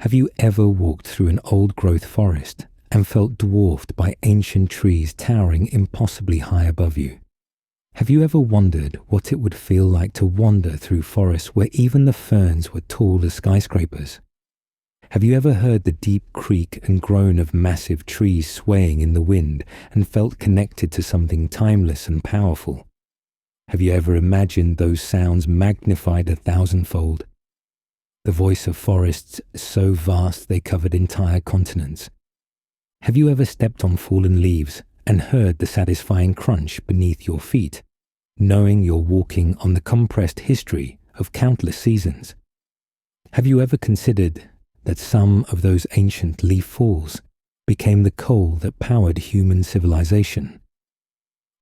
Have you ever walked through an old-growth forest and felt dwarfed by ancient trees towering impossibly high above you? Have you ever wondered what it would feel like to wander through forests where even the ferns were tall as skyscrapers? Have you ever heard the deep creak and groan of massive trees swaying in the wind and felt connected to something timeless and powerful? Have you ever imagined those sounds magnified 1,000-fold? The voice of forests so vast they covered entire continents. Have you ever stepped on fallen leaves and heard the satisfying crunch beneath your feet, knowing you're walking on the compressed history of countless seasons? Have you ever considered that some of those ancient leaf falls became the coal that powered human civilization?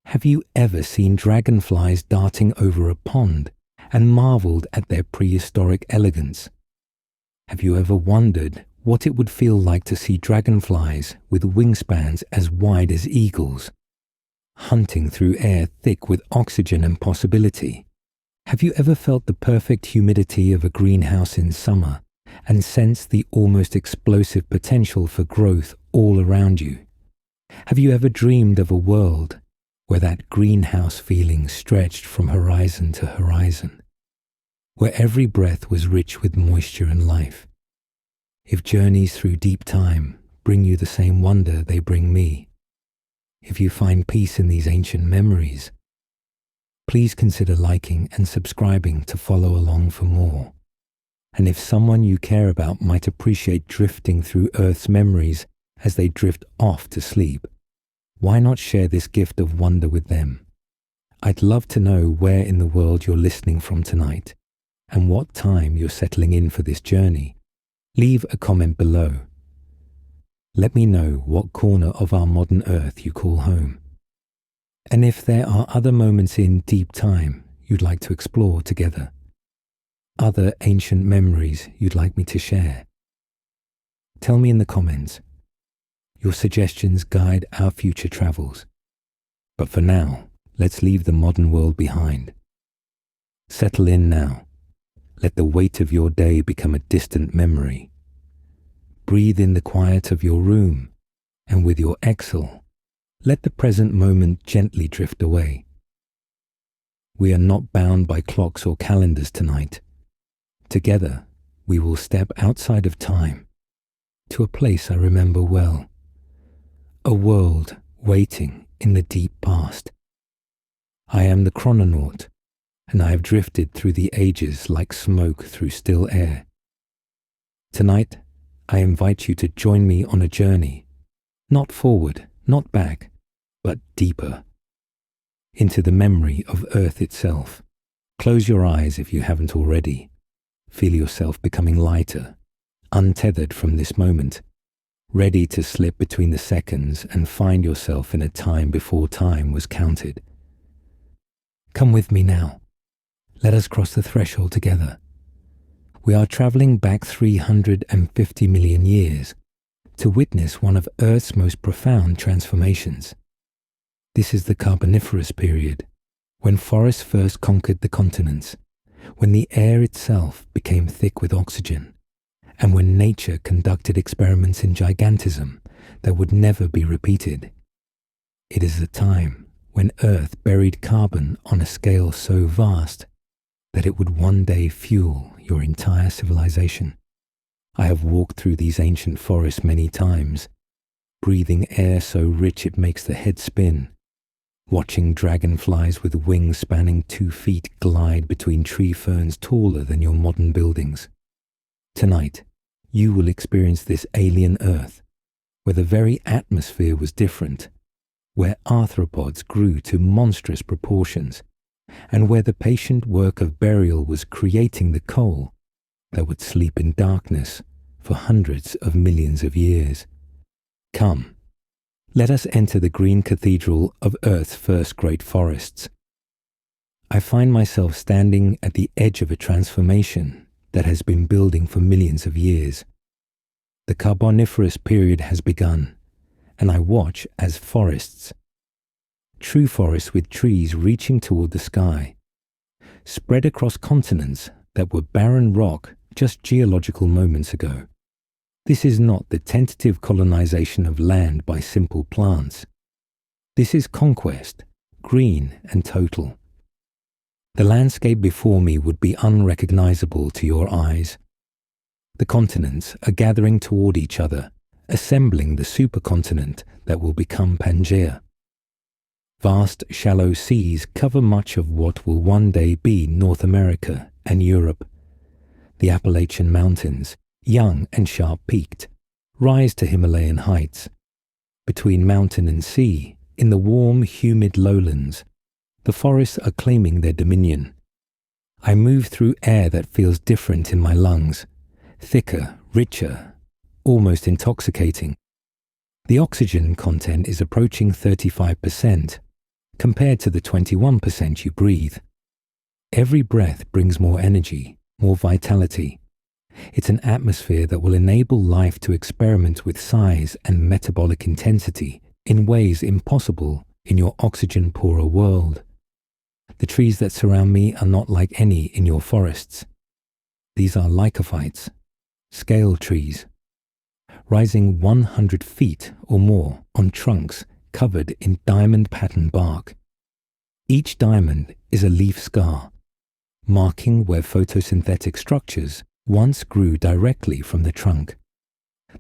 Have you ever seen dragonflies darting over a pond and marveled at their prehistoric elegance? Have you ever wondered what it would feel like to see dragonflies with wingspans as wide as eagles, hunting through air thick with oxygen and possibility? Have you ever felt the perfect humidity of a greenhouse in summer and sensed the almost explosive potential for growth all around you? Have you ever dreamed of a world where that greenhouse feeling stretched from horizon to horizon, where every breath was rich with moisture and life? If journeys through deep time bring you the same wonder they bring me, if you find peace in these ancient memories, please consider liking and subscribing to follow along for more. And if someone you care about might appreciate drifting through Earth's memories as they drift off to sleep, why not share this gift of wonder with them? I'd love to know where in the world you're listening from tonight and what time you're settling in for this journey. Leave a comment below. Let me know what corner of our modern Earth you call home. And if there are other moments in deep time you'd like to explore together, other ancient memories you'd like me to share, tell me in the comments. Your suggestions guide our future travels. But for now, let's leave the modern world behind. Settle in now. Let the weight of your day become a distant memory. Breathe in the quiet of your room, and with your exhale, let the present moment gently drift away. We are not bound by clocks or calendars tonight. Together, we will step outside of time to a place I remember well, a world waiting in the deep past. I am the chrononaut, and I have drifted through the ages like smoke through still air. Tonight, I invite you to join me on a journey, not forward, not back, but deeper, into the memory of Earth itself. Close your eyes if you haven't already. Feel yourself becoming lighter, untethered from this moment, ready to slip between the seconds and find yourself in a time before time was counted. Come with me now. Let us cross the threshold together. We are traveling back 350 million years to witness one of Earth's most profound transformations. This is the Carboniferous period, when forests first conquered the continents, when the air itself became thick with oxygen, and when nature conducted experiments in gigantism that would never be repeated. It is a time when Earth buried carbon on a scale so vast that it would one day fuel your entire civilization. I have walked through these ancient forests many times, breathing air so rich it makes the head spin, watching dragonflies with wings spanning 2 feet glide between tree ferns taller than your modern buildings. Tonight, you will experience this alien Earth, where the very atmosphere was different, where arthropods grew to monstrous proportions, and where the patient work of burial was creating the coal that would sleep in darkness for hundreds of millions of years. Come, let us enter the green cathedral of Earth's first great forests. I find myself standing at the edge of a transformation that has been building for millions of years. The Carboniferous period has begun, and I watch as forests, true forests with trees reaching toward the sky, spread across continents that were barren rock just geological moments ago. This is not the tentative colonization of land by simple plants. This is conquest, green and total. The landscape before me would be unrecognizable to your eyes. The continents are gathering toward each other, assembling the supercontinent that will become Pangaea. Vast, shallow seas cover much of what will one day be North America and Europe. The Appalachian Mountains, young and sharp-peaked, rise to Himalayan heights. Between mountain and sea, in the warm, humid lowlands, the forests are claiming their dominion. I move through air that feels different in my lungs, thicker, richer, almost intoxicating. The oxygen content is approaching 35%, compared to the 21% you breathe. Every breath brings more energy, more vitality. It's an atmosphere that will enable life to experiment with size and metabolic intensity in ways impossible in your oxygen-poorer world. The trees that surround me are not like any in your forests. These are lycophytes, scale trees, rising 100 feet or more on trunks covered in diamond-patterned bark. Each diamond is a leaf scar, marking where photosynthetic structures once grew directly from the trunk.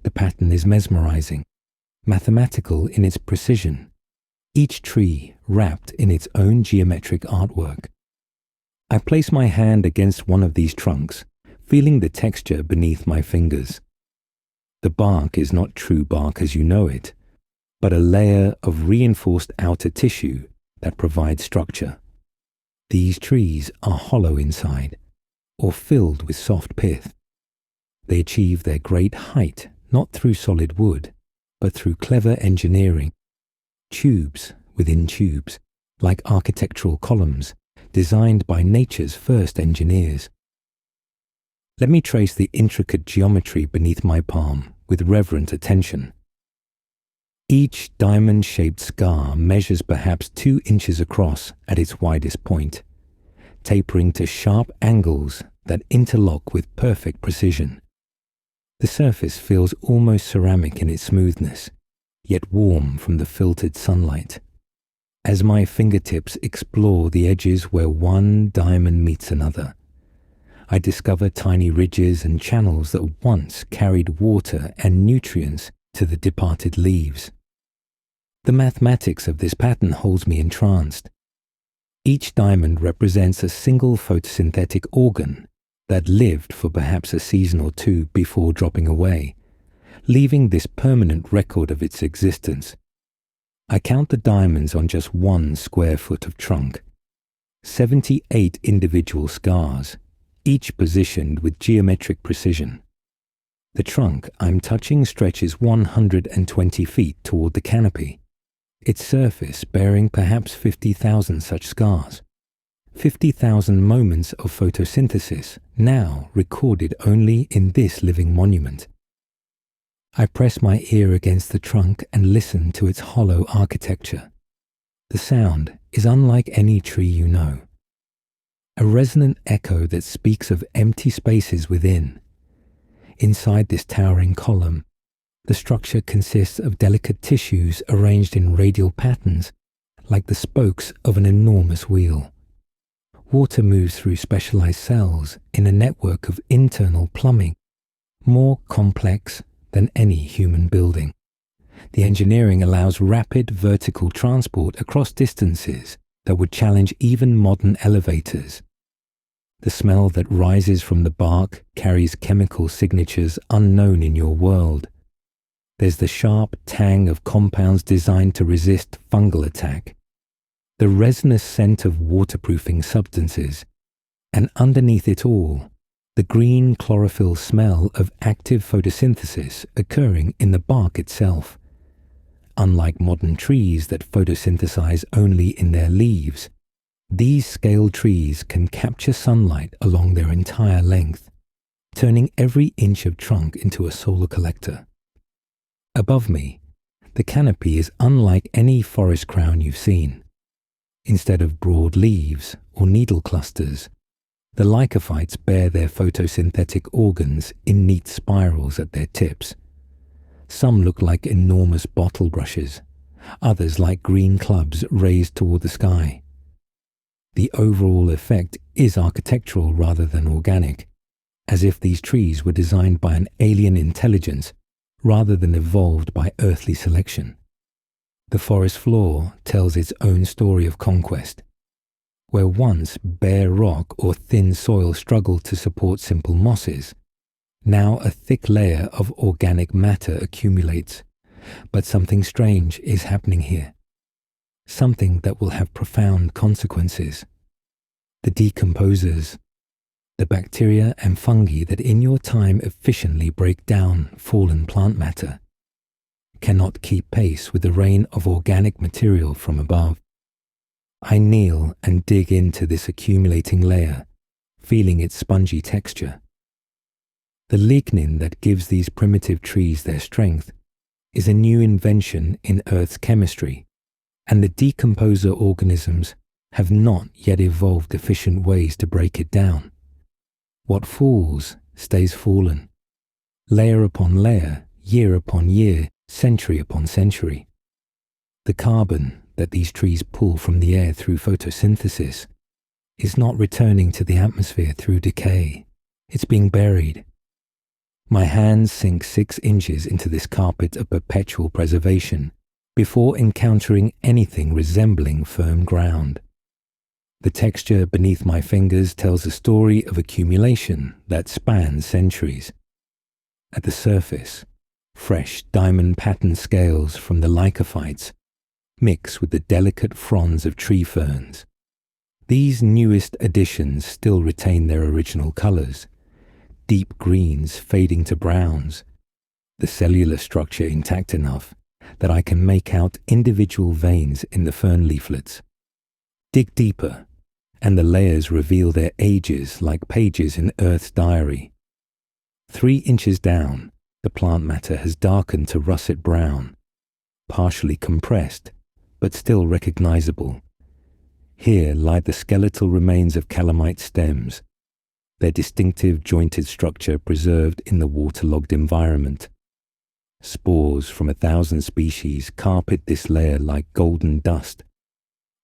The pattern is mesmerizing, mathematical in its precision, each tree wrapped in its own geometric artwork. I place my hand against one of these trunks, feeling the texture beneath my fingers. The bark is not true bark as you know it, but a layer of reinforced outer tissue that provides structure. These trees are hollow inside, or filled with soft pith. They achieve their great height not through solid wood, but through clever engineering. Tubes within tubes, like architectural columns, designed by nature's first engineers. Let me trace the intricate geometry beneath my palm with reverent attention. Each diamond-shaped scar measures perhaps 2 inches across at its widest point, tapering to sharp angles that interlock with perfect precision. The surface feels almost ceramic in its smoothness, yet warm from the filtered sunlight. As my fingertips explore the edges where one diamond meets another, I discover tiny ridges and channels that once carried water and nutrients to the departed leaves. The mathematics of this pattern holds me entranced. Each diamond represents a single photosynthetic organ that lived for perhaps a season or two before dropping away, leaving this permanent record of its existence. I count the diamonds on just 1 square foot of trunk. 78 individual scars, each positioned with geometric precision. The trunk I'm touching stretches 120 feet toward the canopy, its surface bearing perhaps 50,000 such scars. 50,000 moments of photosynthesis now recorded only in this living monument. I press my ear against the trunk and listen to its hollow architecture. The sound is unlike any tree you know. A resonant echo that speaks of empty spaces within. Inside this towering column, the structure consists of delicate tissues arranged in radial patterns, like the spokes of an enormous wheel. Water moves through specialized cells in a network of internal plumbing, more complex than any human building. The engineering allows rapid vertical transport across distances that would challenge even modern elevators. The smell that rises from the bark carries chemical signatures unknown in your world. There's the sharp tang of compounds designed to resist fungal attack, the resinous scent of waterproofing substances, and underneath it all, the green chlorophyll smell of active photosynthesis occurring in the bark itself. Unlike modern trees that photosynthesize only in their leaves, these scale trees can capture sunlight along their entire length, turning every inch of trunk into a solar collector. Above me, the canopy is unlike any forest crown you've seen. Instead of broad leaves or needle clusters, The lycophytes bear their photosynthetic organs in neat spirals at their tips. Some look like enormous bottle brushes, others like green clubs raised toward the sky. The overall effect is architectural rather than organic, as if these trees were designed by an alien intelligence rather than evolved by earthly selection. The forest floor tells its own story of conquest. Where once bare rock or thin soil struggled to support simple mosses, now a thick layer of organic matter accumulates. But something strange is happening here. Something that will have profound consequences. The decomposers, the bacteria and fungi that in your time efficiently break down fallen plant matter, cannot keep pace with the rain of organic material from above. I kneel and dig into this accumulating layer, feeling its spongy texture. The lignin that gives these primitive trees their strength is a new invention in Earth's chemistry, and the decomposer organisms have not yet evolved efficient ways to break it down. What falls stays fallen, layer upon layer, year upon year, century upon century. The carbon that these trees pull from the air through photosynthesis is not returning to the atmosphere through decay. It's being buried. My hands sink 6 inches into this carpet of perpetual preservation before encountering anything resembling firm ground. The texture beneath my fingers tells a story of accumulation that spans centuries. At the surface, fresh diamond-patterned scales from the lycophytes mix with the delicate fronds of tree ferns. These newest additions still retain their original colors, deep greens fading to browns, the cellular structure intact enough that I can make out individual veins in the fern leaflets. Dig deeper, and the layers reveal their ages like pages in Earth's diary. 3 inches down, the plant matter has darkened to russet brown, partially compressed, but still recognizable. Here lie the skeletal remains of calamite stems, their distinctive jointed structure preserved in the waterlogged environment. Spores from 1,000 species carpet this layer like golden dust,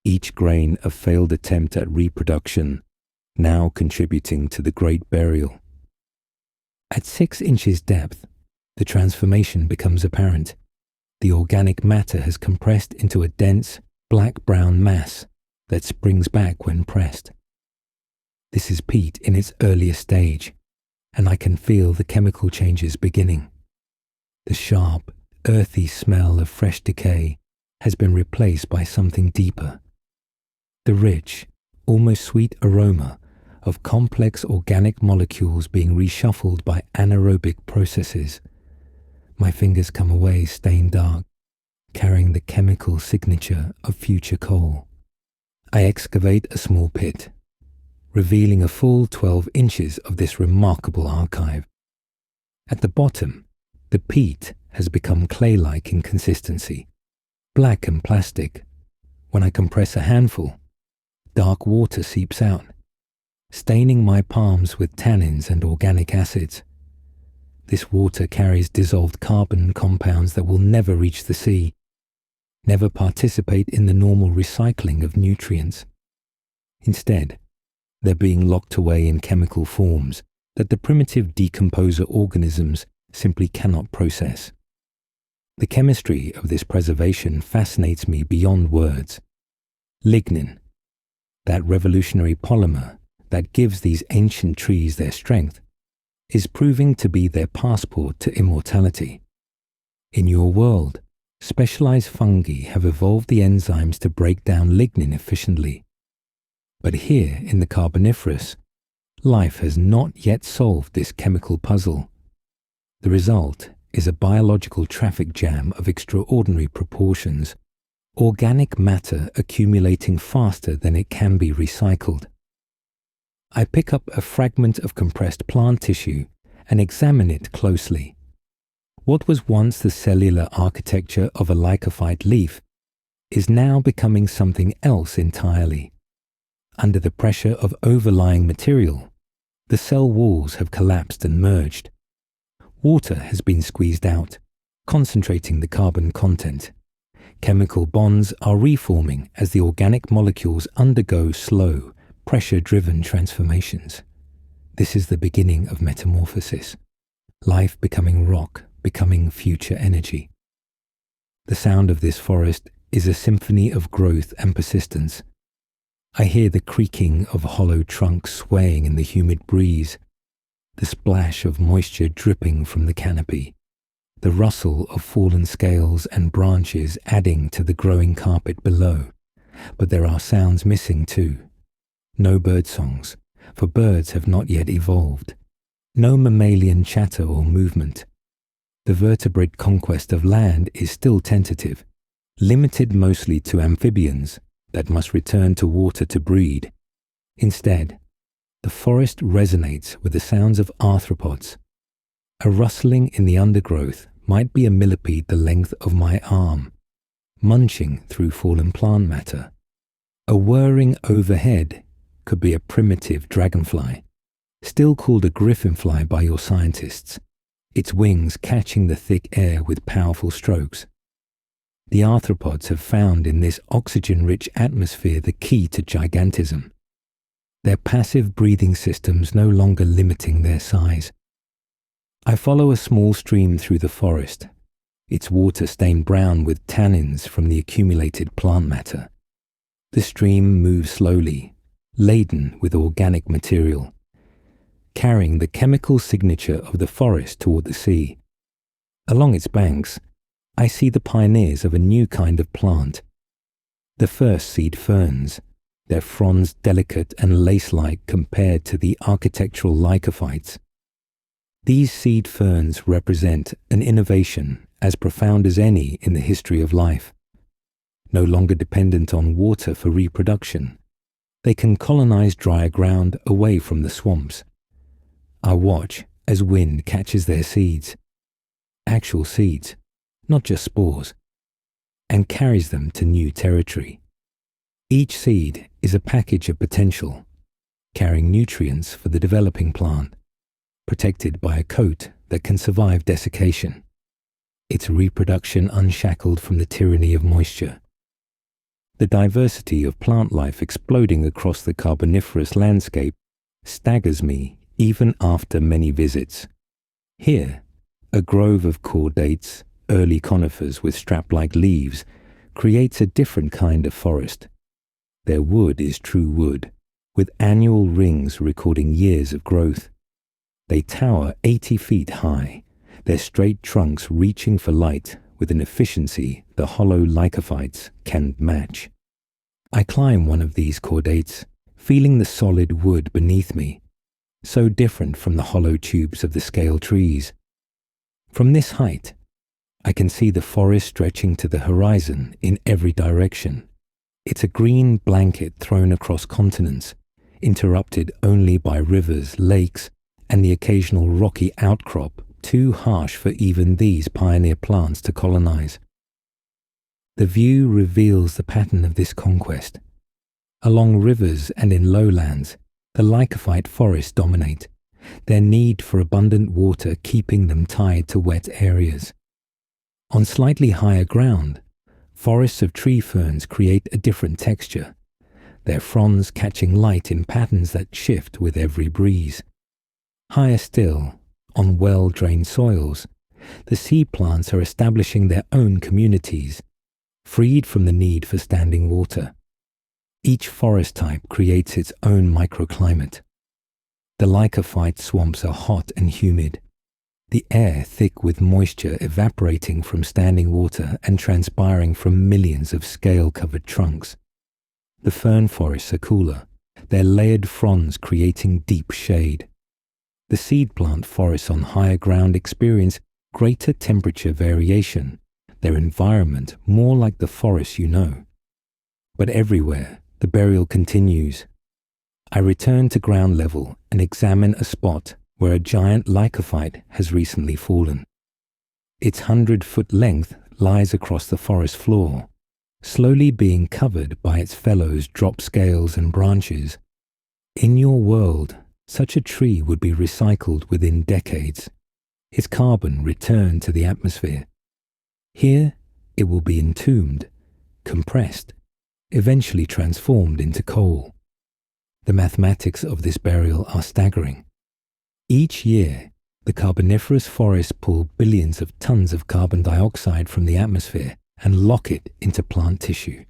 each grain a failed attempt at reproduction, now contributing to the great burial. At 6 inches depth, the transformation becomes apparent. The organic matter has compressed into a dense, black-brown mass that springs back when pressed. This is peat in its earliest stage, and I can feel the chemical changes beginning. The sharp, earthy smell of fresh decay has been replaced by something deeper. The rich, almost sweet aroma of complex organic molecules being reshuffled by anaerobic processes. My fingers come away stained dark, carrying the chemical signature of future coal. I excavate a small pit, revealing a full 12 inches of this remarkable archive. At the bottom, the peat has become clay-like in consistency, black and plastic. When I compress a handful, dark water seeps out, staining my palms with tannins and organic acids. This water carries dissolved carbon compounds that will never reach the sea, never participate in the normal recycling of nutrients. Instead, they're being locked away in chemical forms that the primitive decomposer organisms simply cannot process. The chemistry of this preservation fascinates me beyond words. Lignin, that revolutionary polymer that gives these ancient trees their strength, is proving to be their passport to immortality. In your world, specialized fungi have evolved the enzymes to break down lignin efficiently. But here in the Carboniferous, life has not yet solved this chemical puzzle. The result is a biological traffic jam of extraordinary proportions, organic matter accumulating faster than it can be recycled. I pick up a fragment of compressed plant tissue and examine it closely. What was once the cellular architecture of a lycophyte leaf is now becoming something else entirely. under the pressure of overlying material, the cell walls have collapsed and merged. Water has been squeezed out, concentrating the carbon content. Chemical bonds are reforming as the organic molecules undergo slow, pressure-driven transformations. This is the beginning of metamorphosis. Life becoming rock, becoming future energy. The sound of this forest is a symphony of growth and persistence. I hear the creaking of hollow trunks swaying in the humid breeze, the splash of moisture dripping from the canopy, the rustle of fallen scales and branches adding to the growing carpet below. But there are sounds missing too. No bird songs, for birds have not yet evolved. No mammalian chatter or movement. The vertebrate conquest of land is still tentative, limited mostly to amphibians that must return to water to breed. Instead, the forest resonates with the sounds of arthropods. A rustling in the undergrowth might be a millipede the length of my arm, munching through fallen plant matter. A whirring overhead could be a primitive dragonfly, still called a griffinfly by your scientists, its wings catching the thick air with powerful strokes. The arthropods have found in this oxygen-rich atmosphere the key to gigantism. Their passive breathing systems no longer limiting their size. I follow a small stream through the forest, its water stained brown with tannins from the accumulated plant matter. The stream moves slowly, laden with organic material, carrying the chemical signature of the forest toward the sea. Along its banks, I see the pioneers of a new kind of plant. The first seed ferns, their fronds delicate and lace-like compared to the architectural lycophytes. These seed ferns represent an innovation as profound as any in the history of life. No longer dependent on water for reproduction, they can colonize drier ground away from the swamps. I watch as wind catches their seeds, actual seeds, not just spores, and carries them to new territory. Each seed is a package of potential, carrying nutrients for the developing plant, protected by a coat that can survive desiccation, its reproduction unshackled from the tyranny of moisture. The diversity of plant life exploding across the Carboniferous landscape staggers me even after many visits. Here, a grove of chordates, early conifers with strap-like leaves, creates a different kind of forest. Their wood is true wood, with annual rings recording years of growth. They tower 80 feet high, their straight trunks reaching for light with an efficiency the hollow lycophytes can't match. I climb one of these chordates, feeling the solid wood beneath me, so different from the hollow tubes of the scale trees. From this height, I can see the forest stretching to the horizon in every direction. It's a green blanket thrown across continents, interrupted only by rivers, lakes, and the occasional rocky outcrop too harsh for even these pioneer plants to colonize. The view reveals the pattern of this conquest. Along rivers and in lowlands, the lycophyte forests dominate, their need for abundant water keeping them tied to wet areas. On slightly higher ground, forests of tree ferns create a different texture, their fronds catching light in patterns that shift with every breeze. Higher still, on well-drained soils, the seed plants are establishing their own communities, freed from the need for standing water. Each forest type creates its own microclimate. The lycophyte swamps are hot and humid, the air thick with moisture evaporating from standing water and transpiring from millions of scale-covered trunks. The fern forests are cooler, their layered fronds creating deep shade. The seed plant forests on higher ground experience greater temperature variation, their environment more like the forest you know. But everywhere, the burial continues. I return to ground level and examine a spot where a giant lycophyte has recently fallen. Its 100-foot length lies across the forest floor, slowly being covered by its fellows' drop scales and branches. In your world, such a tree would be recycled within decades, its carbon returned to the atmosphere. Here, it will be entombed, compressed, eventually transformed into coal. The mathematics of this burial are staggering. Each year, the Carboniferous forests pull billions of tons of carbon dioxide from the atmosphere and lock it into plant tissue.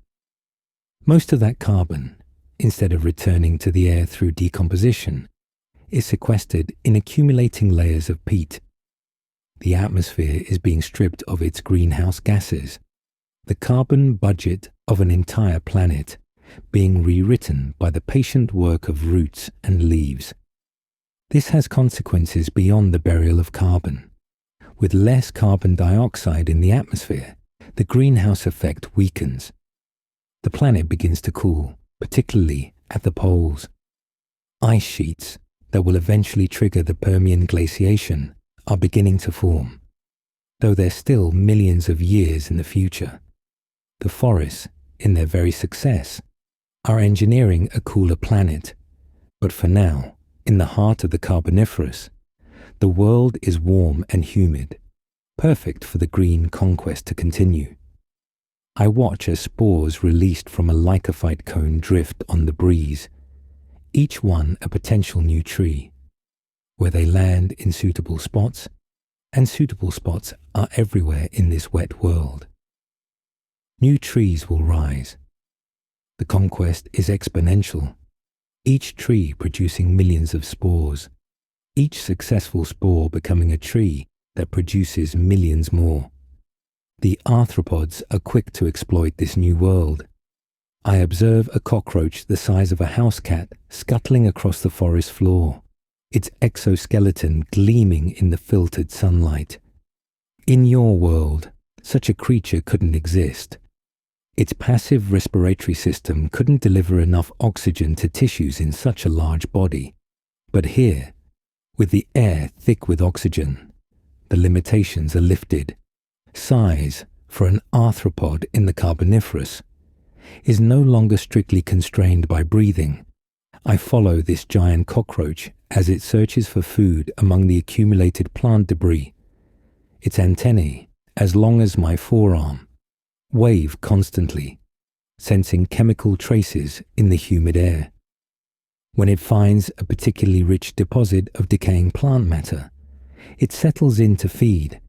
Most of that carbon, instead of returning to the air through decomposition, is sequestered in accumulating layers of peat. The atmosphere is being stripped of its greenhouse gases, the carbon budget of an entire planet being rewritten by the patient work of roots and leaves. This has consequences beyond the burial of carbon. With less carbon dioxide in the atmosphere, the greenhouse effect weakens. The planet begins to cool, particularly at the poles. Ice sheets that will eventually trigger the Permian glaciation are beginning to form, though they're still millions of years in the future. The forests, in their very success, are engineering a cooler planet. But for now, in the heart of the Carboniferous, the world is warm and humid, perfect for the green conquest to continue. I watch as spores released from a lycophyte cone drift on the breeze, each one a potential new tree, where they land in suitable spots, and suitable spots are everywhere in this wet world. New trees will rise. The conquest is exponential, each tree producing millions of spores, each successful spore becoming a tree that produces millions more. The arthropods are quick to exploit this new world. I observe a cockroach the size of a house cat scuttling across the forest floor, its exoskeleton gleaming in the filtered sunlight. In your world, such a creature couldn't exist. Its passive respiratory system couldn't deliver enough oxygen to tissues in such a large body. But here, with the air thick with oxygen, the limitations are lifted. Size, for an arthropod in the Carboniferous, is no longer strictly constrained by breathing. I follow this giant cockroach as it searches for food among the accumulated plant debris. Its antennae, as long as my forearm, wave constantly, sensing chemical traces in the humid air. When it finds a particularly rich deposit of decaying plant matter, it settles in to feed,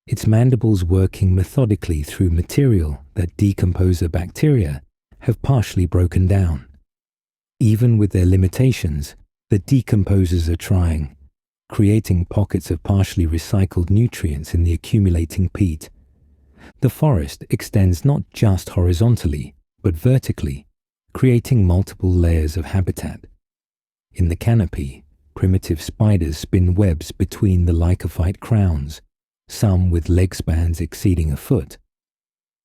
its mandibles working methodically through material that decomposer bacteria have partially broken down. Even with their limitations, the decomposers are trying, creating pockets of partially recycled nutrients in the accumulating peat. The forest extends not just horizontally, but vertically, creating multiple layers of habitat. In the canopy, primitive spiders spin webs between the lycophyte crowns, some with leg spans exceeding a foot.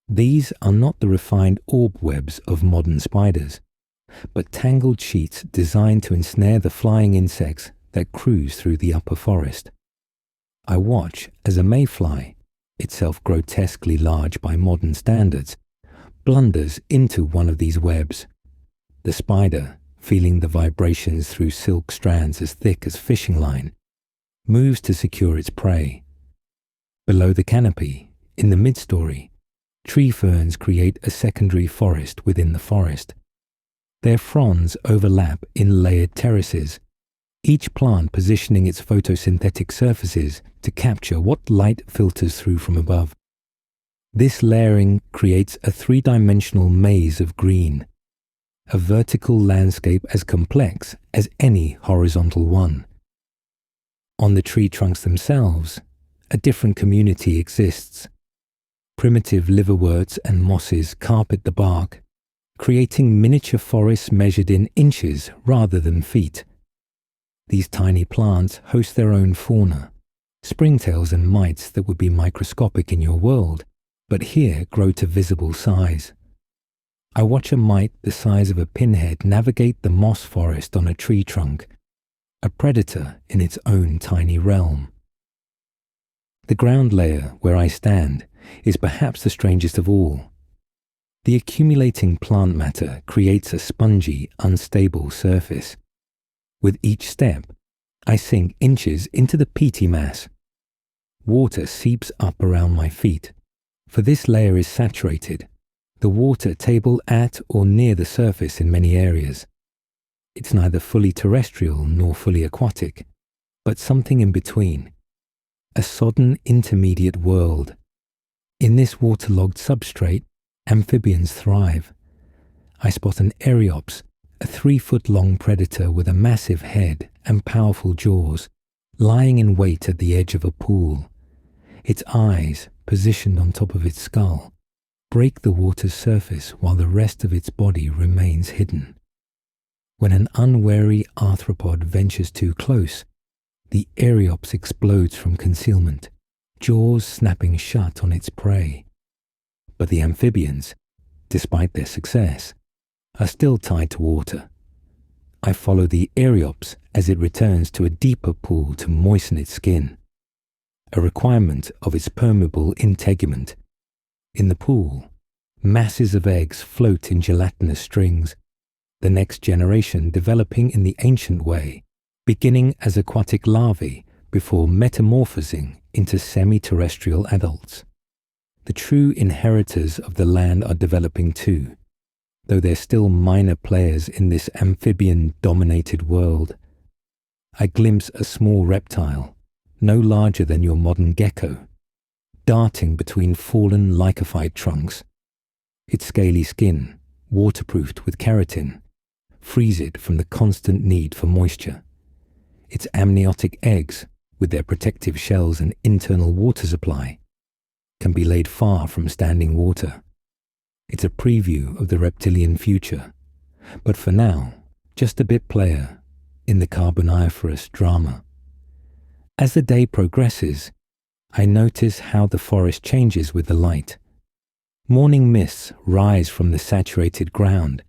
These are not the refined orb webs of modern spiders, but tangled sheets designed to ensnare the flying insects that cruise through the upper forest. I watch as a mayfly, itself grotesquely large by modern standards, blunders into one of these webs. The spider, feeling the vibrations through silk strands as thick as fishing line, moves to secure its prey. Below the canopy, in the mid-story, tree ferns create a secondary forest within the forest. Their fronds overlap in layered terraces, each plant positioning its photosynthetic surfaces to capture what light filters through from above. This layering creates a three-dimensional maze of green, a vertical landscape as complex as any horizontal one. On the tree trunks themselves, a different community exists. Primitive liverworts and mosses carpet the bark, creating miniature forests measured in inches rather than feet. These tiny plants host their own fauna, springtails and mites that would be microscopic in your world, but here grow to visible size. I watch a mite the size of a pinhead navigate the moss forest on a tree trunk, a predator in its own tiny realm. The ground layer where I stand is perhaps the strangest of all. The accumulating plant matter creates a spongy, unstable surface. With each step, I sink inches into the peaty mass. Water seeps up around my feet, for this layer is saturated, the water table at or near the surface in many areas. It's neither fully terrestrial nor fully aquatic, but something in between. A sodden intermediate world. In this waterlogged substrate, amphibians thrive. I spot an Eriops, a 3-foot-long predator with a massive head and powerful jaws, lying in wait at the edge of a pool. Its eyes, positioned on top of its skull, break the water's surface while the rest of its body remains hidden. When an unwary arthropod ventures too close, the Eriops explodes from concealment, jaws snapping shut on its prey. But the amphibians, despite their success, are still tied to water. I follow the Eriops as it returns to a deeper pool to moisten its skin, a requirement of its permeable integument. In the pool, masses of eggs float in gelatinous strings, the next generation developing in the ancient way, beginning as aquatic larvae before metamorphosing into semi-terrestrial adults. The true inheritors of the land are developing too, though they're still minor players in this amphibian-dominated world. I glimpse a small reptile, no larger than your modern gecko, darting between fallen lycophyte trunks. Its scaly skin, waterproofed with keratin, frees it from the constant need for moisture. Its amniotic eggs, with their protective shells and internal water supply, can be laid far from standing water. It's a preview of the reptilian future, but for now, just a bit player in the Carboniferous drama. As the day progresses, I notice how the forest changes with the light. Morning mists rise from the saturated ground,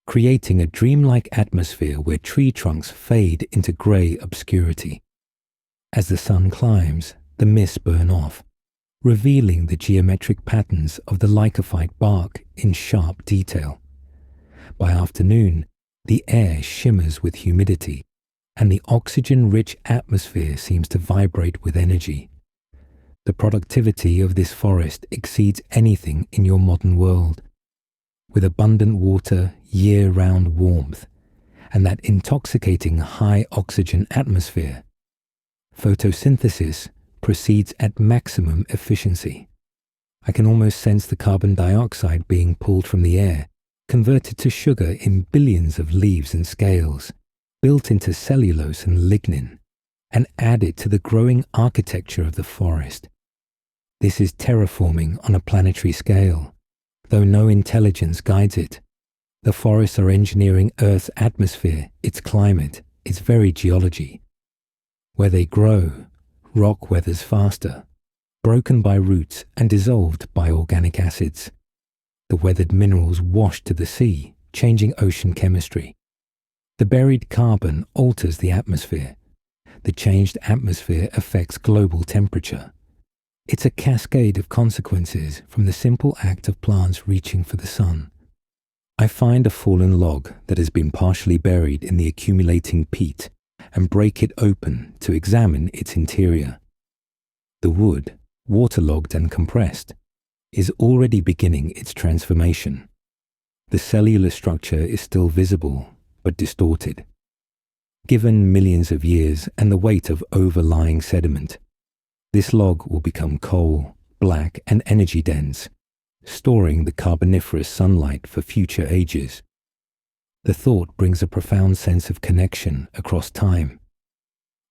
creating a dreamlike atmosphere where tree trunks fade into grey obscurity. As the sun climbs, the mists burn off, revealing the geometric patterns of the lycophyte bark in sharp detail. By afternoon, the air shimmers with humidity, and the oxygen-rich atmosphere seems to vibrate with energy. The productivity of this forest exceeds anything in your modern world. With abundant water, year-round warmth, and that intoxicating high oxygen atmosphere, photosynthesis proceeds at maximum efficiency. I can almost sense the carbon dioxide being pulled from the air, converted to sugar in billions of leaves and scales, built into cellulose and lignin, and added to the growing architecture of the forest. This is terraforming on a planetary scale, though no intelligence guides it. The forests are engineering Earth's atmosphere, its climate, its very geology. Where they grow, rock weathers faster, broken by roots and dissolved by organic acids. The weathered minerals wash to the sea, changing ocean chemistry. The buried carbon alters the atmosphere. The changed atmosphere affects global temperature. It's a cascade of consequences from the simple act of plants reaching for the sun. I find a fallen log that has been partially buried in the accumulating peat and break it open to examine its interior. The wood, waterlogged and compressed, is already beginning its transformation. The cellular structure is still visible, but distorted. Given millions of years and the weight of overlying sediment, this log will become coal, black and energy dense, storing the carboniferous sunlight for future ages. The thought brings a profound sense of connection across time.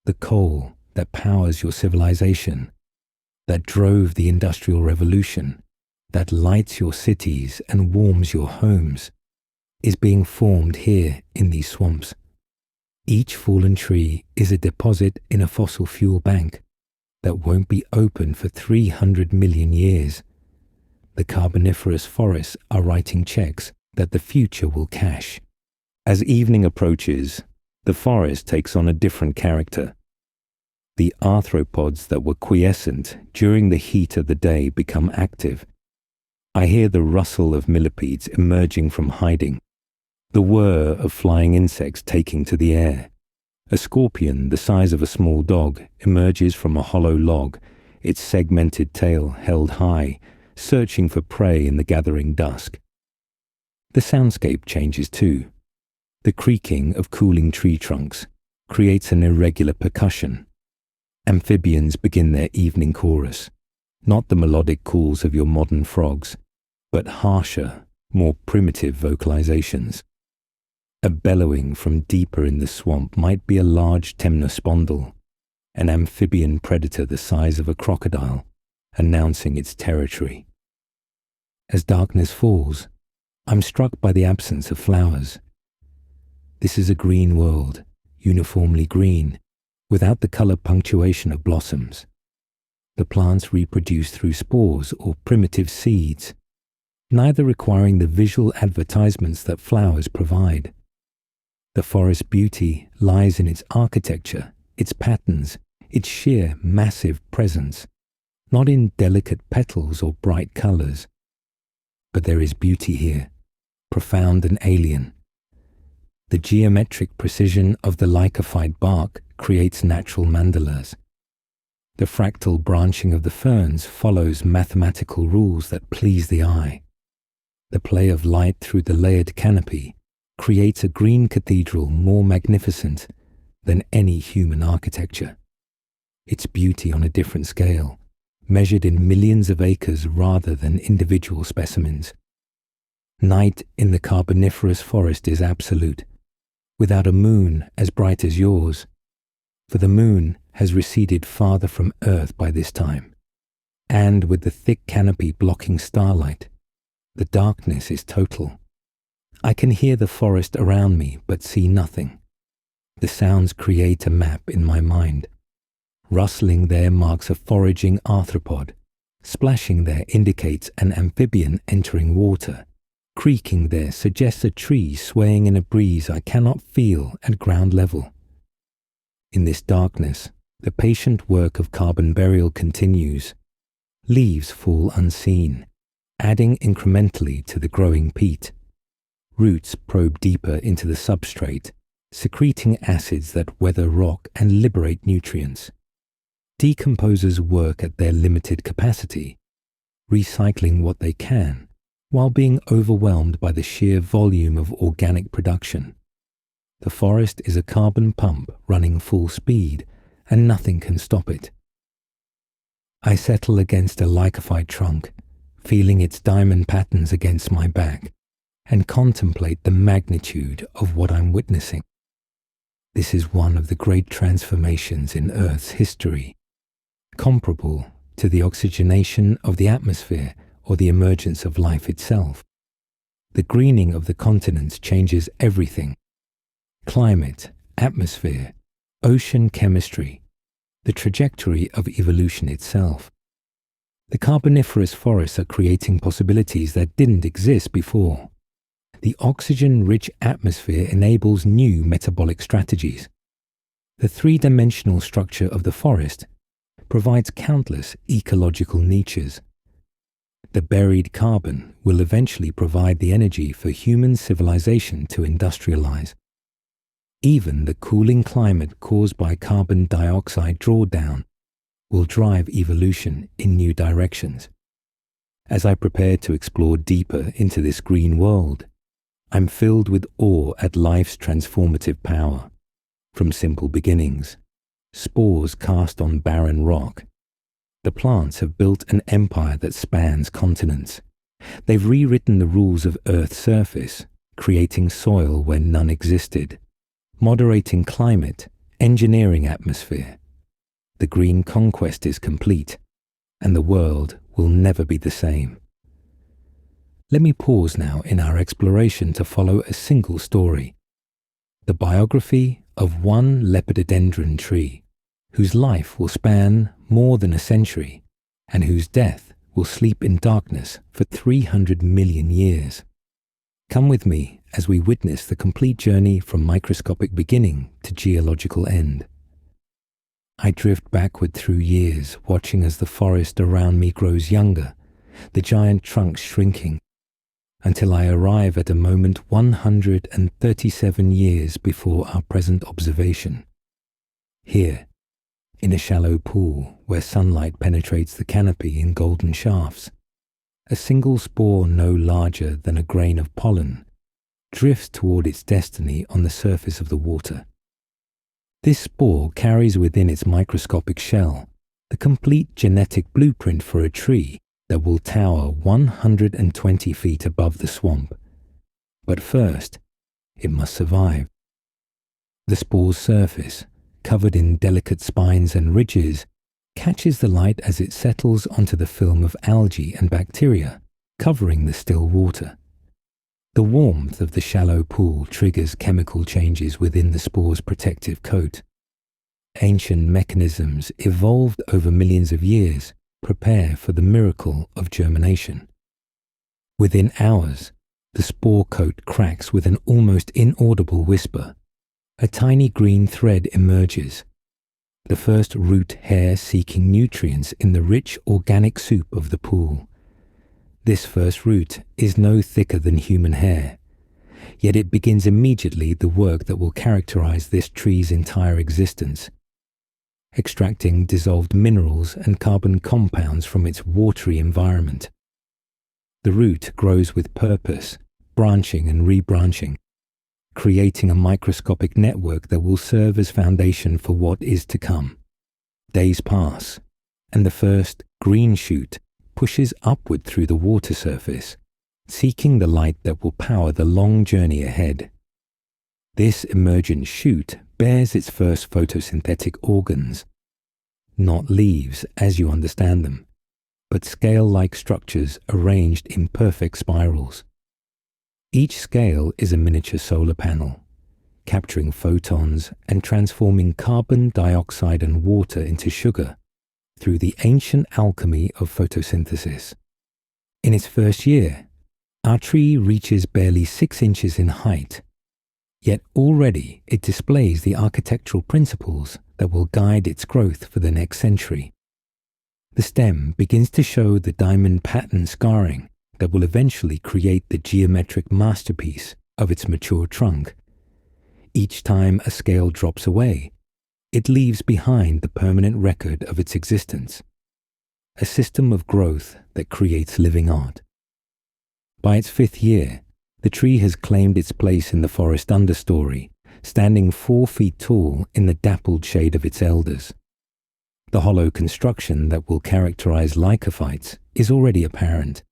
The coal that powers your civilization, that drove the Industrial Revolution, that lights your cities and warms your homes, is being formed here in these swamps. Each fallen tree is a deposit in a fossil fuel bank that won't be open for 300 million years. The Carboniferous forests are writing checks that the future will cash. As evening approaches, the forest takes on a different character. The arthropods that were quiescent during the heat of the day become active. I hear the rustle of millipedes emerging from hiding, the whir of flying insects taking to the air. A scorpion the size of a small dog emerges from a hollow log, its segmented tail held high, searching for prey in the gathering dusk. The soundscape changes too. The creaking of cooling tree trunks creates an irregular percussion. Amphibians begin their evening chorus, not the melodic calls of your modern frogs, but harsher, more primitive vocalizations. A bellowing from deeper in the swamp might be a large temnospondyle, an amphibian predator the size of a crocodile, announcing its territory. As darkness falls, I'm struck by the absence of flowers. This is a green world, uniformly green, without the color punctuation of blossoms. The plants reproduce through spores or primitive seeds, neither requiring the visual advertisements that flowers provide. The forest beauty lies in its architecture, its patterns, its sheer massive presence, not in delicate petals or bright colors. But there is beauty here, profound and alien. The geometric precision of the lycophyte bark creates natural mandalas. The fractal branching of the ferns follows mathematical rules that please the eye. The play of light through the layered canopy creates a green cathedral more magnificent than any human architecture. Its beauty on a different scale, measured in millions of acres rather than individual specimens. Night in the Carboniferous forest is absolute, without a moon as bright as yours, for the moon has receded farther from Earth by this time, and with the thick canopy blocking starlight, the darkness is total. I can hear the forest around me but see nothing. The sounds create a map in my mind. Rustling there marks a foraging arthropod. Splashing there indicates an amphibian entering water. Creaking there suggests a tree swaying in a breeze I cannot feel at ground level. In this darkness, the patient work of carbon burial continues. Leaves fall unseen, adding incrementally to the growing peat. Roots probe deeper into the substrate, secreting acids that weather rock and liberate nutrients. Decomposers work at their limited capacity, recycling what they can, while being overwhelmed by the sheer volume of organic production. The forest is a carbon pump running full speed, and nothing can stop it. I settle against a lycophyte trunk, feeling its diamond patterns against my back, and contemplate the magnitude of what I'm witnessing. This is one of the great transformations in Earth's history, comparable to the oxygenation of the atmosphere or the emergence of life itself. The greening of the continents changes everything. Climate, atmosphere, ocean chemistry, the trajectory of evolution itself. The Carboniferous forests are creating possibilities that didn't exist before. The oxygen-rich atmosphere enables new metabolic strategies. The three-dimensional structure of the forest provides countless ecological niches. The buried carbon will eventually provide the energy for human civilization to industrialize. Even the cooling climate caused by carbon dioxide drawdown will drive evolution in new directions. As I prepare to explore deeper into this green world, I'm filled with awe at life's transformative power. From simple beginnings, spores cast on barren rock, the plants have built an empire that spans continents. They've rewritten the rules of Earth's surface, creating soil where none existed, moderating climate, engineering atmosphere. The green conquest is complete, and the world will never be the same. Let me pause now in our exploration to follow a single story. The biography of one lepidodendron tree, whose life will span more than a century, and whose death will sleep in darkness for 300 million years. Come with me as we witness the complete journey from microscopic beginning to geological end. I drift backward through years, watching as the forest around me grows younger, the giant trunks shrinking, until I arrive at a moment 137 years before our present observation. Here, in a shallow pool where sunlight penetrates the canopy in golden shafts, a single spore no larger than a grain of pollen drifts toward its destiny on the surface of the water. This spore carries within its microscopic shell the complete genetic blueprint for a tree that will tower 120 feet above the swamp. But first, it must survive. The spore's surface, covered in delicate spines and ridges, catches the light as it settles onto the film of algae and bacteria covering the still water. The warmth of the shallow pool triggers chemical changes within the spore's protective coat. Ancient mechanisms evolved over millions of years prepare for the miracle of germination. Within hours, the spore coat cracks with an almost inaudible whisper. A tiny green thread emerges, the first root hair seeking nutrients in the rich organic soup of the pool. This first root is no thicker than human hair, yet it begins immediately the work that will characterize this tree's entire existence, extracting dissolved minerals and carbon compounds from its watery environment. The root grows with purpose, branching and rebranching, creating a microscopic network that will serve as foundation for what is to come. Days pass, and the first green shoot pushes upward through the water surface, seeking the light that will power the long journey ahead. This emergent shoot bears its first photosynthetic organs, not leaves as you understand them, but scale-like structures arranged in perfect spirals. Each scale is a miniature solar panel, capturing photons and transforming carbon dioxide and water into sugar through the ancient alchemy of photosynthesis. In its first year, our tree reaches barely 6 inches in height, yet already it displays the architectural principles that will guide its growth for the next century. The stem begins to show the diamond pattern scarring that will eventually create the geometric masterpiece of its mature trunk. Each time a scale drops away, it leaves behind the permanent record of its existence, a system of growth that creates living art. By its 5th year, the tree has claimed its place in the forest understory, standing 4 feet tall in the dappled shade of its elders. The hollow construction that will characterize lycophytes is already apparent.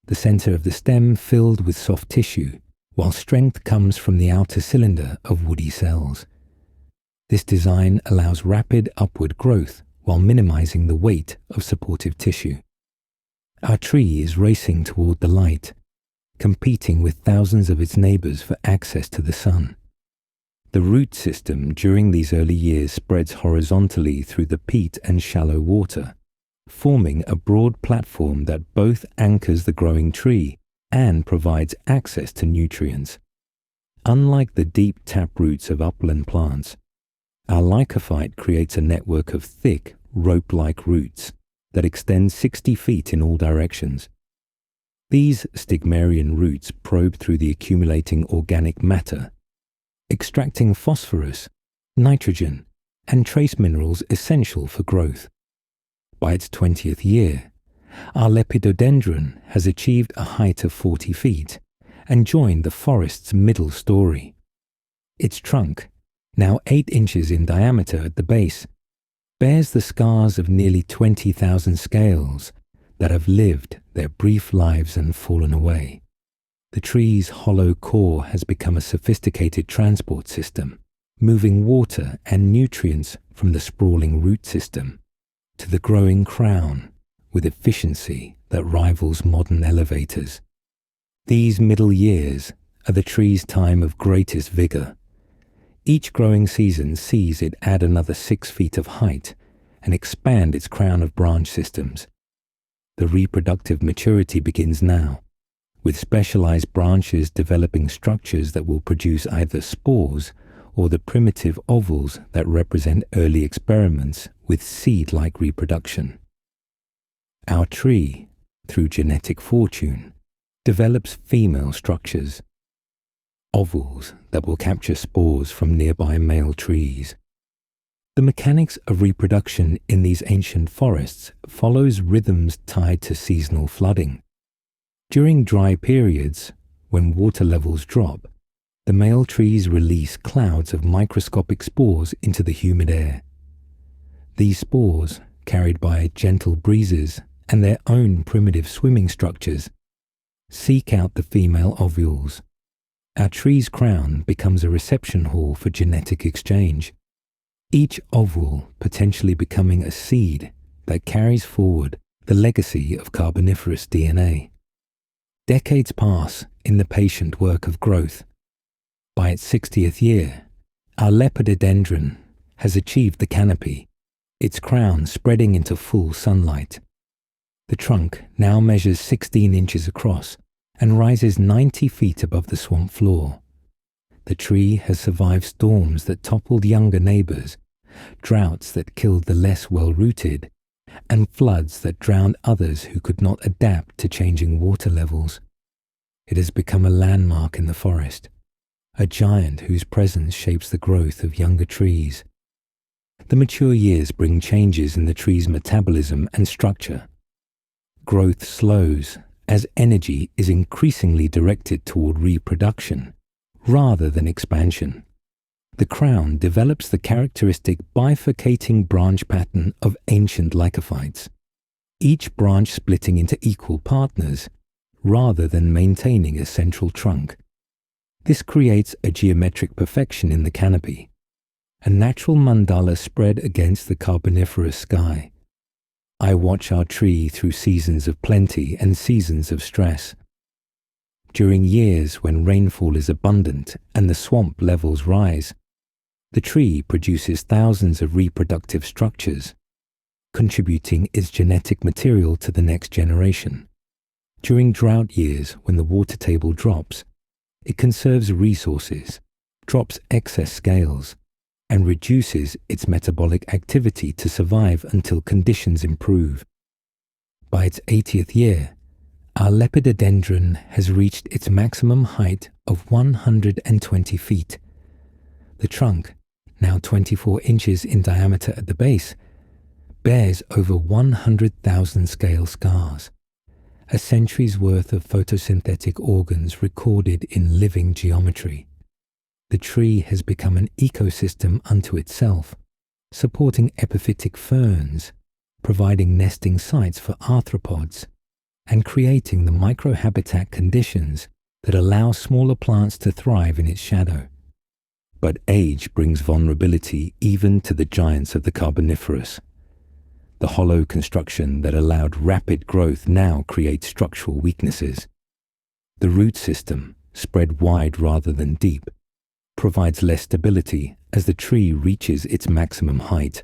The center of the stem filled with soft tissue, while strength comes from the outer cylinder of woody cells. This design allows rapid upward growth while minimizing the weight of supportive tissue. Our tree is racing toward the light, competing with thousands of its neighbors for access to the sun. The root system during these early years spreads horizontally through the peat and shallow water, forming a broad platform that both anchors the growing tree and provides access to nutrients. Unlike the deep taproots of upland plants, our lycophyte creates a network of thick, rope-like roots that extend 60 feet in all directions. These stigmarian roots probe through the accumulating organic matter, extracting phosphorus, nitrogen, and trace minerals essential for growth. By its 20th year, our lepidodendron has achieved a height of 40 feet and joined the forest's middle story. Its trunk, now 8 inches in diameter at the base, bears the scars of nearly 20,000 scales that have lived their brief lives and fallen away. The tree's hollow core has become a sophisticated transport system, moving water and nutrients from the sprawling root system to the growing crown with efficiency that rivals modern elevators. These middle years are the tree's time of greatest vigor. Each growing season sees it add another 6 feet of height and expand its crown of branch systems. The reproductive maturity begins now, with specialized branches developing structures that will produce either spores or the primitive ovals that represent early experiments with seed-like reproduction. Our tree, through genetic fortune, develops female structures, ovules that will capture spores from nearby male trees. The mechanics of reproduction in these ancient forests follows rhythms tied to seasonal flooding. During dry periods, when water levels drop, the male trees release clouds of microscopic spores into the humid air. These spores, carried by gentle breezes and their own primitive swimming structures, seek out the female ovules. Our tree's crown becomes a reception hall for genetic exchange, each ovule potentially becoming a seed that carries forward the legacy of Carboniferous DNA. Decades pass in the patient work of growth. By its 60th year, our lepidodendron has achieved the canopy, its crown spreading into full sunlight. The trunk now measures 16 inches across and rises 90 feet above the swamp floor. The tree has survived storms that toppled younger neighbors, droughts that killed the less well-rooted, and floods that drowned others who could not adapt to changing water levels. It has become a landmark in the forest, a giant whose presence shapes the growth of younger trees. The mature years bring changes in the tree's metabolism and structure. Growth slows as energy is increasingly directed toward reproduction rather than expansion. The crown develops the characteristic bifurcating branch pattern of ancient lycophytes, each branch splitting into equal partners rather than maintaining a central trunk. This creates a geometric perfection in the canopy, a natural mandala spread against the Carboniferous sky. I watch our tree through seasons of plenty and seasons of stress. During years when rainfall is abundant and the swamp levels rise, the tree produces thousands of reproductive structures, contributing its genetic material to the next generation. During drought years when the water table drops, it conserves resources, drops excess scales, and reduces its metabolic activity to survive until conditions improve. By its 80th year, our lepidodendron has reached its maximum height of 120 feet. The trunk, now 24 inches in diameter at the base, bears over 100,000 scale scars, a century's worth of photosynthetic organs recorded in living geometry. The tree has become an ecosystem unto itself, supporting epiphytic ferns, providing nesting sites for arthropods, and creating the microhabitat conditions that allow smaller plants to thrive in its shadow. But age brings vulnerability even to the giants of the Carboniferous. The hollow construction that allowed rapid growth now creates structural weaknesses. The root system, spread wide rather than deep, provides less stability as the tree reaches its maximum height.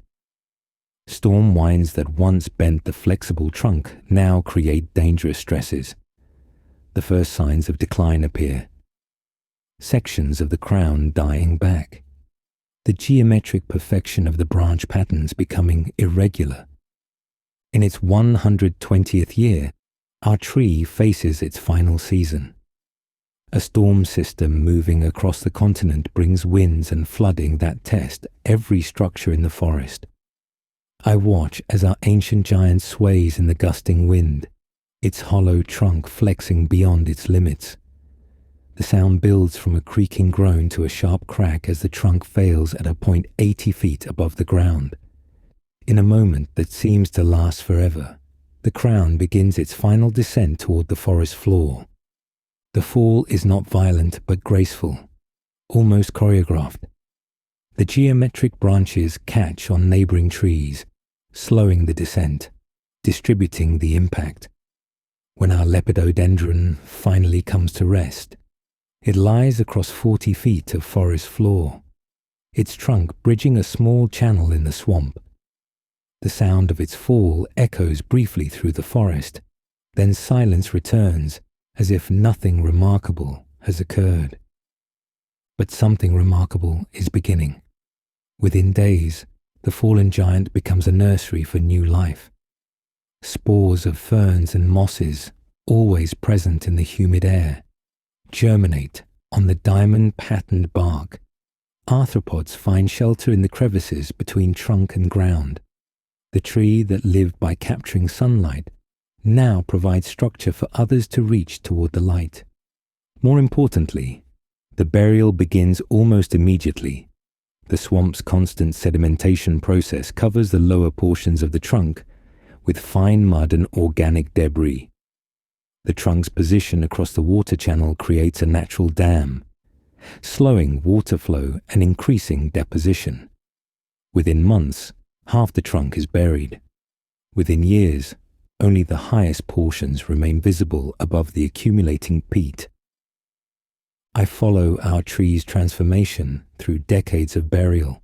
Storm winds that once bent the flexible trunk now create dangerous stresses. The first signs of decline appear. Sections of the crown dying back. The geometric perfection of the branch patterns becoming irregular. In its 120th year, our tree faces its final season. A storm system moving across the continent brings winds and flooding that test every structure in the forest. I watch as our ancient giant sways in the gusting wind, its hollow trunk flexing beyond its limits. The sound builds from a creaking groan to a sharp crack as the trunk fails at a point 80 feet above the ground. In a moment that seems to last forever, the crown begins its final descent toward the forest floor. The fall is not violent but graceful, almost choreographed. The geometric branches catch on neighboring trees, slowing the descent, distributing the impact. When our lepidodendron finally comes to rest, it lies across 40 feet of forest floor, its trunk bridging a small channel in the swamp. The sound of its fall echoes briefly through the forest, then silence returns as if nothing remarkable has occurred. But something remarkable is beginning. Within days, the fallen giant becomes a nursery for new life. Spores of ferns and mosses, always present in the humid air, germinate on the diamond-patterned bark. Arthropods find shelter in the crevices between trunk and ground. The tree that lived by capturing sunlight now provides structure for others to reach toward the light. More importantly, the burial begins almost immediately. The swamp's constant sedimentation process covers the lower portions of the trunk with fine mud and organic debris. The trunk's position across the water channel creates a natural dam, slowing water flow and increasing deposition. Within months, half the trunk is buried. Within years, only the highest portions remain visible above the accumulating peat. I follow our tree's transformation through decades of burial.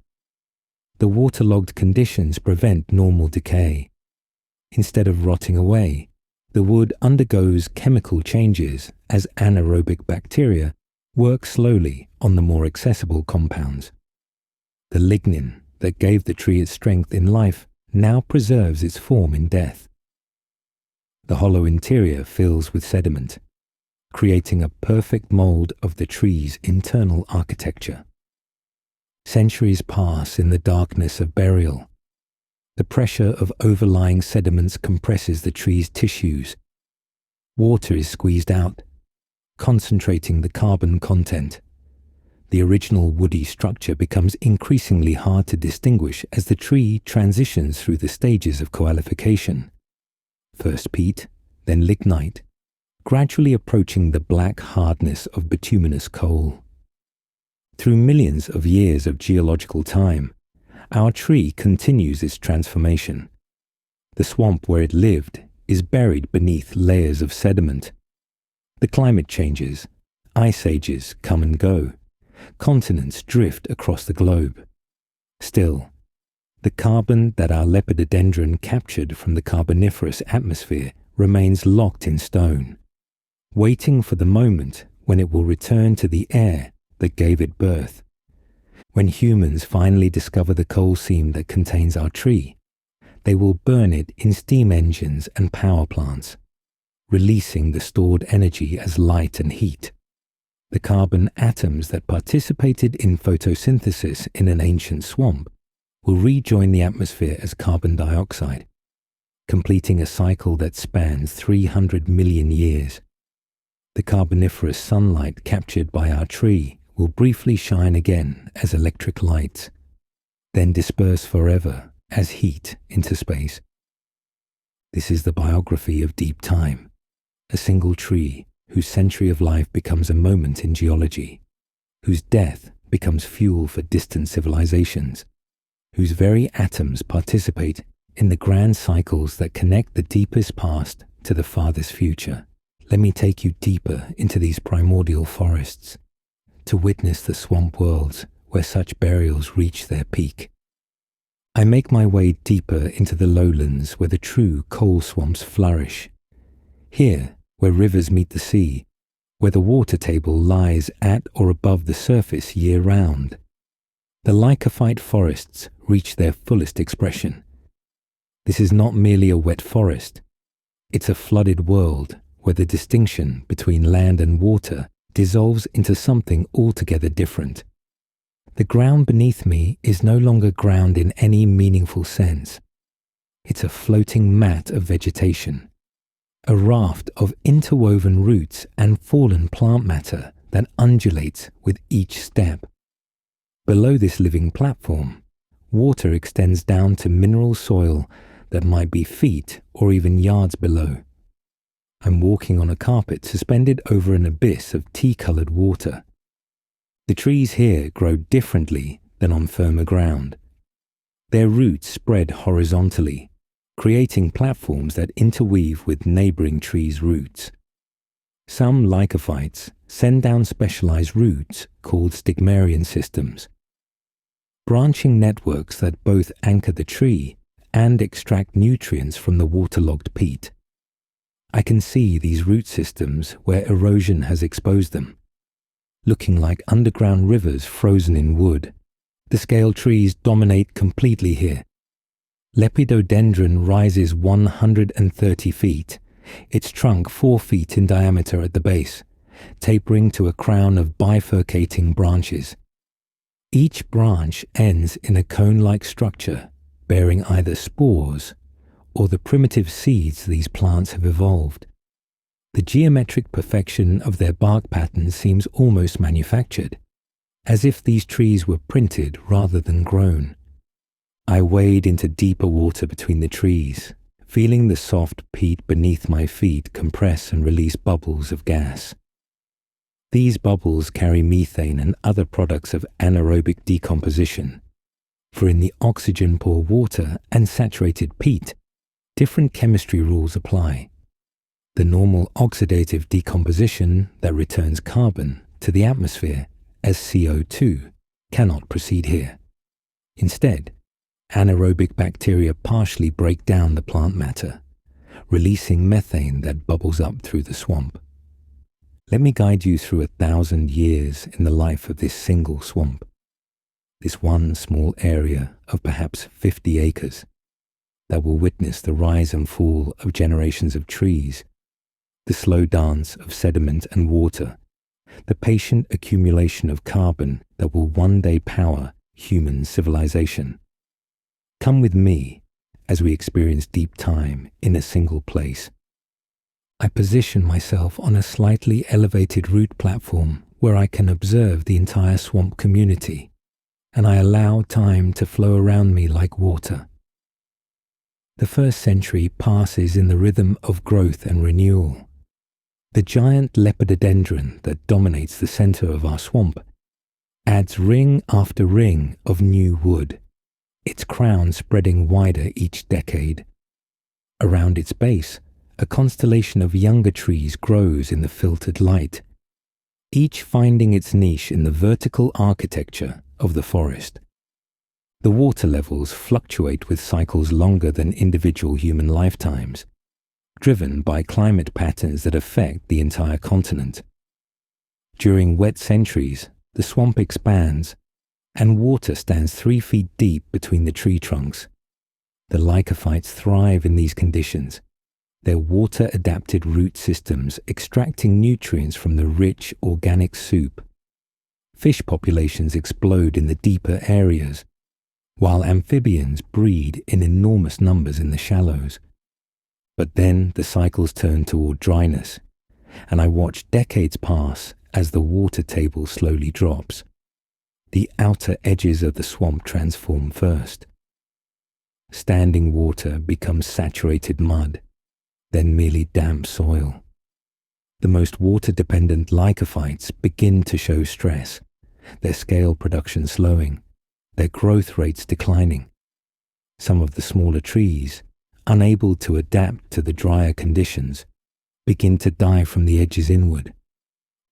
The waterlogged conditions prevent normal decay. Instead of rotting away, the wood undergoes chemical changes as anaerobic bacteria work slowly on the more accessible compounds. The lignin that gave the tree its strength in life now preserves its form in death. The hollow interior fills with sediment, creating a perfect mold of the tree's internal architecture. Centuries pass in the darkness of burial. The pressure of overlying sediments compresses the tree's tissues. Water is squeezed out, concentrating the carbon content. The original woody structure becomes increasingly hard to distinguish as the tree transitions through the stages of coalification. First peat, then lignite, gradually approaching the black hardness of bituminous coal. Through millions of years of geological time, our tree continues its transformation. The swamp where it lived is buried beneath layers of sediment. The climate changes, ice ages come and go, continents drift across the globe. Still, the carbon that our lepidodendron captured from the Carboniferous atmosphere remains locked in stone, waiting for the moment when it will return to the air that gave it birth. When humans finally discover the coal seam that contains our tree, they will burn it in steam engines and power plants, releasing the stored energy as light and heat. The carbon atoms that participated in photosynthesis in an ancient swamp will rejoin the atmosphere as carbon dioxide, completing a cycle that spans 300 million years. The Carboniferous sunlight captured by our tree will briefly shine again as electric light, then disperse forever as heat into space. This is the biography of deep time, a single tree whose century of life becomes a moment in geology, whose death becomes fuel for distant civilizations, whose very atoms participate in the grand cycles that connect the deepest past to the farthest future. Let me take you deeper into these primordial forests, to witness the swamp worlds where such burials reach their peak. I make my way deeper into the lowlands where the true coal swamps flourish. Here, where rivers meet the sea, where the water table lies at or above the surface year-round, the lycophyte forests reach their fullest expression. This is not merely a wet forest. It's a flooded world where the distinction between land and water dissolves into something altogether different. The ground beneath me is no longer ground in any meaningful sense. It's a floating mat of vegetation, a raft of interwoven roots and fallen plant matter that undulates with each step. Below this living platform, water extends down to mineral soil that might be feet or even yards below. I'm walking on a carpet suspended over an abyss of tea-colored water. The trees here grow differently than on firmer ground. Their roots spread horizontally, creating platforms that interweave with neighboring trees' roots. Some lycophytes send down specialized roots called stigmarian systems, branching networks that both anchor the tree and extract nutrients from the waterlogged peat. I can see these root systems where erosion has exposed them, looking like underground rivers frozen in wood. The scale trees dominate completely here. Lepidodendron rises 130 feet, its trunk 4 feet in diameter at the base, tapering to a crown of bifurcating branches. Each branch ends in a cone-like structure, bearing either spores or the primitive seeds these plants have evolved. The geometric perfection of their bark pattern seems almost manufactured, as if these trees were printed rather than grown. I wade into deeper water between the trees, feeling the soft peat beneath my feet compress and release bubbles of gas. These bubbles carry methane and other products of anaerobic decomposition, for in the oxygen-poor water and saturated peat, different chemistry rules apply. The normal oxidative decomposition that returns carbon to the atmosphere as CO2 cannot proceed here. Instead, anaerobic bacteria partially break down the plant matter, releasing methane that bubbles up through the swamp. Let me guide you through 1,000 years in the life of this single swamp, this one small area of perhaps 50 acres that will witness the rise and fall of generations of trees, the slow dance of sediment and water, the patient accumulation of carbon that will one day power human civilization. Come with me as we experience deep time in a single place. I position myself on a slightly elevated root platform where I can observe the entire swamp community, and I allow time to flow around me like water. The first century passes in the rhythm of growth and renewal. The giant lepidodendron that dominates the center of our swamp adds ring after ring of new wood, its crown spreading wider each decade. Around its base, a constellation of younger trees grows in the filtered light, each finding its niche in the vertical architecture of the forest. The water levels fluctuate with cycles longer than individual human lifetimes, driven by climate patterns that affect the entire continent. During wet centuries, the swamp expands, and water stands 3 feet deep between the tree trunks. The lycophytes thrive in these conditions, their water-adapted root systems extracting nutrients from the rich organic soup. Fish populations explode in the deeper areas, while amphibians breed in enormous numbers in the shallows. But then the cycles turn toward dryness, and I watch decades pass as the water table slowly drops. The outer edges of the swamp transform first. Standing water becomes saturated mud, then merely damp soil. The most water-dependent lycophytes begin to show stress, their scale production slowing, their growth rates declining. Some of the smaller trees, unable to adapt to the drier conditions, begin to die from the edges inward.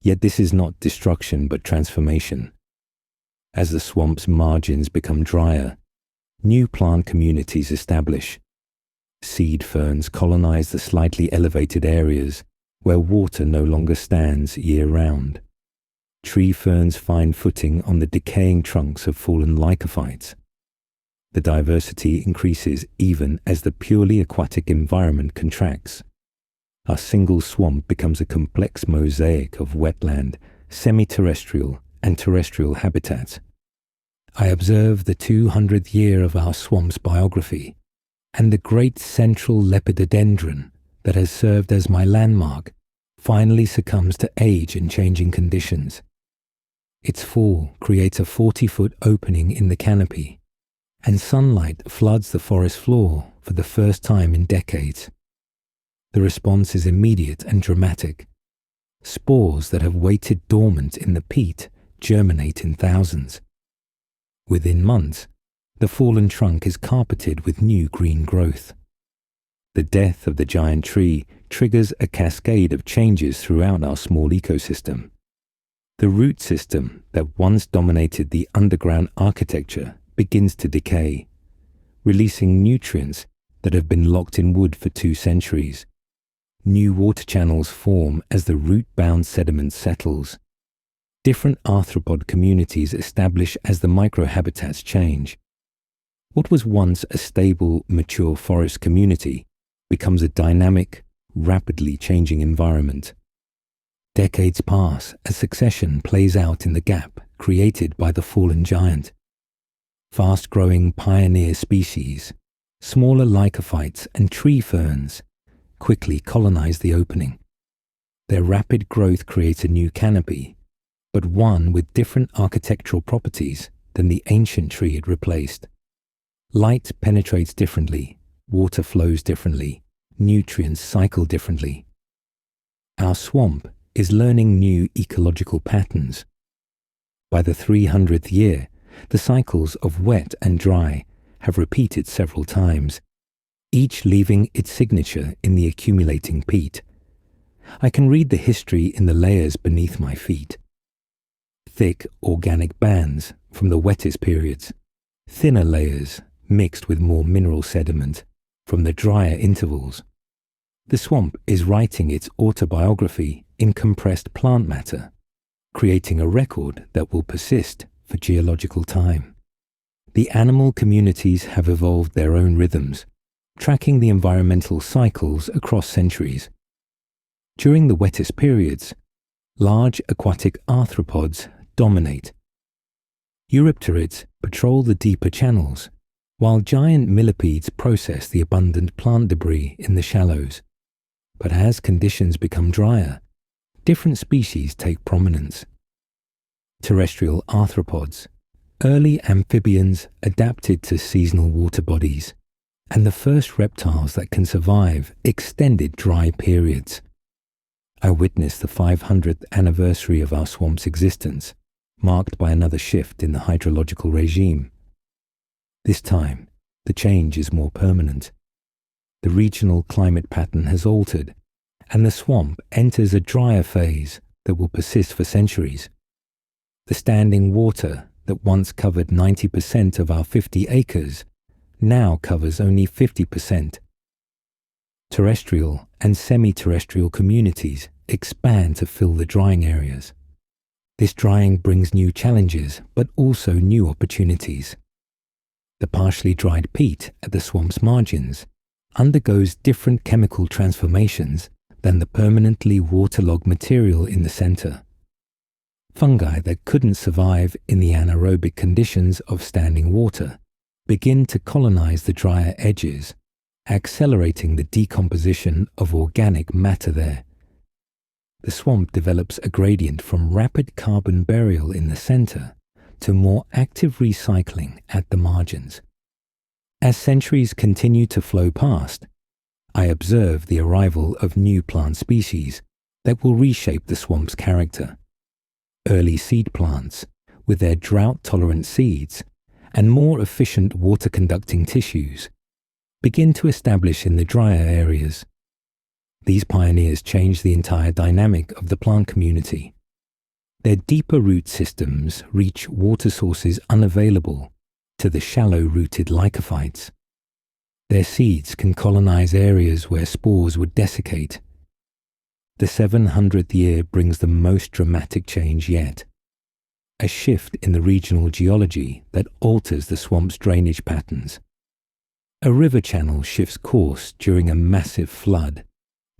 Yet this is not destruction but transformation. As the swamp's margins become drier, new plant communities establish. Seed ferns colonize the slightly elevated areas where water no longer stands year-round. Tree ferns find footing on the decaying trunks of fallen lycophytes. The diversity increases even as the purely aquatic environment contracts. Our single swamp becomes a complex mosaic of wetland, semi-terrestrial, and terrestrial habitats. I observe the 200th year of our swamp's biography, and the great central lepidodendron that has served as my landmark finally succumbs to age and changing conditions. Its fall creates a 40-foot opening in the canopy, and sunlight floods the forest floor for the first time in decades. The response is immediate and dramatic. Spores that have waited dormant in the peat germinate in thousands. Within months, the fallen trunk is carpeted with new green growth. The death of the giant tree triggers a cascade of changes throughout our small ecosystem. The root system that once dominated the underground architecture begins to decay, releasing nutrients that have been locked in wood for 2 centuries. New water channels form as the root-bound sediment settles. Different arthropod communities establish as the microhabitats change. What was once a stable, mature forest community becomes a dynamic, rapidly changing environment. Decades pass as succession plays out in the gap created by the fallen giant. Fast-growing pioneer species, smaller lycophytes and tree ferns, quickly colonize the opening. Their rapid growth creates a new canopy, but one with different architectural properties than the ancient tree it replaced. Light penetrates differently, water flows differently, nutrients cycle differently. Our swamp is learning new ecological patterns. By the 300th year, the cycles of wet and dry have repeated several times, each leaving its signature in the accumulating peat. I can read the history in the layers beneath my feet. Thick organic bands from the wettest periods, thinner layers mixed with more mineral sediment from the drier intervals. The swamp is writing its autobiography in compressed plant matter, creating a record that will persist for geological time. The animal communities have evolved their own rhythms, tracking the environmental cycles across centuries. During the wettest periods, large aquatic arthropods dominate. Eurypterids patrol the deeper channels, while giant millipedes process the abundant plant debris in the shallows. But as conditions become drier, different species take prominence. Terrestrial arthropods, early amphibians adapted to seasonal water bodies, and the first reptiles that can survive extended dry periods. I witnessed the 500th anniversary of our swamp's existence, marked by another shift in the hydrological regime. This time, the change is more permanent. The regional climate pattern has altered, and the swamp enters a drier phase that will persist for centuries. The standing water that once covered 90% of our 50 acres now covers only 50%. Terrestrial and semi-terrestrial communities expand to fill the drying areas. This drying brings new challenges, but also new opportunities. The partially dried peat at the swamp's margins undergoes different chemical transformations than the permanently waterlogged material in the center. Fungi that couldn't survive in the anaerobic conditions of standing water begin to colonize the drier edges, accelerating the decomposition of organic matter there. The swamp develops a gradient from rapid carbon burial in the center to more active recycling at the margins. As centuries continue to flow past, I observe the arrival of new plant species that will reshape the swamp's character. Early seed plants, with their drought-tolerant seeds and more efficient water-conducting tissues, begin to establish in the drier areas. These pioneers change the entire dynamic of the plant community. Their deeper root systems reach water sources unavailable to the shallow-rooted lycophytes. Their seeds can colonize areas where spores would desiccate. The 700th year brings the most dramatic change yet. A shift in the regional geology that alters the swamp's drainage patterns. A river channel shifts course during a massive flood,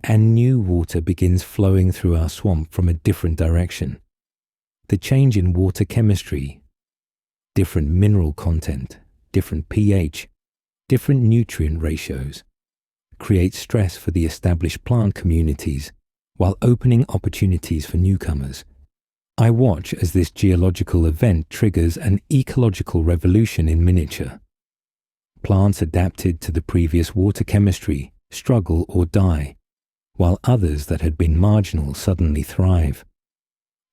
and new water begins flowing through our swamp from a different direction. The change in water chemistry, different mineral content, different pH, different nutrient ratios, creates stress for the established plant communities while opening opportunities for newcomers. I watch as this geological event triggers an ecological revolution in miniature. Plants adapted to the previous water chemistry struggle or die, while others that had been marginal suddenly thrive.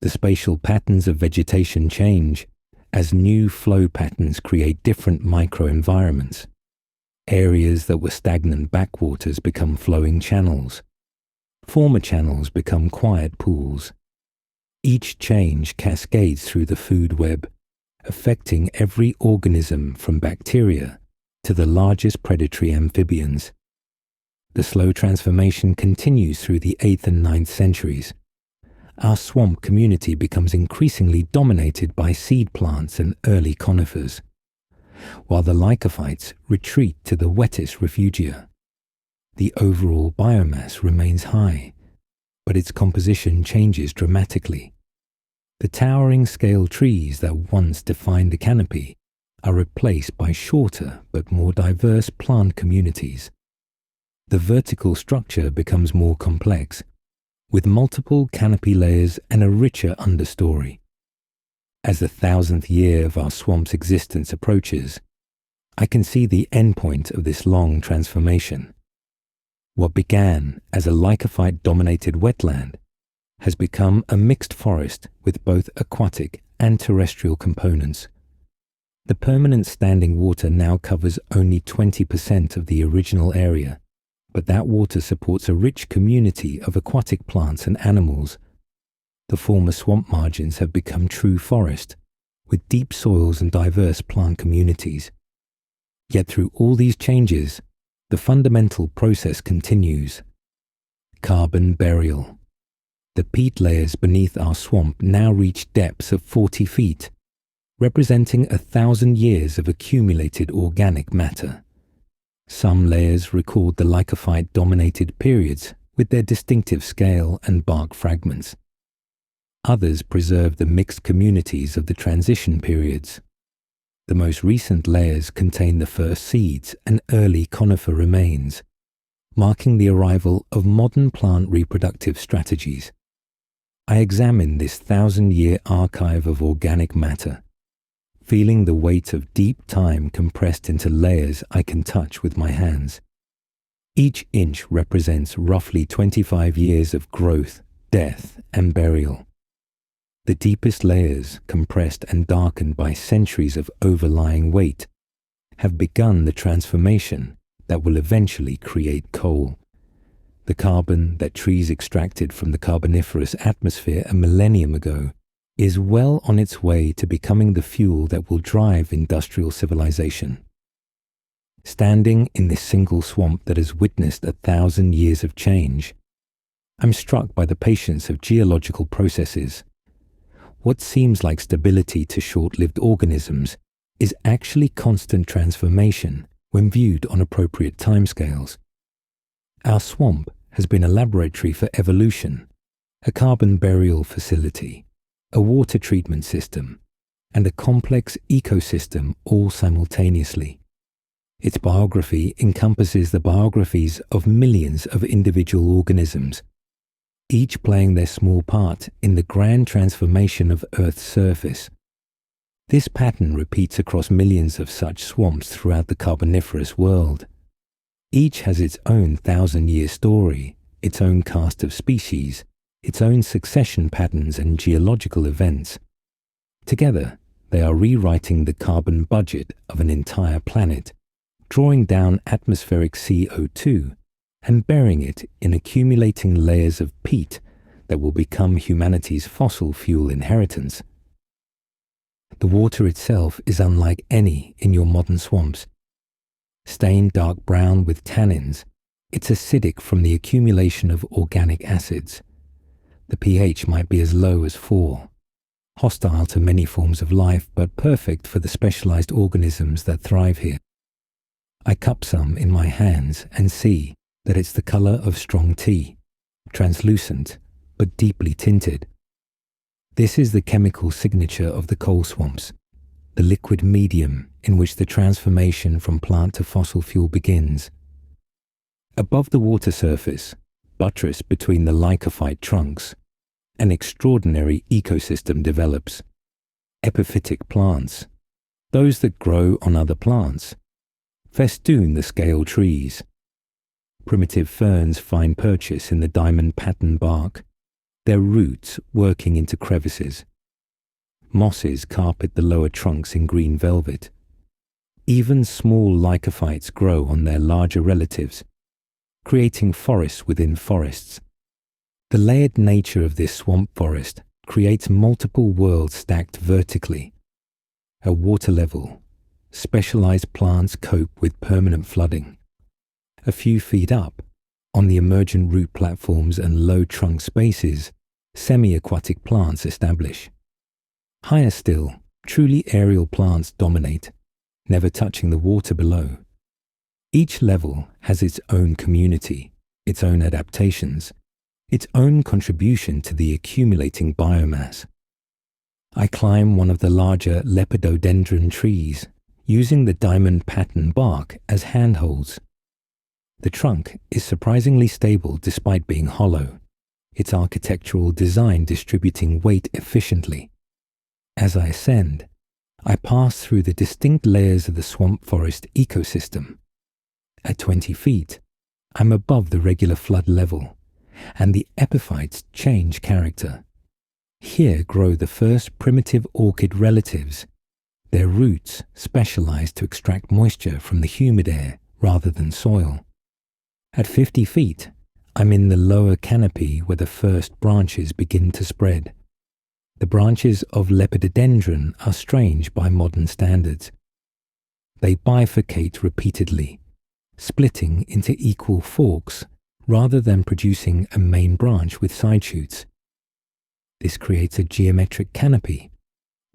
The spatial patterns of vegetation change as new flow patterns create different microenvironments. Areas that were stagnant backwaters become flowing channels. Former channels become quiet pools. Each change cascades through the food web, affecting every organism from bacteria to the largest predatory amphibians. The slow transformation continues through the 8th and 9th centuries. Our swamp community becomes increasingly dominated by seed plants and early conifers. while the lycophytes retreat to the wettest refugia. The overall biomass remains high, but its composition changes dramatically. The towering scale trees that once defined the canopy are replaced by shorter but more diverse plant communities. The vertical structure becomes more complex, with multiple canopy layers and a richer understory. As the 1000th year of our swamp's existence approaches, I can see the endpoint of this long transformation. What began as a lycophyte-dominated wetland has become a mixed forest with both aquatic and terrestrial components. The permanent standing water now covers only 20% of the original area, but that water supports a rich community of aquatic plants and animals. The former swamp margins have become true forest, with deep soils and diverse plant communities. Yet through all these changes, the fundamental process continues. Carbon burial. The peat layers beneath our swamp now reach depths of 40 feet, representing 1,000 years of accumulated organic matter. Some layers record the lycophyte-dominated periods with their distinctive scale and bark fragments. Others preserve the mixed communities of the transition periods. The most recent layers contain the first seeds and early conifer remains, marking the arrival of modern plant reproductive strategies. I examine this 1,000-year archive of organic matter, feeling the weight of deep time compressed into layers I can touch with my hands. Each inch represents roughly 25 years of growth, death, and burial. The deepest layers, compressed and darkened by centuries of overlying weight, have begun the transformation that will eventually create coal. The carbon that trees extracted from the Carboniferous atmosphere a millennium ago is well on its way to becoming the fuel that will drive industrial civilization. Standing in this single swamp that has witnessed 1,000 years of change, I'm struck by the patience of geological processes. What seems like stability to short-lived organisms is actually constant transformation when viewed on appropriate timescales. Our swamp has been a laboratory for evolution, a carbon burial facility, a water treatment system, and a complex ecosystem all simultaneously. Its biography encompasses the biographies of millions of individual organisms, each playing their small part in the grand transformation of Earth's surface. This pattern repeats across millions of such swamps throughout the Carboniferous world. Each has its own 1,000-year story, its own cast of species, its own succession patterns and geological events. Together, they are rewriting the carbon budget of an entire planet, drawing down atmospheric CO2 and burying it in accumulating layers of peat that will become humanity's fossil fuel inheritance. The water itself is unlike any in your modern swamps. Stained dark brown with tannins, it's acidic from the accumulation of organic acids. The pH might be as low as 4, hostile to many forms of life but perfect for the specialized organisms that thrive here. I cup some in my hands and see that it's the color of strong tea, translucent but deeply tinted. This is the chemical signature of the coal swamps, the liquid medium in which the transformation from plant to fossil fuel begins. Above the water surface, buttressed between the lycophyte trunks, an extraordinary ecosystem develops. Epiphytic plants, those that grow on other plants, festoon the scale trees. Primitive ferns find purchase in the diamond-patterned bark, their roots working into crevices. Mosses carpet the lower trunks in green velvet. Even small lycophytes grow on their larger relatives, creating forests within forests. The layered nature of this swamp forest creates multiple worlds stacked vertically. At water level, specialized plants cope with permanent flooding. A few feet up, on the emergent root platforms and low trunk spaces, semi-aquatic plants establish. Higher still, truly aerial plants dominate, never touching the water below. Each level has its own community, its own adaptations, its own contribution to the accumulating biomass. I climb one of the larger lepidodendron trees, using the diamond pattern bark as handholds. The trunk is surprisingly stable despite being hollow, its architectural design distributing weight efficiently. As I ascend, I pass through the distinct layers of the swamp forest ecosystem. At 20 feet, I'm above the regular flood level, and the epiphytes change character. Here grow the first primitive orchid relatives, their roots specialized to extract moisture from the humid air rather than soil. At 50 feet, I'm in the lower canopy where the first branches begin to spread. The branches of lepidodendron are strange by modern standards. They bifurcate repeatedly, splitting into equal forks rather than producing a main branch with side shoots. This creates a geometric canopy,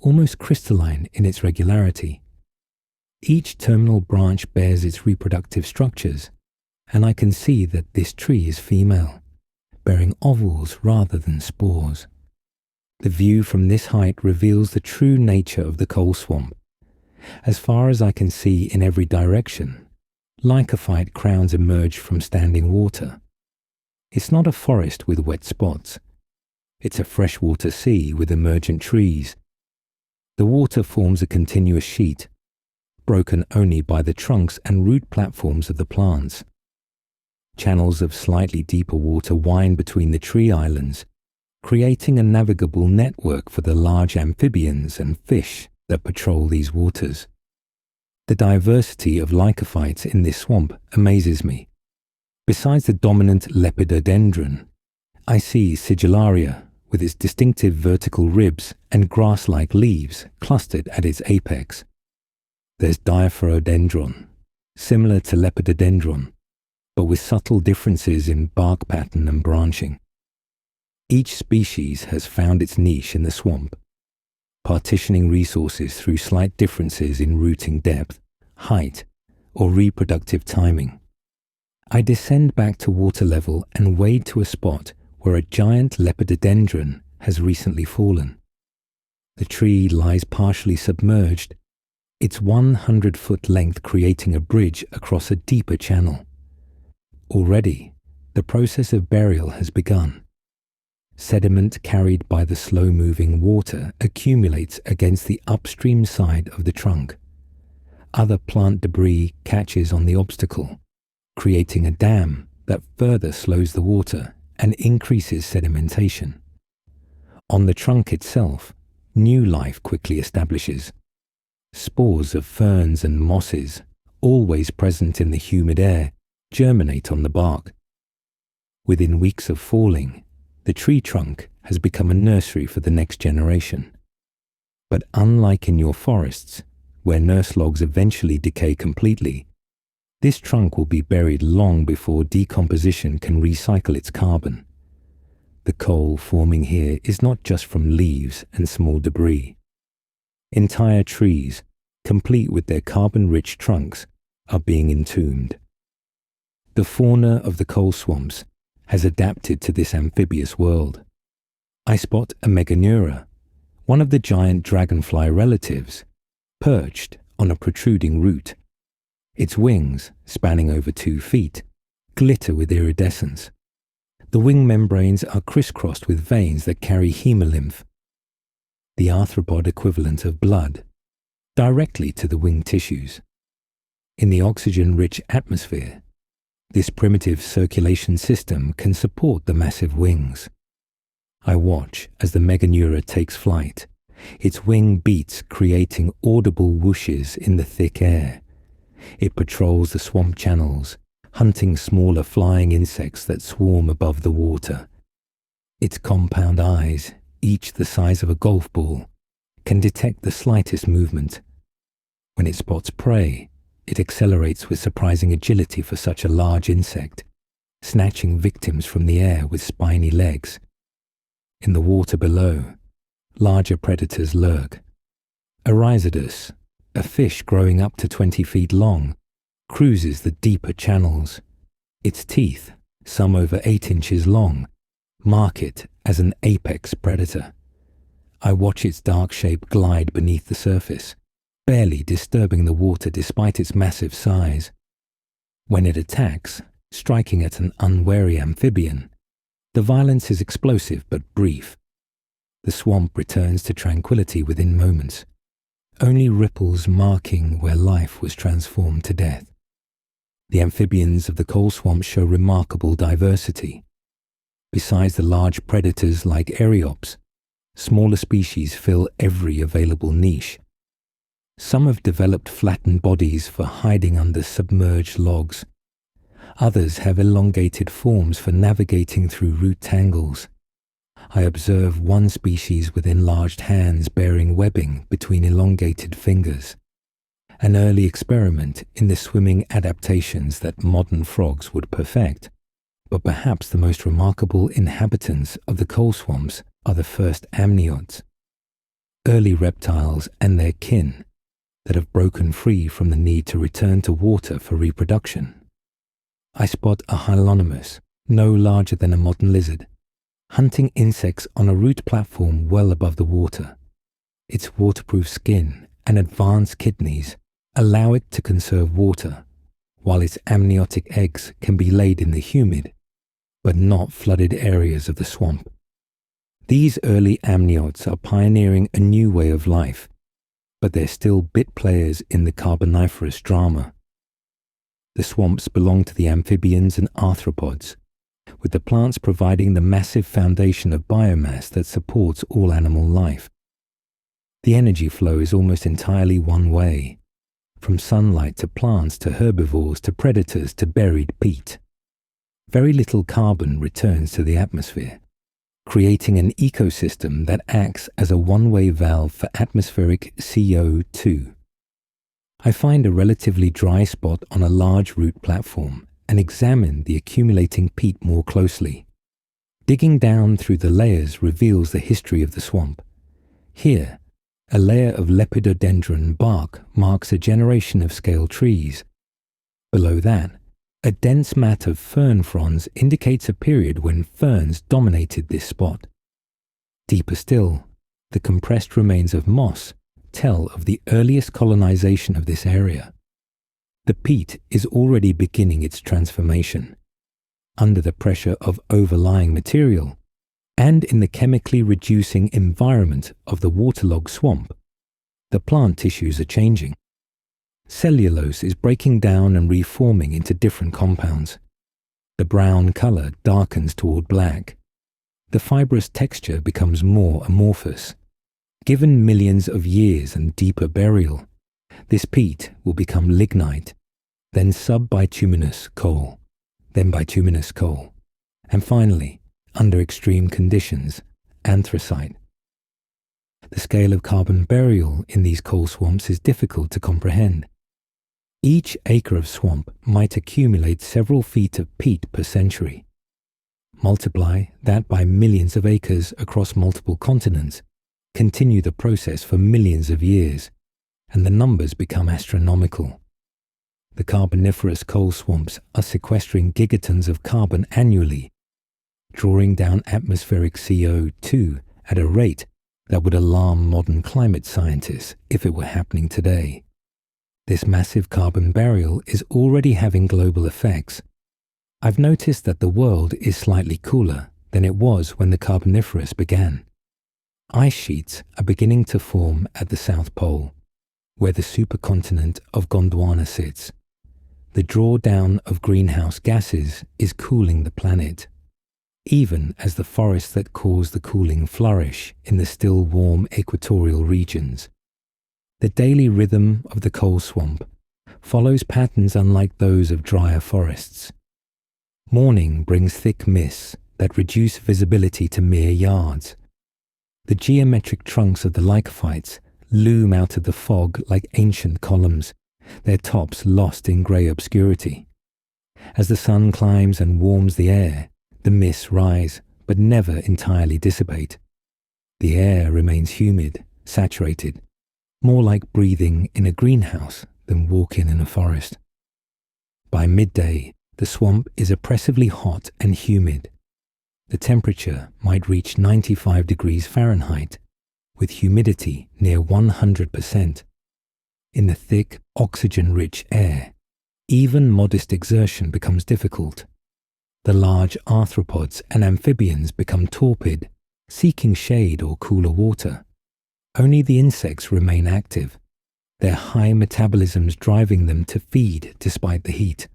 almost crystalline in its regularity. Each terminal branch bears its reproductive structures, and I can see that this tree is female, bearing ovules rather than spores. The view from this height reveals the true nature of the coal swamp. As far as I can see in every direction, lycophyte crowns emerge from standing water. It's not a forest with wet spots. It's a freshwater sea with emergent trees. The water forms a continuous sheet, broken only by the trunks and root platforms of the plants. Channels of slightly deeper water wind between the tree islands, creating a navigable network for the large amphibians and fish that patrol these waters. The diversity of lycophytes in this swamp amazes me. Besides the dominant lepidodendron, I see sigillaria with its distinctive vertical ribs and grass-like leaves clustered at its apex. There's diaphorodendron, similar to lepidodendron, but with subtle differences in bark pattern and branching. Each species has found its niche in the swamp, partitioning resources through slight differences in rooting depth, height, or reproductive timing. I descend back to water level and wade to a spot where a giant lepidodendron has recently fallen. The tree lies partially submerged, its 100-foot length creating a bridge across a deeper channel. Already, the process of burial has begun. Sediment carried by the slow-moving water accumulates against the upstream side of the trunk. Other plant debris catches on the obstacle, creating a dam that further slows the water and increases sedimentation. On the trunk itself, new life quickly establishes. Spores of ferns and mosses, always present in the humid air, germinate on the bark. Within weeks of falling, the tree trunk has become a nursery for the next generation. But unlike in your forests, where nurse logs eventually decay completely, this trunk will be buried long before decomposition can recycle its carbon. The coal forming here is not just from leaves and small debris. Entire trees, complete with their carbon-rich trunks, are being entombed. The fauna of the coal swamps has adapted to this amphibious world. I spot a Meganeura, one of the giant dragonfly relatives, perched on a protruding root. Its wings, spanning over 2 feet, glitter with iridescence. The wing membranes are crisscrossed with veins that carry hemolymph, the arthropod equivalent of blood, directly to the wing tissues. In the oxygen-rich atmosphere, this primitive circulation system can support the massive wings. I watch as the Meganeura takes flight, its wing beats creating audible whooshes in the thick air. It patrols the swamp channels, hunting smaller flying insects that swarm above the water. Its compound eyes, each the size of a golf ball, can detect the slightest movement. When it spots prey, it accelerates with surprising agility for such a large insect, snatching victims from the air with spiny legs. In the water below, larger predators lurk. A rhizodus, a fish growing up to 20 feet long cruises the deeper channels. Its teeth, some over 8 inches long, mark it as an apex predator. I watch its dark shape glide beneath the surface, barely disturbing the water despite its massive size. When it attacks, striking at an unwary amphibian, the violence is explosive but brief. The swamp returns to tranquility within moments, only ripples marking where life was transformed to death. The amphibians of the coal swamp show remarkable diversity. Besides the large predators like eriops, smaller species fill every available niche. Some have developed flattened bodies for hiding under submerged logs. Others have elongated forms for navigating through root tangles. I observe one species with enlarged hands bearing webbing between elongated fingers, an early experiment in the swimming adaptations that modern frogs would perfect. But perhaps the most remarkable inhabitants of the coal swamps are the first amniotes, early reptiles and their kin that have broken free from the need to return to water for reproduction. I spot a Hylonomus, no larger than a modern lizard, hunting insects on a root platform well above the water. Its waterproof skin and advanced kidneys allow it to conserve water, while its amniotic eggs can be laid in the humid, but not flooded areas of the swamp. These early amniotes are pioneering a new way of life, but they're still bit players in the Carboniferous drama. The swamps belong to the amphibians and arthropods, with the plants providing the massive foundation of biomass that supports all animal life. The energy flow is almost entirely one way, from sunlight to plants to herbivores to predators to buried peat. Very little carbon returns to the atmosphere, creating an ecosystem that acts as a one-way valve for atmospheric CO2. I find a relatively dry spot on a large root platform and examine the accumulating peat more closely. Digging down through the layers reveals the history of the swamp. Here, a layer of lepidodendron bark marks a generation of scale trees. Below that, a dense mat of fern fronds indicates a period when ferns dominated this spot. Deeper still, the compressed remains of moss tell of the earliest colonization of this area. The peat is already beginning its transformation. Under the pressure of overlying material, and in the chemically reducing environment of the waterlogged swamp, the plant tissues are changing. Cellulose is breaking down and reforming into different compounds. The brown color darkens toward black. The fibrous texture becomes more amorphous. Given millions of years and deeper burial, this peat will become lignite, then subbituminous coal, then bituminous coal, and finally, under extreme conditions, anthracite. The scale of carbon burial in these coal swamps is difficult to comprehend. Each acre of swamp might accumulate several feet of peat per century. Multiply that by millions of acres across multiple continents, continue the process for millions of years, and the numbers become astronomical. The Carboniferous coal swamps are sequestering gigatons of carbon annually, drawing down atmospheric CO2 at a rate that would alarm modern climate scientists if it were happening today. This massive carbon burial is already having global effects. I've noticed that the world is slightly cooler than it was when the Carboniferous began. Ice sheets are beginning to form at the South Pole, where the supercontinent of Gondwana sits. The drawdown of greenhouse gases is cooling the planet, even as the forests that cause the cooling flourish in the still warm equatorial regions. The daily rhythm of the coal swamp follows patterns unlike those of drier forests. Morning brings thick mists that reduce visibility to mere yards. The geometric trunks of the lycophytes loom out of the fog like ancient columns, their tops lost in grey obscurity. As the sun climbs and warms the air, the mists rise, but never entirely dissipate. The air remains humid, saturated, more like breathing in a greenhouse than walking in a forest. By midday, the swamp is oppressively hot and humid. The temperature might reach 95 degrees Fahrenheit, with humidity near 100%. In the thick, oxygen-rich air, even modest exertion becomes difficult. The large arthropods and amphibians become torpid, seeking shade or cooler water. Only the insects remain active, their high metabolisms driving them to feed despite the heat.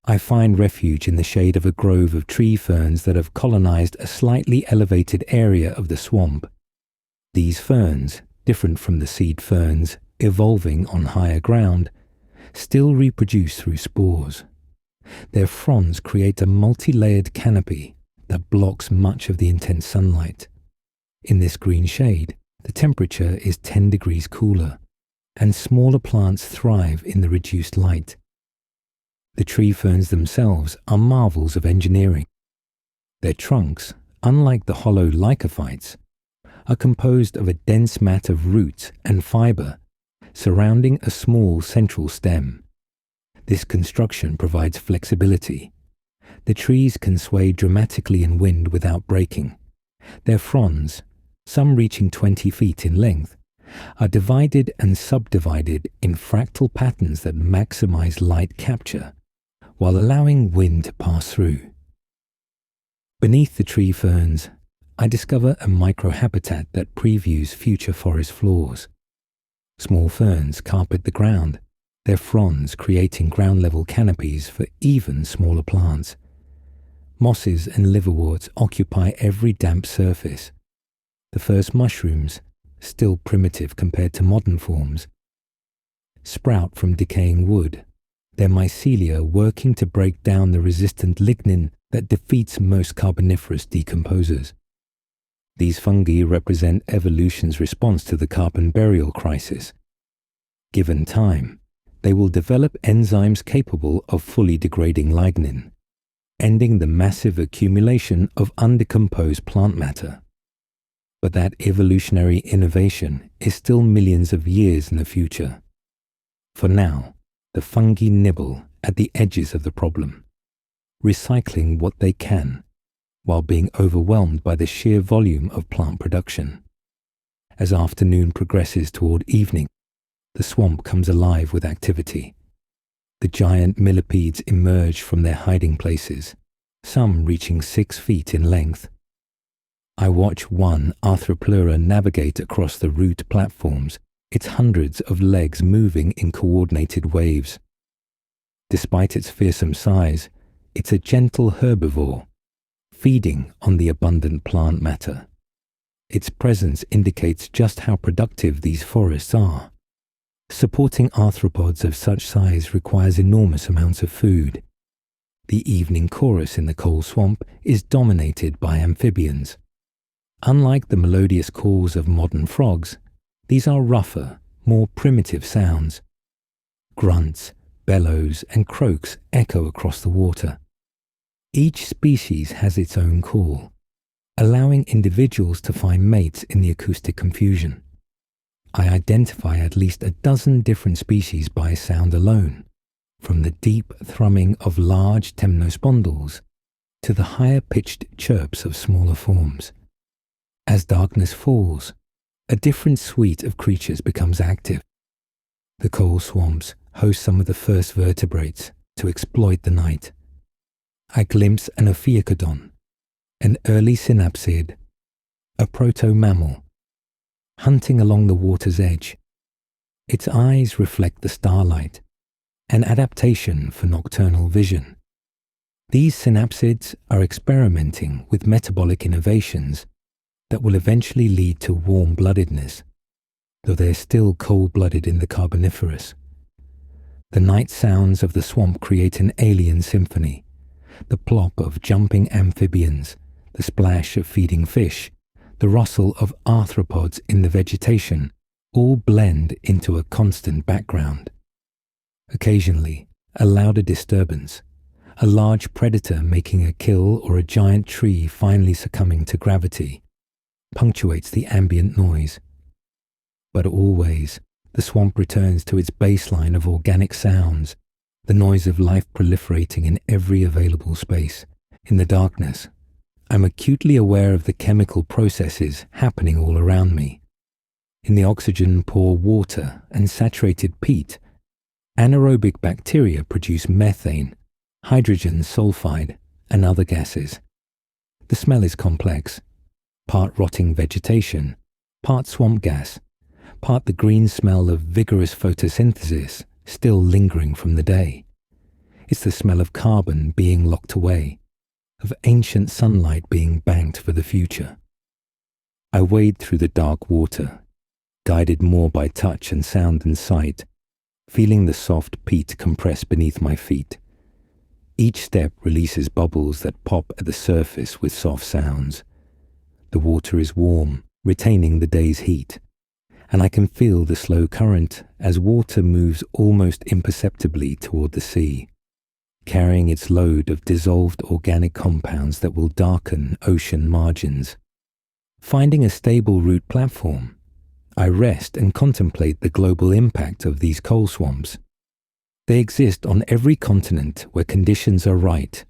I find refuge in the shade of a grove of tree ferns that have colonized a slightly elevated area of the swamp. These ferns, different from the seed ferns evolving on higher ground, still reproduce through spores. Their fronds create a multi-layered canopy that blocks much of the intense sunlight. In this green shade, the temperature is 10 degrees cooler, and smaller plants thrive in the reduced light. The tree ferns themselves are marvels of engineering. Their trunks, unlike the hollow lycophytes, are composed of a dense mat of roots and fiber surrounding a small central stem. This construction provides flexibility. The trees can sway dramatically in wind without breaking. Their fronds, some reaching 20 feet in length, are divided and subdivided in fractal patterns that maximize light capture while allowing wind to pass through. Beneath the tree ferns, I discover a microhabitat that previews future forest floors. Small ferns carpet the ground, their fronds creating ground-level canopies for even smaller plants. Mosses and liverworts occupy every damp surface. The first mushrooms, still primitive compared to modern forms, sprout from decaying wood, their mycelia working to break down the resistant lignin that defeats most Carboniferous decomposers. These fungi represent evolution's response to the carbon burial crisis. Given time, they will develop enzymes capable of fully degrading lignin, ending the massive accumulation of undecomposed plant matter. But that evolutionary innovation is still millions of years in the future. For now, the fungi nibble at the edges of the problem, recycling what they can, while being overwhelmed by the sheer volume of plant production. As afternoon progresses toward evening, the swamp comes alive with activity. The giant millipedes emerge from their hiding places, some reaching 6 feet in length. I watch one arthropods navigate across the root platforms, its hundreds of legs moving in coordinated waves. Despite its fearsome size, it's a gentle herbivore, feeding on the abundant plant matter. Its presence indicates just how productive these forests are. Supporting arthropods of such size requires enormous amounts of food. The evening chorus in the coal swamp is dominated by amphibians. Unlike the melodious calls of modern frogs, these are rougher, more primitive sounds. Grunts, bellows, and croaks echo across the water. Each species has its own call, allowing individuals to find mates in the acoustic confusion. I identify at least a dozen different species by sound alone, from the deep thrumming of large temnospondals to the higher-pitched chirps of smaller forms. As darkness falls, a different suite of creatures becomes active. The coal swamps host some of the first vertebrates to exploit the night. I glimpse an ophiocodon, an early synapsid, a proto-mammal, hunting along the water's edge. Its eyes reflect the starlight, an adaptation for nocturnal vision. These synapsids are experimenting with metabolic innovations that will eventually lead to warm-bloodedness, though they're still cold-blooded in the Carboniferous. The night sounds of the swamp create an alien symphony. The plop of jumping amphibians, the splash of feeding fish, the rustle of arthropods in the vegetation all blend into a constant background. Occasionally, a louder disturbance, a large predator making a kill or a giant tree finally succumbing to gravity, punctuates the ambient noise. But always, the swamp returns to its baseline of organic sounds, the noise of life proliferating in every available space. In the darkness, I'm acutely aware of the chemical processes happening all around me. In the oxygen-poor water and saturated peat, anaerobic bacteria produce methane, hydrogen sulfide, and other gases. The smell is complex, part rotting vegetation, part swamp gas, part the green smell of vigorous photosynthesis still lingering from the day. It's the smell of carbon being locked away, of ancient sunlight being banked for the future. I wade through the dark water, guided more by touch and sound than sight, feeling the soft peat compress beneath my feet. Each step releases bubbles that pop at the surface with soft sounds. The water is warm, retaining the day's heat, and I can feel the slow current as water moves almost imperceptibly toward the sea, carrying its load of dissolved organic compounds that will darken ocean margins. Finding a stable root platform, I rest and contemplate the global impact of these coal swamps. They exist on every continent where conditions are right,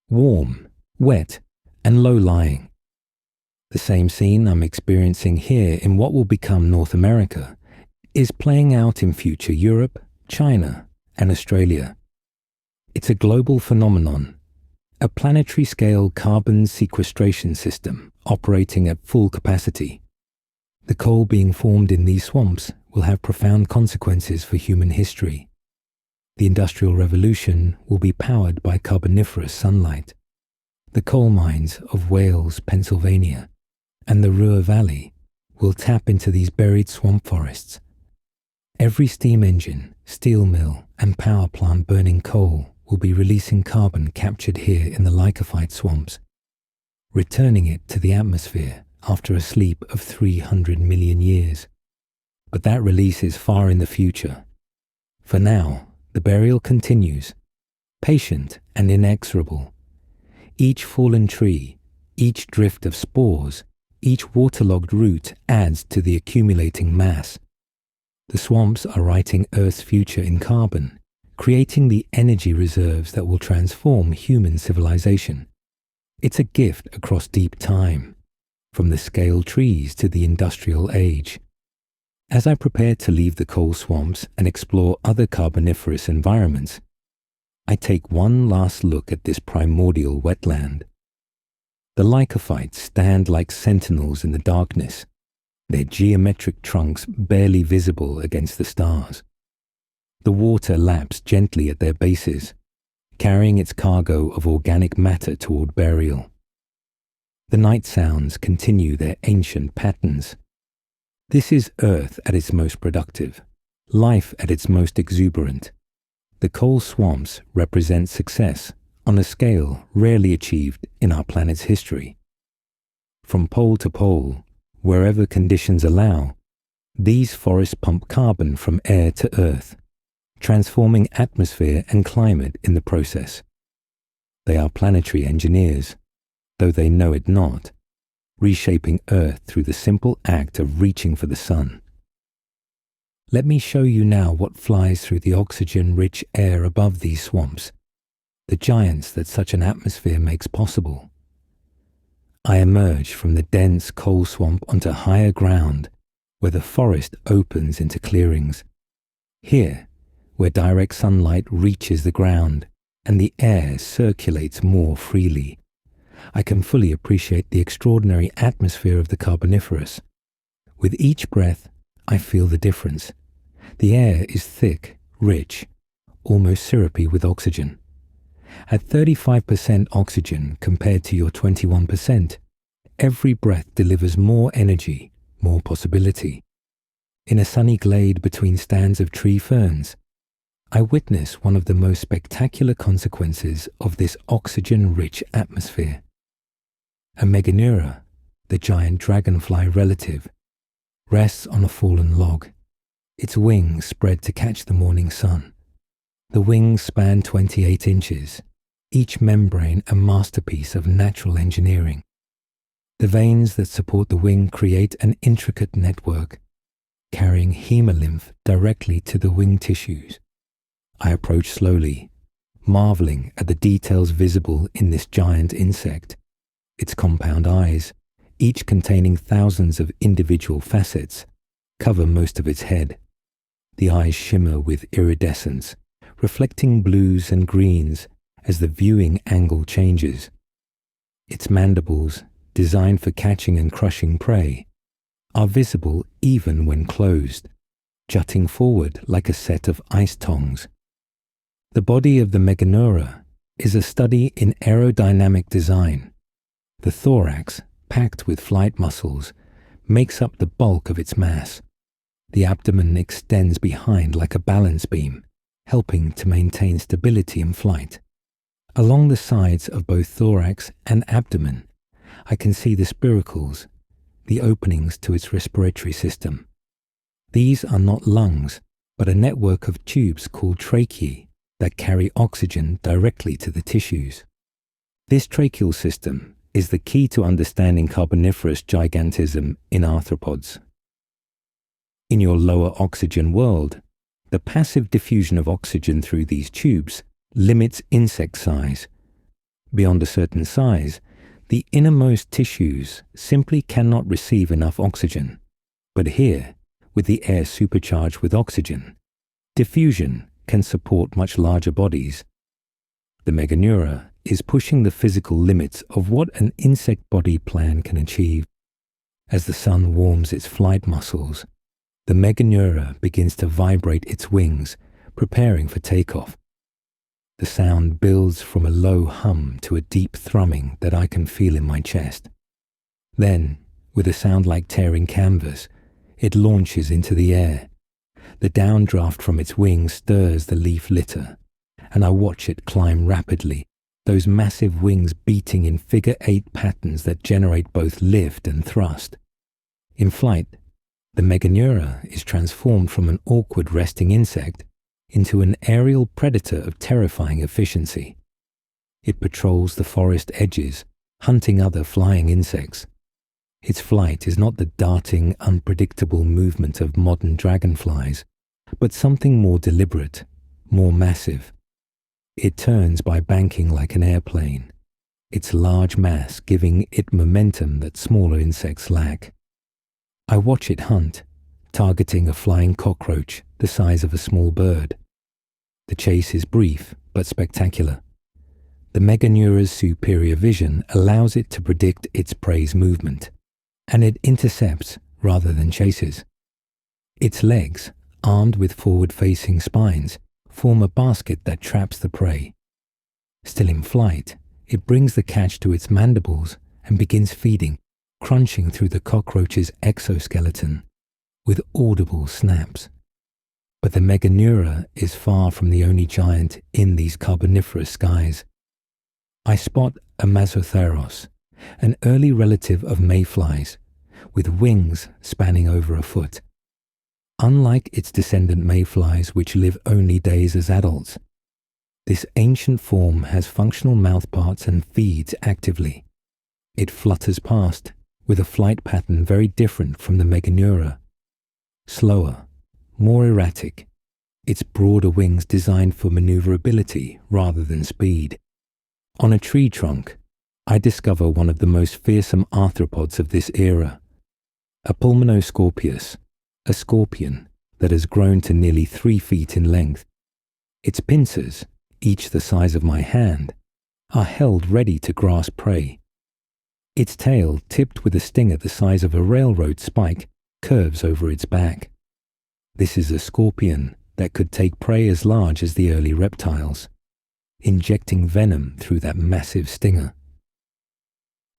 warm, wet, and low-lying. The same scene I'm experiencing here in what will become North America is playing out in future Europe, China, and Australia. It's a global phenomenon, a planetary-scale carbon sequestration system operating at full capacity. The coal being formed in these swamps will have profound consequences for human history. The Industrial Revolution will be powered by Carboniferous sunlight. The coal mines of Wales, Pennsylvania, and the Ruhr Valley will tap into these buried swamp forests. Every steam engine, steel mill, and power plant burning coal will be releasing carbon captured here in the lycophyte swamps, returning it to the atmosphere after a sleep of 300 million years. But that release is far in the future. For now, the burial continues, patient and inexorable. Each fallen tree, each drift of spores, each waterlogged root adds to the accumulating mass. The swamps are writing Earth's future in carbon, creating the energy reserves that will transform human civilization. It's a gift across deep time, from the scale trees to the industrial age. As I prepare to leave the coal swamps and explore other carboniferous environments, I take one last look at this primordial wetland. The lycophytes stand like sentinels in the darkness, their geometric trunks barely visible against the stars. The water laps gently at their bases, carrying its cargo of organic matter toward burial. The night sounds continue their ancient patterns. This is Earth at its most productive, life at its most exuberant. The coal swamps represent success on a scale rarely achieved in our planet's history. From pole to pole, wherever conditions allow, these forests pump carbon from air to Earth, transforming atmosphere and climate in the process. They are planetary engineers, though they know it not, reshaping Earth through the simple act of reaching for the sun. Let me show you now what flies through the oxygen-rich air above these swamps, the giants that such an atmosphere makes possible. I emerge from the dense coal swamp onto higher ground, where the forest opens into clearings. Here, where direct sunlight reaches the ground and the air circulates more freely, I can fully appreciate the extraordinary atmosphere of the Carboniferous. With each breath, I feel the difference. The air is thick, rich, almost syrupy with oxygen. At 35% oxygen compared to your 21%, every breath delivers more energy, more possibility. In a sunny glade between stands of tree ferns, I witness one of the most spectacular consequences of this oxygen-rich atmosphere. A Meganeura, the giant dragonfly relative, rests on a fallen log, its wings spread to catch the morning sun. The wings span 28 inches, each membrane a masterpiece of natural engineering. The veins that support the wing create an intricate network, carrying hemolymph directly to the wing tissues. I approach slowly, marveling at the details visible in this giant insect. Its compound eyes, each containing thousands of individual facets, cover most of its head. The eyes shimmer with iridescence, reflecting blues and greens as the viewing angle changes. Its mandibles, designed for catching and crushing prey, are visible even when closed, jutting forward like a set of ice tongs. The body of the Meganeura is a study in aerodynamic design. The thorax, packed with flight muscles, makes up the bulk of its mass. The abdomen extends behind like a balance beam, helping to maintain stability in flight. Along the sides of both thorax and abdomen, I can see the spiracles, the openings to its respiratory system. These are not lungs, but a network of tubes called tracheae that carry oxygen directly to the tissues. This tracheal system is the key to understanding Carboniferous gigantism in arthropods. In your lower oxygen world, the passive diffusion of oxygen through these tubes limits insect size. Beyond a certain size, the innermost tissues simply cannot receive enough oxygen. But here, with the air supercharged with oxygen, diffusion can support much larger bodies. The Meganeura is pushing the physical limits of what an insect body plan can achieve. As the sun warms its flight muscles, the Meganeura begins to vibrate its wings, preparing for takeoff. The sound builds from a low hum to a deep thrumming that I can feel in my chest. Then, with a sound like tearing canvas, it launches into the air. The downdraft from its wings stirs the leaf litter, and I watch it climb rapidly, those massive wings beating in figure-8 patterns that generate both lift and thrust. In flight, the Meganeura is transformed from an awkward resting insect into an aerial predator of terrifying efficiency. It patrols the forest edges, hunting other flying insects. Its flight is not the darting, unpredictable movement of modern dragonflies, but something more deliberate, more massive. It turns by banking like an airplane, its large mass giving it momentum that smaller insects lack. I watch it hunt, targeting a flying cockroach the size of a small bird. The chase is brief but spectacular. The Meganeura's superior vision allows it to predict its prey's movement, and it intercepts rather than chases. Its legs, armed with forward-facing spines, form a basket that traps the prey. Still in flight, it brings the catch to its mandibles and begins feeding, crunching through the cockroach's exoskeleton with audible snaps. But the Meganeura is far from the only giant in these Carboniferous skies. I spot a Mesotheros, an early relative of mayflies, with wings spanning over a foot. Unlike its descendant mayflies, which live only days as adults, this ancient form has functional mouthparts and feeds actively. It flutters past, with a flight pattern very different from the Meganeura. Slower, more erratic, its broader wings designed for maneuverability rather than speed. On a tree trunk, I discover one of the most fearsome arthropods of this era, a Pulmonoscorpius, a scorpion that has grown to nearly 3 feet in length. Its pincers, each the size of my hand, are held ready to grasp prey. Its tail, tipped with a stinger the size of a railroad spike, curves over its back. This is a scorpion that could take prey as large as the early reptiles, injecting venom through that massive stinger.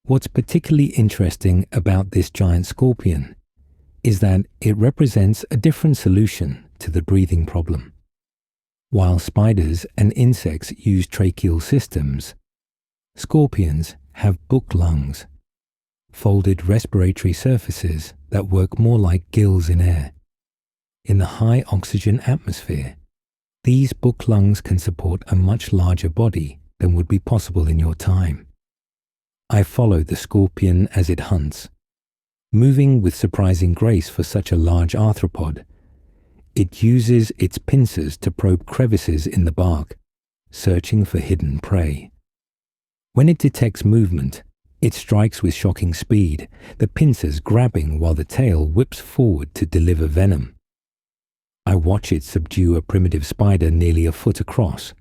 What's particularly interesting about this giant scorpion is that it represents a different solution to the breathing problem. While spiders and insects use tracheal systems, scorpions have book lungs, folded respiratory surfaces that work more like gills in air. In the high oxygen atmosphere, these book lungs can support a much larger body than would be possible in your time. I follow the scorpion as it hunts. moving with surprising grace for such a large arthropod. It uses its pincers to probe crevices in the bark, searching for hidden prey. When it detects movement, it strikes with shocking speed, the pincers grabbing while the tail whips forward to deliver venom. I watch it subdue a primitive spider nearly a foot across.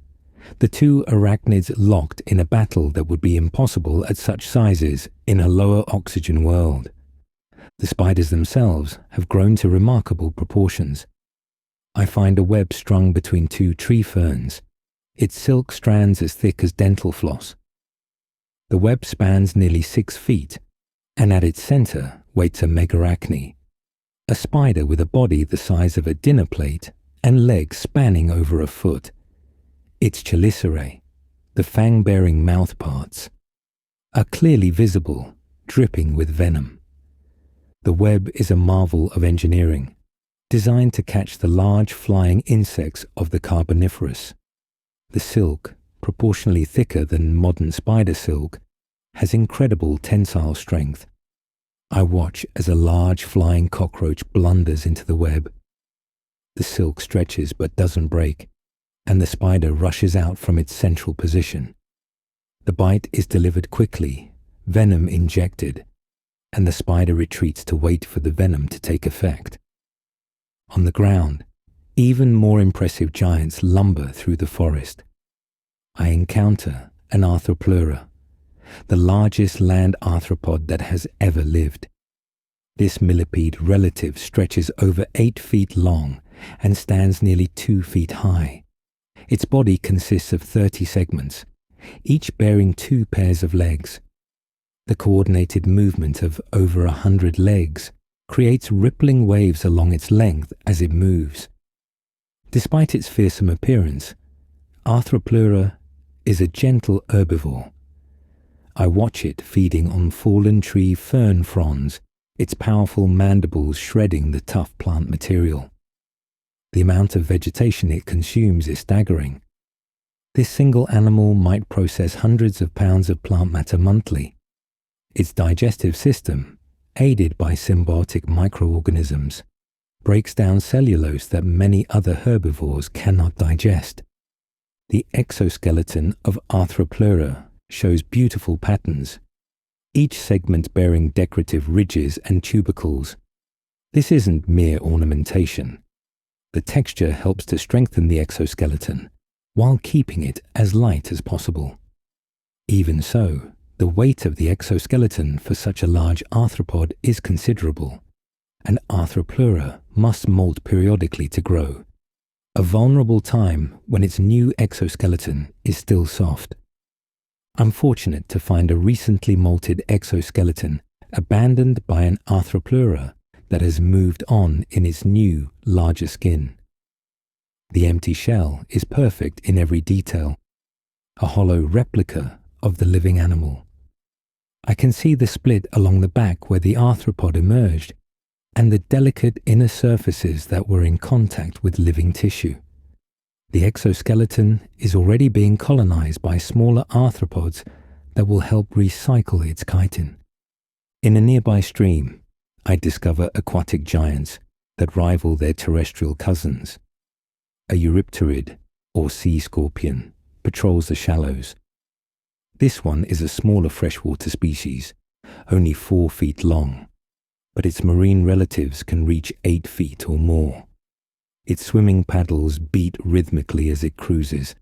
The two arachnids locked in a battle that would be impossible at such sizes in a lower oxygen world. The spiders themselves have grown to remarkable proportions. I find a web strung between two tree ferns, its silk strands as thick as dental floss. The web spans nearly 6 feet, and at its center waits a megarachne, a spider with a body the size of a dinner plate and legs spanning over a foot. Its chelicerae, the fang-bearing mouth parts, are clearly visible, dripping with venom. The web is a marvel of engineering, designed to catch the large flying insects of the Carboniferous. The silk, proportionally thicker than modern spider silk, has incredible tensile strength. I watch as a large flying cockroach blunders into the web. The silk stretches but doesn't break, and the spider rushes out from its central position. The bite is delivered quickly, venom injected, and the spider retreats to wait for the venom to take effect. On the ground, even more impressive giants lumber through the forest. I encounter an arthropods, the largest land arthropod that has ever lived. This millipede relative stretches over 8 feet long and stands nearly 2 feet high. Its body consists of 30 segments, each bearing 2 pairs of legs. The coordinated movement of over 100 legs creates rippling waves along its length as it moves. Despite its fearsome appearance, arthropods is a gentle herbivore. I watch it feeding on fallen tree fern fronds, its powerful mandibles shredding the tough plant material. The amount of vegetation it consumes is staggering. This single animal might process hundreds of pounds of plant matter monthly. Its digestive system, aided by symbiotic microorganisms, breaks down cellulose that many other herbivores cannot digest. The exoskeleton of arthropods shows beautiful patterns, each segment bearing decorative ridges and tubercles. This isn't mere ornamentation. The texture helps to strengthen the exoskeleton while keeping it as light as possible. Even so, the weight of the exoskeleton for such a large arthropod is considerable. An arthropods must molt periodically to grow, a vulnerable time when its new exoskeleton is still soft. I'm fortunate to find a recently molted exoskeleton abandoned by an arthropods that has moved on in its new, larger skin. The empty shell is perfect in every detail, a hollow replica of the living animal. I can see the split along the back where the arthropod emerged, and the delicate inner surfaces that were in contact with living tissue. The exoskeleton is already being colonized by smaller arthropods that will help recycle its chitin. In a nearby stream, I discover aquatic giants that rival their terrestrial cousins. A eurypterid, or sea scorpion, patrols the shallows. This one is a smaller freshwater species, only 4 feet long, but its marine relatives can reach 8 feet or more. Its swimming paddles beat rhythmically as it cruises,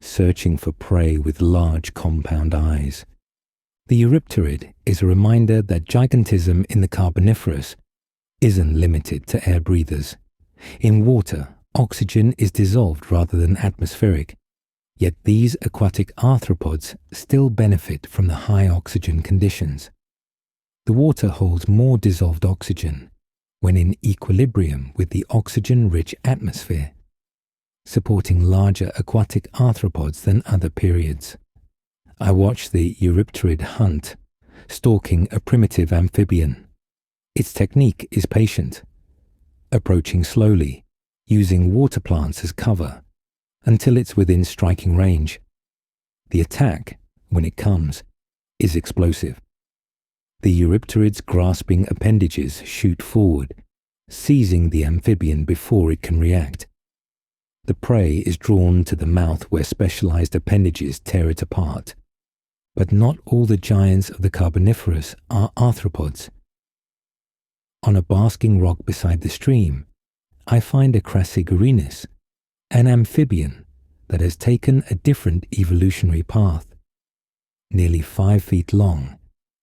searching for prey with large compound eyes. The eurypterid is a reminder that gigantism in the Carboniferous isn't limited to air breathers. In water, oxygen is dissolved rather than atmospheric, yet these aquatic arthropods still benefit from the high oxygen conditions. The water holds more dissolved oxygen when in equilibrium with the oxygen-rich atmosphere, supporting larger aquatic arthropods than other periods. I watch the eurypterid hunt, stalking a primitive amphibian. Its technique is patient, approaching slowly, using water plants as cover, until it's within striking range. The attack, when it comes, is explosive. The Eurypterid's grasping appendages shoot forward, seizing the amphibian before it can react. The prey is drawn to the mouth where specialized appendages tear it apart. But not all the giants of the Carboniferous are arthropods. On a basking rock beside the stream, I find a Crassigorinus, an amphibian that has taken a different evolutionary path. Nearly 5 feet long,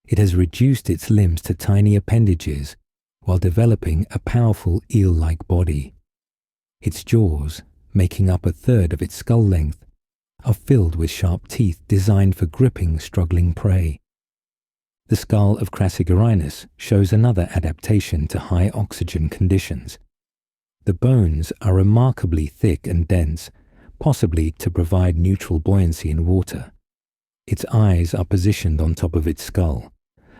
it has reduced its limbs to tiny appendages while developing a powerful eel-like body. Its jaws, making up a third of its skull length, are filled with sharp teeth designed for gripping struggling prey. The skull of Crassigorinus shows another adaptation to high oxygen conditions. The bones are remarkably thick and dense, possibly to provide neutral buoyancy in water. Its eyes are positioned on top of its skull,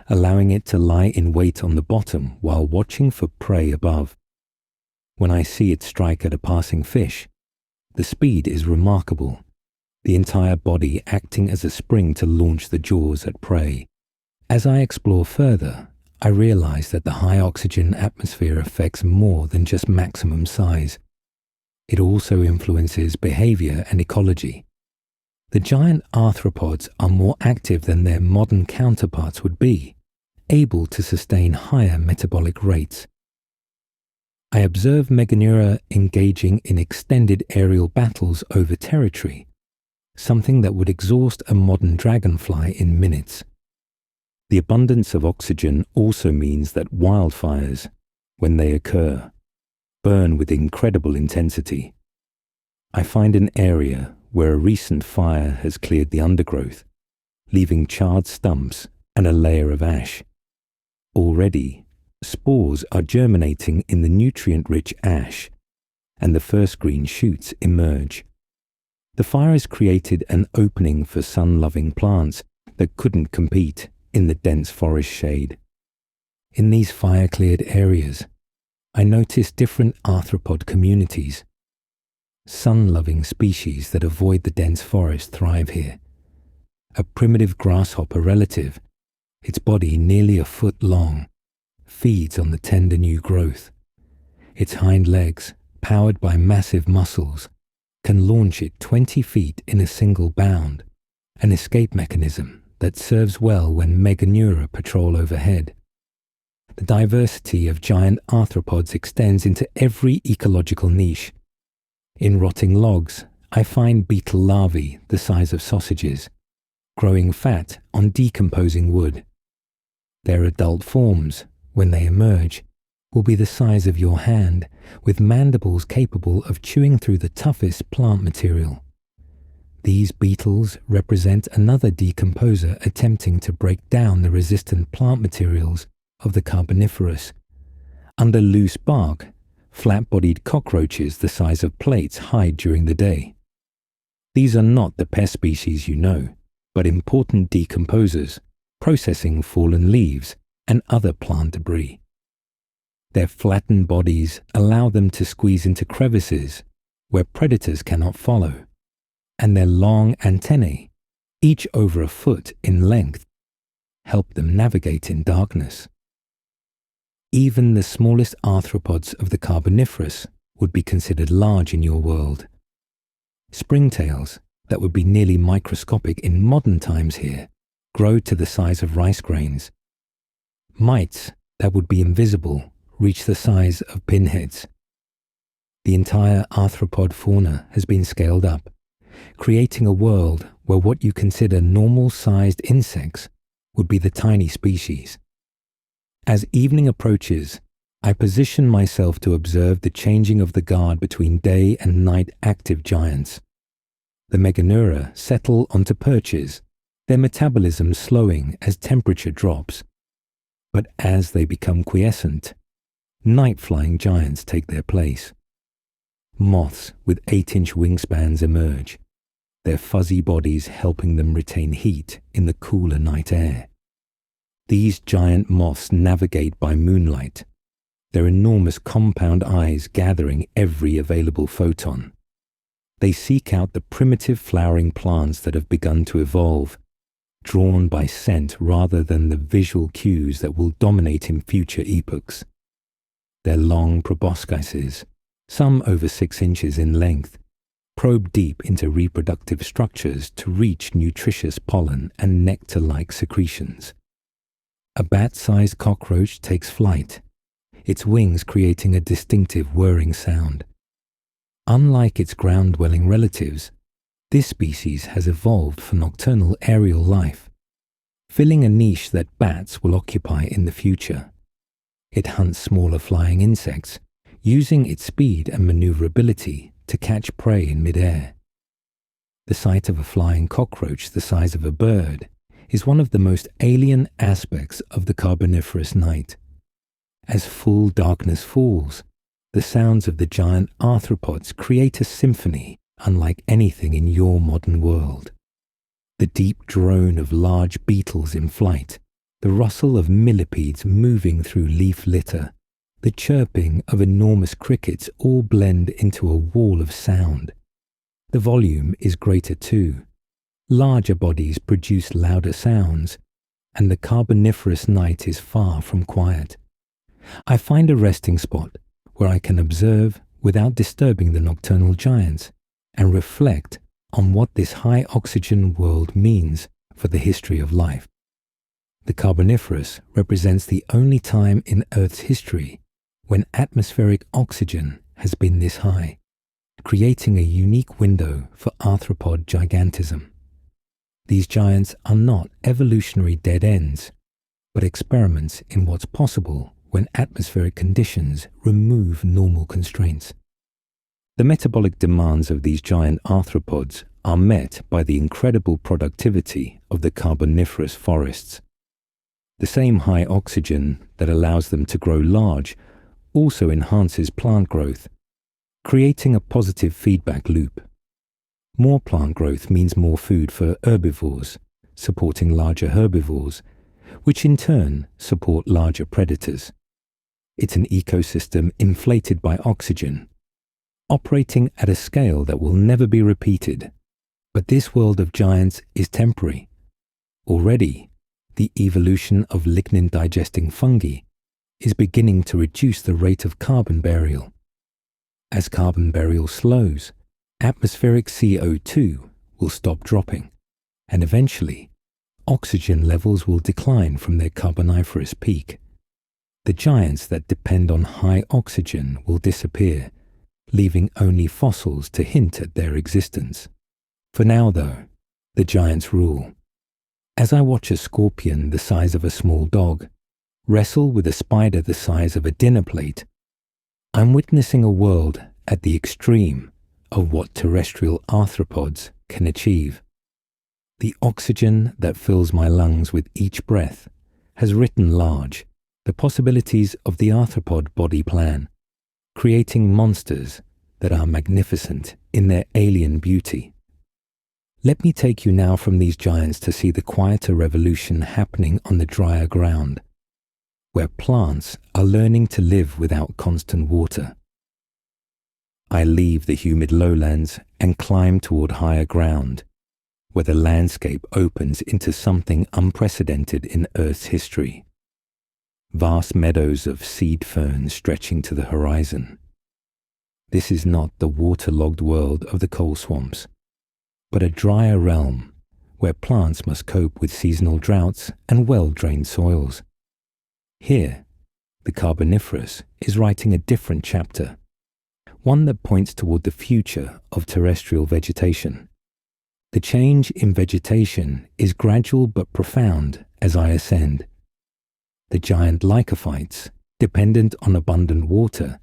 allowing it to lie in wait on the bottom while watching for prey above. When I see it strike at a passing fish, the speed is remarkable, the entire body acting as a spring to launch the jaws at prey. As I explore further, I realize that the high oxygen atmosphere affects more than just maximum size. It also influences behavior and ecology. The giant arthropods are more active than their modern counterparts would be, able to sustain higher metabolic rates. I observe Meganeura engaging in extended aerial battles over territory, something that would exhaust a modern dragonfly in minutes. The abundance of oxygen also means that wildfires, when they occur, burn with incredible intensity. I find an area where a recent fire has cleared the undergrowth, leaving charred stumps and a layer of ash. Already, spores are germinating in the nutrient-rich ash, and the first green shoots emerge. The fire has created an opening for sun-loving plants that couldn't compete in the dense forest shade. In these fire-cleared areas, I notice different arthropod communities. Sun-loving species that avoid the dense forest thrive here. A primitive grasshopper relative, its body nearly a foot long, feeds on the tender new growth. Its hind legs, powered by massive muscles, can launch it 20 feet in a single bound, an escape mechanism that serves well when Meganeura patrol overhead. The diversity of giant arthropods extends into every ecological niche. In rotting logs, I find beetle larvae the size of sausages, growing fat on decomposing wood. Their adult forms, when they emerge, will be the size of your hand, with mandibles capable of chewing through the toughest plant material. These beetles represent another decomposer attempting to break down the resistant plant materials of the Carboniferous. Under loose bark, flat-bodied cockroaches the size of plates hide during the day. These are not the pest species you know, but important decomposers, processing fallen leaves and other plant debris. Their flattened bodies allow them to squeeze into crevices where predators cannot follow, and their long antennae, each over a foot in length, help them navigate in darkness. Even the smallest arthropods of the Carboniferous would be considered large in your world. Springtails, that would be nearly microscopic in modern times here, grow to the size of rice grains. Mites, that would be invisible, reach the size of pinheads. The entire arthropod fauna has been scaled up, creating a world where what you consider normal-sized insects would be the tiny species. As evening approaches, I position myself to observe the changing of the guard between day and night active giants. The Meganeura settle onto perches, their metabolism slowing as temperature drops. But as they become quiescent, night-flying giants take their place. Moths with 8-inch wingspans emerge, their fuzzy bodies helping them retain heat in the cooler night air. These giant moths navigate by moonlight, their enormous compound eyes gathering every available photon. They seek out the primitive flowering plants that have begun to evolve, drawn by scent rather than the visual cues that will dominate in future epochs. Their long proboscises, some over 6 inches in length, probe deep into reproductive structures to reach nutritious pollen and nectar-like secretions. A bat-sized cockroach takes flight, its wings creating a distinctive whirring sound. Unlike its ground-dwelling relatives, this species has evolved for nocturnal aerial life, filling a niche that bats will occupy in the future. It hunts smaller flying insects, using its speed and maneuverability to catch prey in midair. The sight of a flying cockroach the size of a bird is one of the most alien aspects of the Carboniferous night. As full darkness falls, the sounds of the giant arthropods create a symphony unlike anything in your modern world. The deep drone of large beetles in flight, the rustle of millipedes moving through leaf litter, the chirping of enormous crickets all blend into a wall of sound. The volume is greater too. Larger bodies produce louder sounds, and the Carboniferous night is far from quiet. I find a resting spot where I can observe without disturbing the nocturnal giants and reflect on what this high oxygen world means for the history of life. The Carboniferous represents the only time in Earth's history when atmospheric oxygen has been this high, creating a unique window for arthropod gigantism. These giants are not evolutionary dead ends, but experiments in what's possible when atmospheric conditions remove normal constraints. The metabolic demands of these giant arthropods are met by the incredible productivity of the Carboniferous forests. The same high oxygen that allows them to grow large also enhances plant growth, creating a positive feedback loop. More plant growth means more food for herbivores, supporting larger herbivores, which in turn support larger predators. It's an ecosystem inflated by oxygen, operating at a scale that will never be repeated. But this world of giants is temporary. Already, the evolution of lignin-digesting fungi is beginning to reduce the rate of carbon burial. As carbon burial slows, atmospheric CO2 will stop dropping, and eventually, oxygen levels will decline from their Carboniferous peak. The giants that depend on high oxygen will disappear, leaving only fossils to hint at their existence. For now, though, the giants rule. As I watch a scorpion the size of a small dog wrestle with a spider the size of a dinner plate, I'm witnessing a world at the extreme of what terrestrial arthropods can achieve. The oxygen that fills my lungs with each breath has written large the possibilities of the arthropod body plan, creating monsters that are magnificent in their alien beauty. Let me take you now from these giants to see the quieter revolution happening on the drier ground, where plants are learning to live without constant water. I leave the humid lowlands and climb toward higher ground, where the landscape opens into something unprecedented in Earth's history. Vast meadows of seed ferns stretching to the horizon. This is not the waterlogged world of the coal swamps, but a drier realm where plants must cope with seasonal droughts and well-drained soils. Here, the Carboniferous is writing a different chapter, one that points toward the future of terrestrial vegetation. The change in vegetation is gradual but profound as I ascend. The giant lycophytes, dependent on abundant water,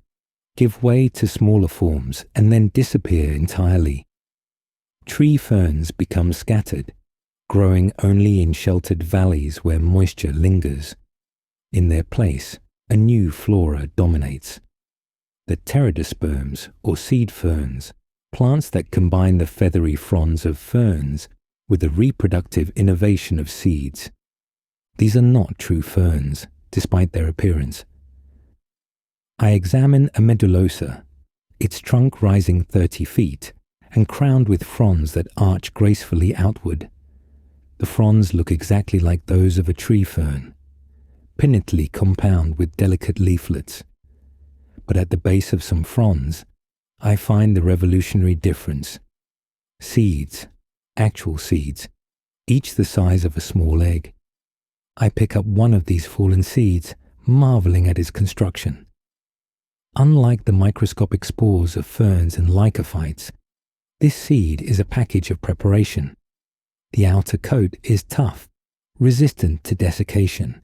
give way to smaller forms and then disappear entirely. Tree ferns become scattered, growing only in sheltered valleys where moisture lingers. In their place, a new flora dominates. The pteridosperms, or seed ferns, plants that combine the feathery fronds of ferns with the reproductive innovation of seeds. These are not true ferns, despite their appearance. I examine a medullosa, its trunk rising 30 feet and crowned with fronds that arch gracefully outward. The fronds look exactly like those of a tree fern, pinnately compound with delicate leaflets. But at the base of some fronds, I find the revolutionary difference. Seeds, actual seeds, each the size of a small egg. I pick up one of these fallen seeds, marveling at its construction. Unlike the microscopic spores of ferns and lycophytes, this seed is a package of preparation. The outer coat is tough, resistant to desiccation.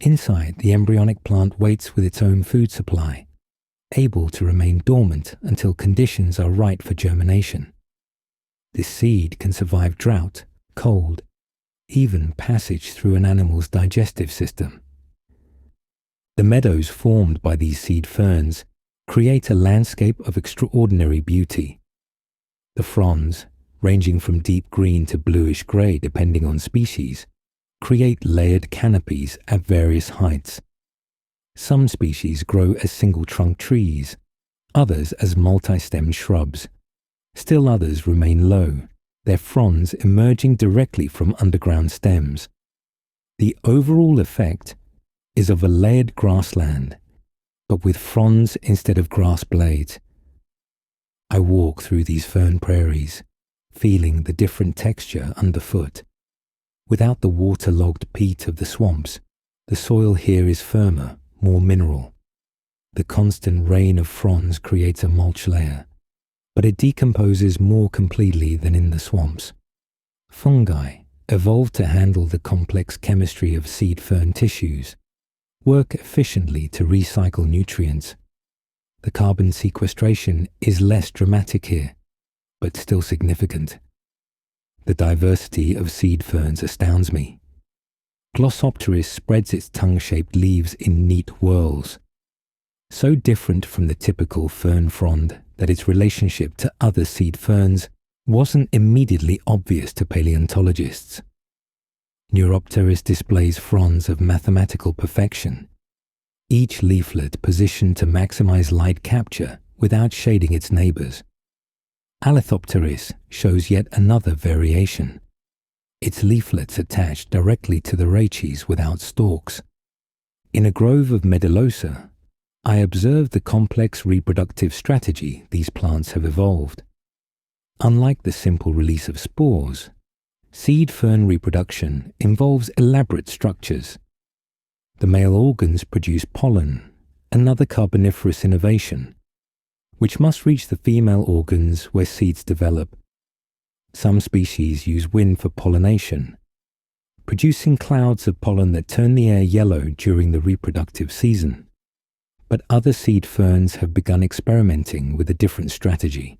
Inside, the embryonic plant waits with its own food supply, able to remain dormant until conditions are right for germination. This seed can survive drought, cold, even passage through an animal's digestive system. The meadows formed by these seed ferns create a landscape of extraordinary beauty. The fronds, ranging from deep green to bluish grey depending on species, create layered canopies at various heights. Some species grow as single-trunk trees, others as multi-stemmed shrubs. Still others remain low, their fronds emerging directly from underground stems. The overall effect is of a layered grassland, but with fronds instead of grass blades. I walk through these fern prairies, feeling the different texture underfoot. Without the waterlogged peat of the swamps, the soil here is firmer, more mineral. The constant rain of fronds creates a mulch layer, but it decomposes more completely than in the swamps. Fungi, evolved to handle the complex chemistry of seed fern tissues, work efficiently to recycle nutrients. The carbon sequestration is less dramatic here, but still significant. The diversity of seed ferns astounds me. Glossopteris spreads its tongue-shaped leaves in neat whorls, so different from the typical fern frond that its relationship to other seed ferns wasn't immediately obvious to paleontologists. Neuropteris displays fronds of mathematical perfection, each leaflet positioned to maximize light capture without shading its neighbors. Alethopteris shows yet another variation, its leaflets attached directly to the rachis without stalks. In a grove of Medulosa, I observed the complex reproductive strategy these plants have evolved. Unlike the simple release of spores, seed fern reproduction involves elaborate structures. The male organs produce pollen, another Carboniferous innovation, which must reach the female organs where seeds develop. Some species use wind for pollination, producing clouds of pollen that turn the air yellow during the reproductive season. But other seed ferns have begun experimenting with a different strategy.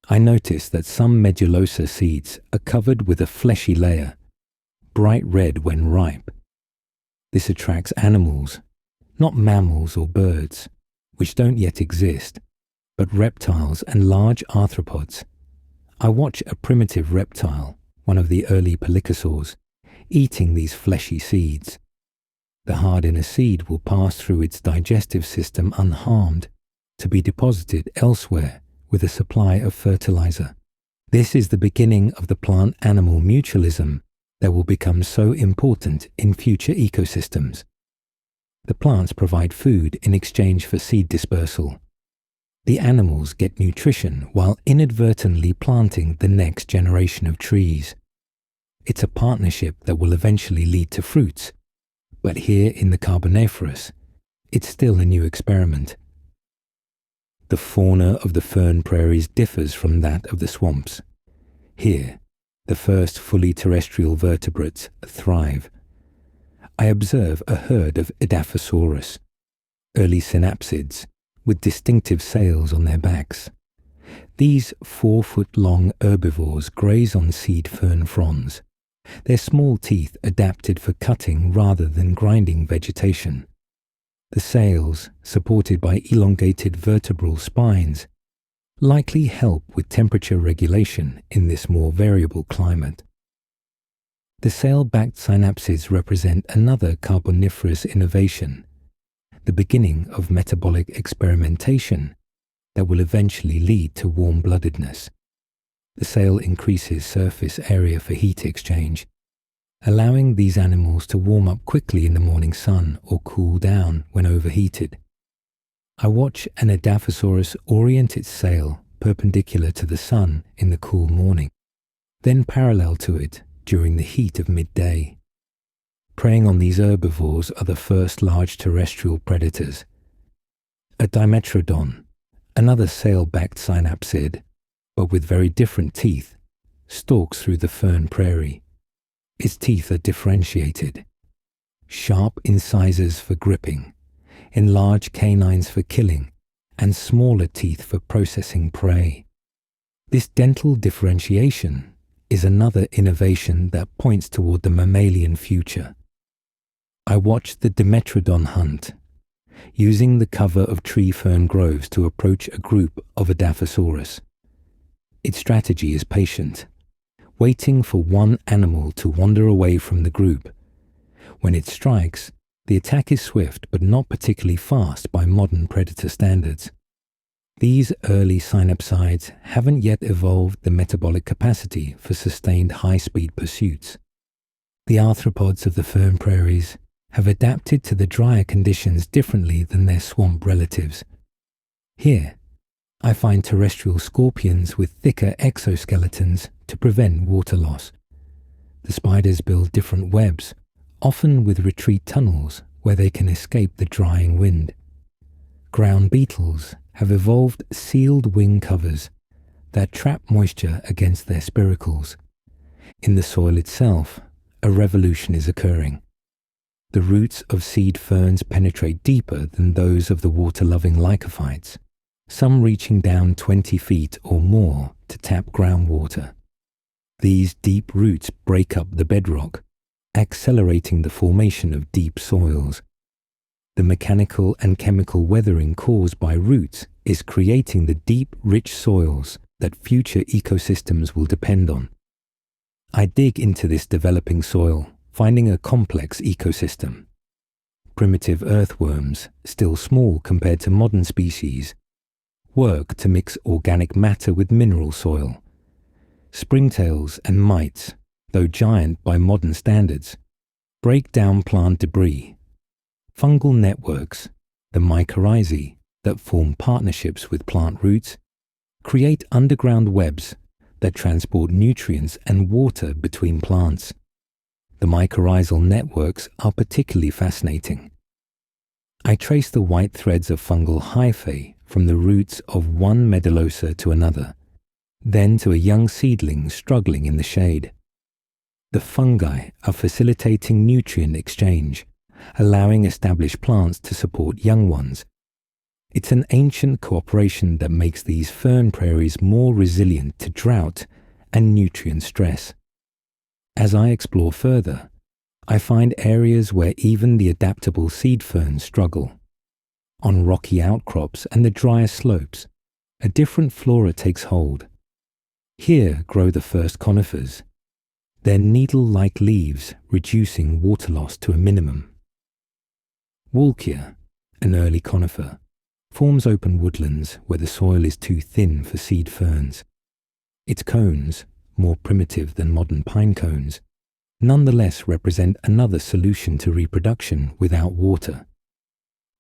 I noticed that some Medulosa seeds are covered with a fleshy layer, bright red when ripe. This attracts animals, not mammals or birds, which don't yet exist, but reptiles and large arthropods. I watch a primitive reptile, one of the early pelycosaurs, eating these fleshy seeds. The hard inner seed will pass through its digestive system unharmed to be deposited elsewhere with a supply of fertilizer. This is the beginning of the plant-animal mutualism that will become so important in future ecosystems. The plants provide food in exchange for seed dispersal. The animals get nutrition while inadvertently planting the next generation of trees. It's a partnership that will eventually lead to fruits, but here in the Carboniferous, it's still a new experiment. The fauna of the fern prairies differs from that of the swamps. Here, the first fully terrestrial vertebrates thrive. I observe a herd of Edaphosaurus, early synapsids, with distinctive sails on their backs. These 4-foot-long herbivores graze on seed fern fronds, their small teeth adapted for cutting rather than grinding vegetation. The sails, supported by elongated vertebral spines, likely help with temperature regulation in this more variable climate. The sail-backed synapsids represent another Carboniferous innovation, the beginning of metabolic experimentation that will eventually lead to warm-bloodedness. The sail increases surface area for heat exchange, allowing these animals to warm up quickly in the morning sun or cool down when overheated. I watch an Edaphosaurus orient its sail perpendicular to the sun in the cool morning, then parallel to it during the heat of midday. Preying on these herbivores are the first large terrestrial predators. A Dimetrodon, another sail-backed synapsid, but with very different teeth, stalks through the fern prairie. Its teeth are differentiated. Sharp incisors for gripping, enlarged canines for killing, and smaller teeth for processing prey. This dental differentiation is another innovation that points toward the mammalian future. I watched the Dimetrodon hunt, using the cover of tree fern groves to approach a group of Edaphosaurus. Its strategy is patient, waiting for one animal to wander away from the group. When it strikes, the attack is swift but not particularly fast by modern predator standards. These early synapsids haven't yet evolved the metabolic capacity for sustained high-speed pursuits. The arthropods of the fern prairies have adapted to the drier conditions differently than their swamp relatives. Here, I find terrestrial scorpions with thicker exoskeletons to prevent water loss. The spiders build different webs, often with retreat tunnels where they can escape the drying wind. Ground beetles have evolved sealed wing covers that trap moisture against their spiracles. In the soil itself, a revolution is occurring. The roots of seed ferns penetrate deeper than those of the water-loving lycophytes, some reaching down 20 feet or more to tap groundwater. These deep roots break up the bedrock, accelerating the formation of deep soils. The mechanical and chemical weathering caused by roots is creating the deep, rich soils that future ecosystems will depend on. I dig into this developing soil, finding a complex ecosystem. Primitive earthworms, still small compared to modern species, work to mix organic matter with mineral soil. Springtails and mites, though giant by modern standards, break down plant debris. Fungal networks, the mycorrhizae that form partnerships with plant roots, create underground webs that transport nutrients and water between plants. The mycorrhizal networks are particularly fascinating. I trace the white threads of fungal hyphae from the roots of one medulosa to another, then to a young seedling struggling in the shade. The fungi are facilitating nutrient exchange, allowing established plants to support young ones. It's an ancient cooperation that makes these fern prairies more resilient to drought and nutrient stress. As I explore further, I find areas where even the adaptable seed ferns struggle. On rocky outcrops and the drier slopes, a different flora takes hold. Here grow the first conifers, their needle-like leaves reducing water loss to a minimum. Walkia, an early conifer, forms open woodlands where the soil is too thin for seed ferns. Its cones, more primitive than modern pine cones, nonetheless represent another solution to reproduction without water.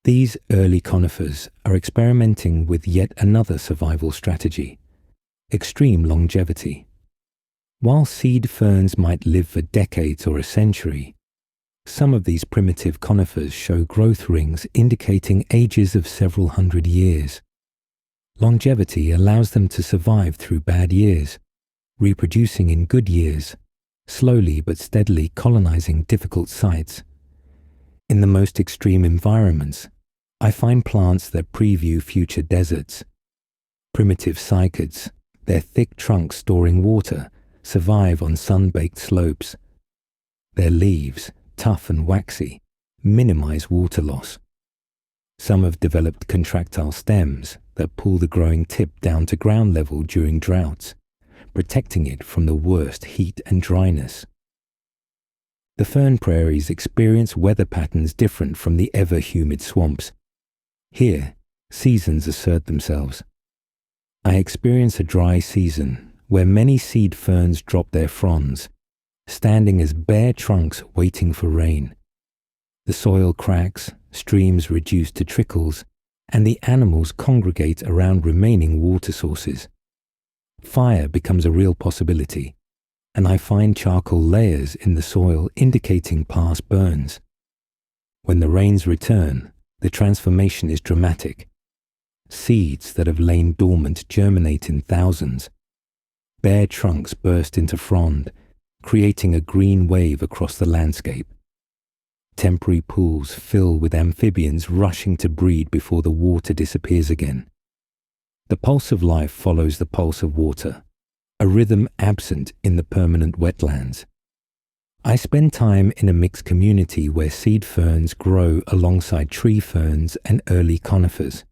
These early conifers are experimenting with yet another survival strategy: extreme longevity. While seed ferns might live for decades or a century, some of these primitive conifers show growth rings indicating ages of several hundred years. Longevity allows them to survive through bad years, reproducing in good years, slowly but steadily colonizing difficult sites. In the most extreme environments, I find plants that preview future deserts. Primitive cycads, their thick trunks storing water, survive on sun-baked slopes. Their leaves, tough and waxy, minimize water loss. Some have developed contractile stems that pull the growing tip down to ground level during droughts, protecting it from the worst heat and dryness. The fern prairies experience weather patterns different from the ever-humid swamps. Here, seasons assert themselves. I experience a dry season, where many seed ferns drop their fronds, standing as bare trunks waiting for rain. The soil cracks, streams reduce to trickles, and the animals congregate around remaining water sources. Fire becomes a real possibility, and I find charcoal layers in the soil indicating past burns. When the rains return, the transformation is dramatic. Seeds that have lain dormant germinate in thousands. Bare trunks burst into frond, creating a green wave across the landscape. Temporary pools fill with amphibians rushing to breed before the water disappears again. The pulse of life follows the pulse of water, a rhythm absent in the permanent wetlands. I spend time in a mixed community where seed ferns grow alongside tree ferns and early conifers.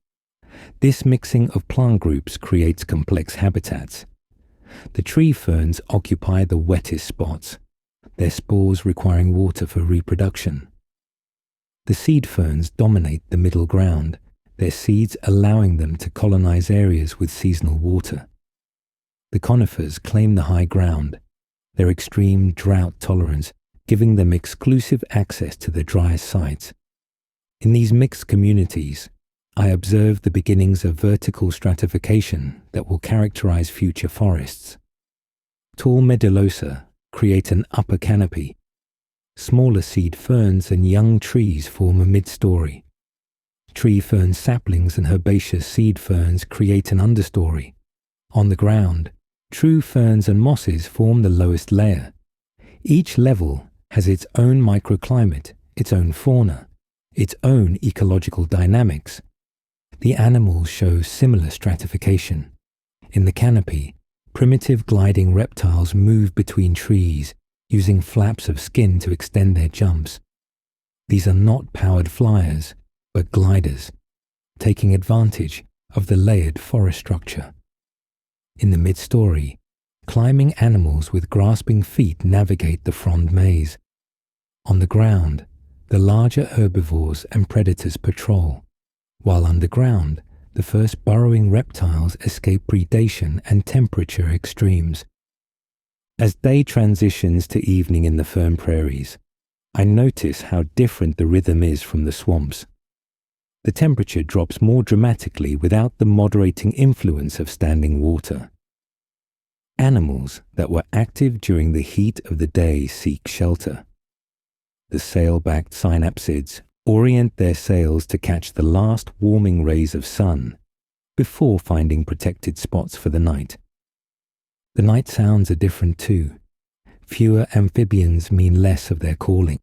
This mixing of plant groups creates complex habitats. The tree ferns occupy the wettest spots, their spores requiring water for reproduction. The seed ferns dominate the middle ground, their seeds allowing them to colonize areas with seasonal water. The conifers claim the high ground, their extreme drought tolerance giving them exclusive access to the driest sites. In these mixed communities, I observe the beginnings of vertical stratification that will characterize future forests. Tall medulosa create an upper canopy. Smaller seed ferns and young trees form a mid-story. Tree fern saplings and herbaceous seed ferns create an understory. On the ground, true ferns and mosses form the lowest layer. Each level has its own microclimate, its own fauna, its own ecological dynamics. The animals show similar stratification. In the canopy, primitive gliding reptiles move between trees, using flaps of skin to extend their jumps. These are not powered flyers, but gliders, taking advantage of the layered forest structure. In the mid-story, climbing animals with grasping feet navigate the frond maze. On the ground, the larger herbivores and predators patrol, while underground, the first burrowing reptiles escape predation and temperature extremes. As day transitions to evening in the fern prairies, I notice how different the rhythm is from the swamps. The temperature drops more dramatically without the moderating influence of standing water. Animals that were active during the heat of the day seek shelter. The sail-backed synapsids orient their sails to catch the last warming rays of sun before finding protected spots for the night. The night sounds are different too. Fewer amphibians mean less of their calling.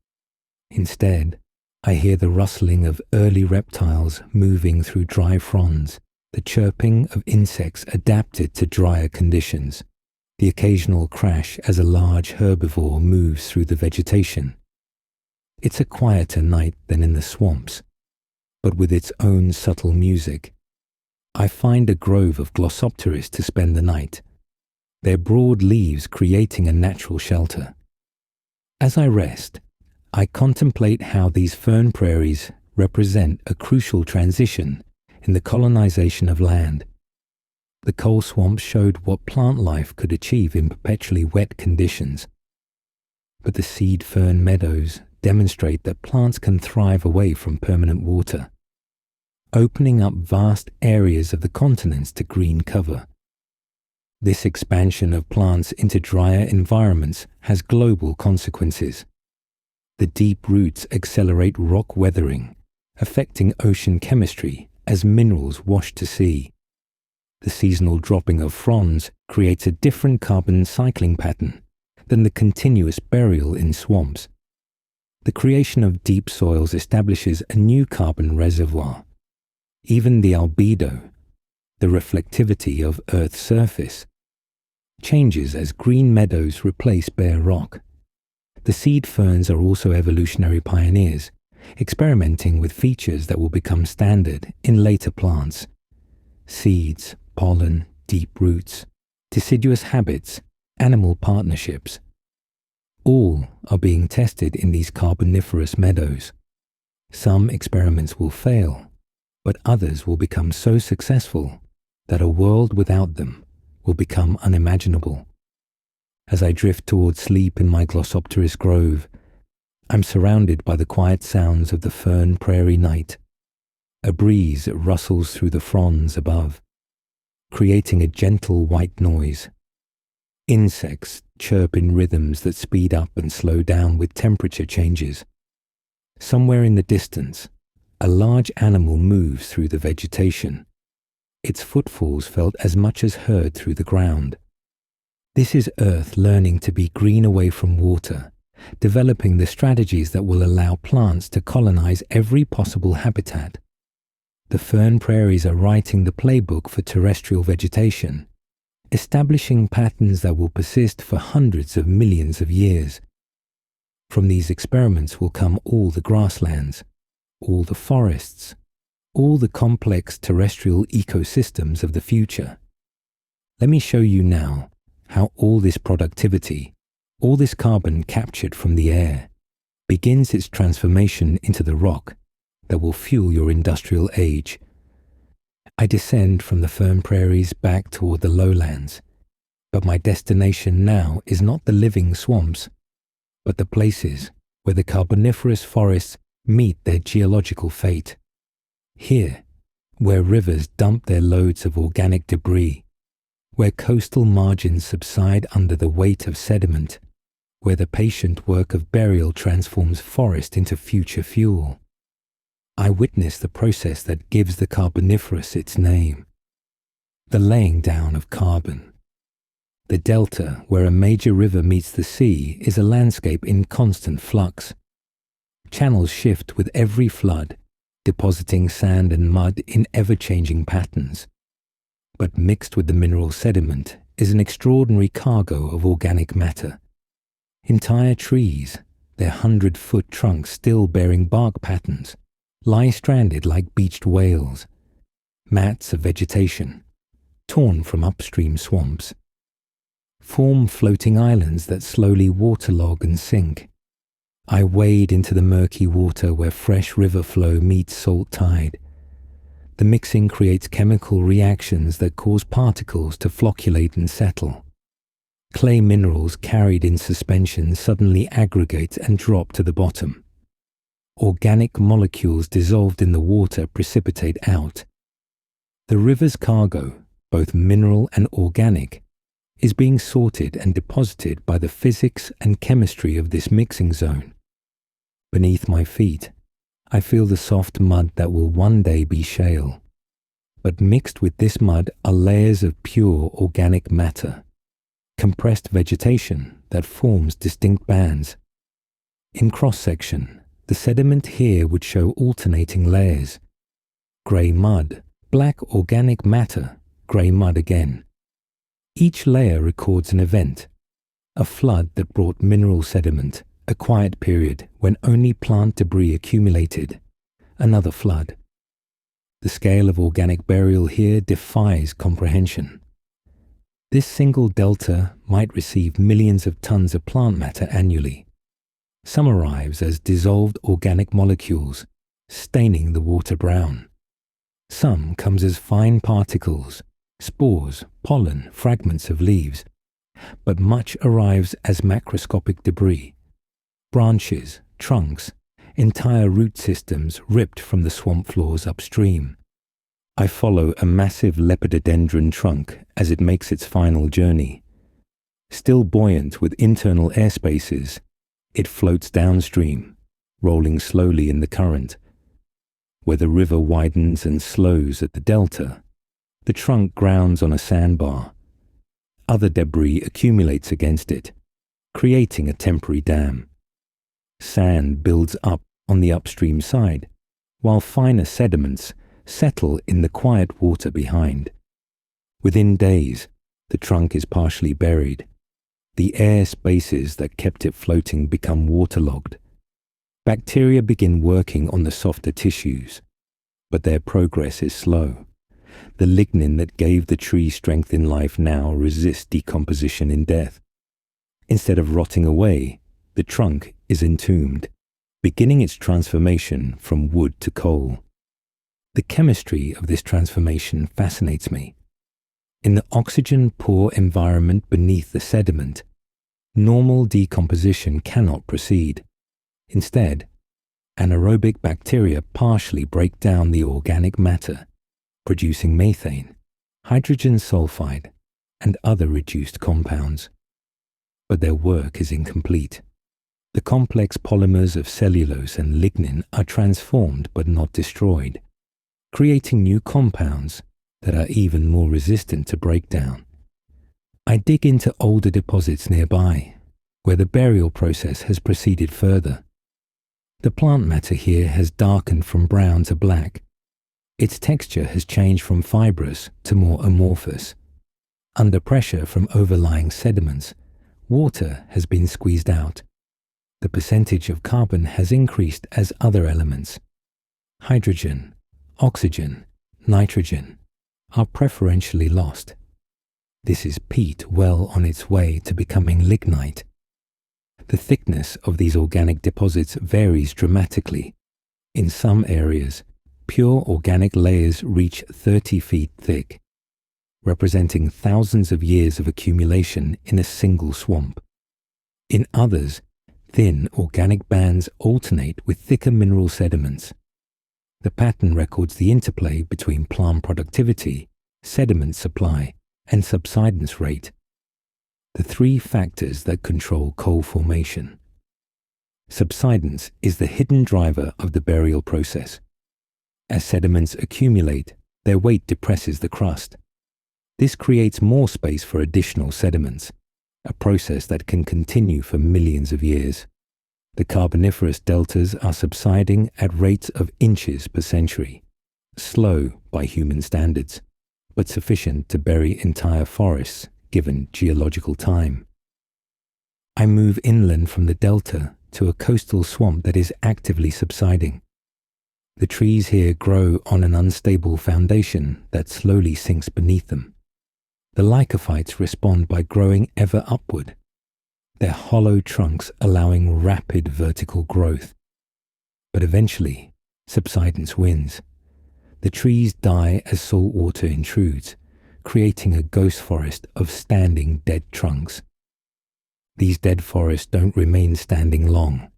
Instead, I hear the rustling of early reptiles moving through dry fronds, the chirping of insects adapted to drier conditions, the occasional crash as a large herbivore moves through the vegetation. It's a quieter night than in the swamps, but with its own subtle music. I find a grove of Glossopteris to spend the night, their broad leaves creating a natural shelter. As I rest, I contemplate how these fern prairies represent a crucial transition in the colonization of land. The coal swamps showed what plant life could achieve in perpetually wet conditions, but the seed fern meadows demonstrate that plants can thrive away from permanent water, opening up vast areas of the continents to green cover. This expansion of plants into drier environments has global consequences. The deep roots accelerate rock weathering, affecting ocean chemistry as minerals wash to sea. The seasonal dropping of fronds creates a different carbon cycling pattern than the continuous burial in swamps. The creation of deep soils establishes a new carbon reservoir. Even the albedo, the reflectivity of Earth's surface, changes as green meadows replace bare rock. The seed ferns are also evolutionary pioneers, experimenting with features that will become standard in later plants. Seeds, pollen, deep roots, deciduous habits, animal partnerships. All are being tested in these carboniferous meadows. Some experiments will fail, but others will become so successful that a world without them will become unimaginable. As I drift towards sleep in my Glossopteris grove, I'm surrounded by the quiet sounds of the fern prairie night. A breeze rustles through the fronds above, creating a gentle white noise. Insects chirp in rhythms that speed up and slow down with temperature changes. Somewhere in the distance, a large animal moves through the vegetation. Its footfalls felt as much as heard through the ground. This is Earth learning to be green away from water, developing the strategies that will allow plants to colonize every possible habitat. The fern prairies are writing the playbook for terrestrial vegetation, establishing patterns that will persist for hundreds of millions of years. From these experiments will come all the grasslands, all the forests, all the complex terrestrial ecosystems of the future. Let me show you now how all this productivity, all this carbon captured from the air, begins its transformation into the rock that will fuel your industrial age. I descend from the fern prairies back toward the lowlands, but my destination now is not the living swamps, but the places where the Carboniferous forests meet their geological fate. Here, where rivers dump their loads of organic debris, where coastal margins subside under the weight of sediment, where the patient work of burial transforms forest into future fuel. I witness the process that gives the Carboniferous its name, the laying down of carbon. The delta, where a major river meets the sea, is a landscape in constant flux. Channels shift with every flood, depositing sand and mud in ever-changing patterns. But mixed with the mineral sediment is an extraordinary cargo of organic matter. Entire trees, their 100-foot trunks still bearing bark patterns, lie stranded like beached whales. Mats of vegetation, torn from upstream swamps, form floating islands that slowly waterlog and sink. I wade into the murky water where fresh river flow meets salt tide. The mixing creates chemical reactions that cause particles to flocculate and settle. Clay minerals carried in suspension suddenly aggregate and drop to the bottom. Organic molecules dissolved in the water precipitate out. The river's cargo, both mineral and organic, is being sorted and deposited by the physics and chemistry of this mixing zone. Beneath my feet, I feel the soft mud that will one day be shale. But mixed with this mud are layers of pure organic matter, compressed vegetation that forms distinct bands. In cross-section, the sediment here would show alternating layers. Grey mud, black organic matter, grey mud again. Each layer records an event, a flood that brought mineral sediment, a quiet period when only plant debris accumulated, another flood. The scale of organic burial here defies comprehension. This single delta might receive millions of tons of plant matter annually. Some arrives as dissolved organic molecules, staining the water brown. Some comes as fine particles, spores, pollen, fragments of leaves, but much arrives as macroscopic debris. Branches, trunks, entire root systems ripped from the swamp floors upstream. I follow a massive lepidodendron trunk as it makes its final journey. Still buoyant with internal air spaces, it floats downstream, rolling slowly in the current. Where the river widens and slows at the delta, the trunk grounds on a sandbar. Other debris accumulates against it, creating a temporary dam. Sand builds up on the upstream side, while finer sediments settle in the quiet water behind. Within days, the trunk is partially buried. The air spaces that kept it floating become waterlogged. Bacteria begin working on the softer tissues, but their progress is slow. The lignin that gave the tree strength in life now resists decomposition in death. Instead of rotting away, the trunk is entombed, beginning its transformation from wood to coal. The chemistry of this transformation fascinates me. In the oxygen-poor environment beneath the sediment, normal decomposition cannot proceed. Instead, anaerobic bacteria partially break down the organic matter, producing methane, hydrogen sulfide, and other reduced compounds. But their work is incomplete. The complex polymers of cellulose and lignin are transformed but not destroyed, creating new compounds that are even more resistant to breakdown. I dig into older deposits nearby, where the burial process has proceeded further. The plant matter here has darkened from brown to black. Its texture has changed from fibrous to more amorphous. Under pressure from overlying sediments, water has been squeezed out. The percentage of carbon has increased as other elements, hydrogen, oxygen, nitrogen, are preferentially lost. This is peat well on its way to becoming lignite. The thickness of these organic deposits varies dramatically. In some areas, pure organic layers reach 30 feet thick, representing thousands of years of accumulation in a single swamp. In others, thin organic bands alternate with thicker mineral sediments. The pattern records the interplay between plant productivity, sediment supply, and subsidence rate, the three factors that control coal formation. Subsidence is the hidden driver of the burial process. As sediments accumulate, their weight depresses the crust. This creates more space for additional sediments, a process that can continue for millions of years. The Carboniferous deltas are subsiding at rates of inches per century, slow by human standards, but sufficient to bury entire forests given geological time. I move inland from the delta to a coastal swamp that is actively subsiding. The trees here grow on an unstable foundation that slowly sinks beneath them. The lycophytes respond by growing ever upward, their hollow trunks allowing rapid vertical growth. But eventually, subsidence wins. The trees die as salt water intrudes, creating a ghost forest of standing dead trunks. These dead forests don't remain standing long.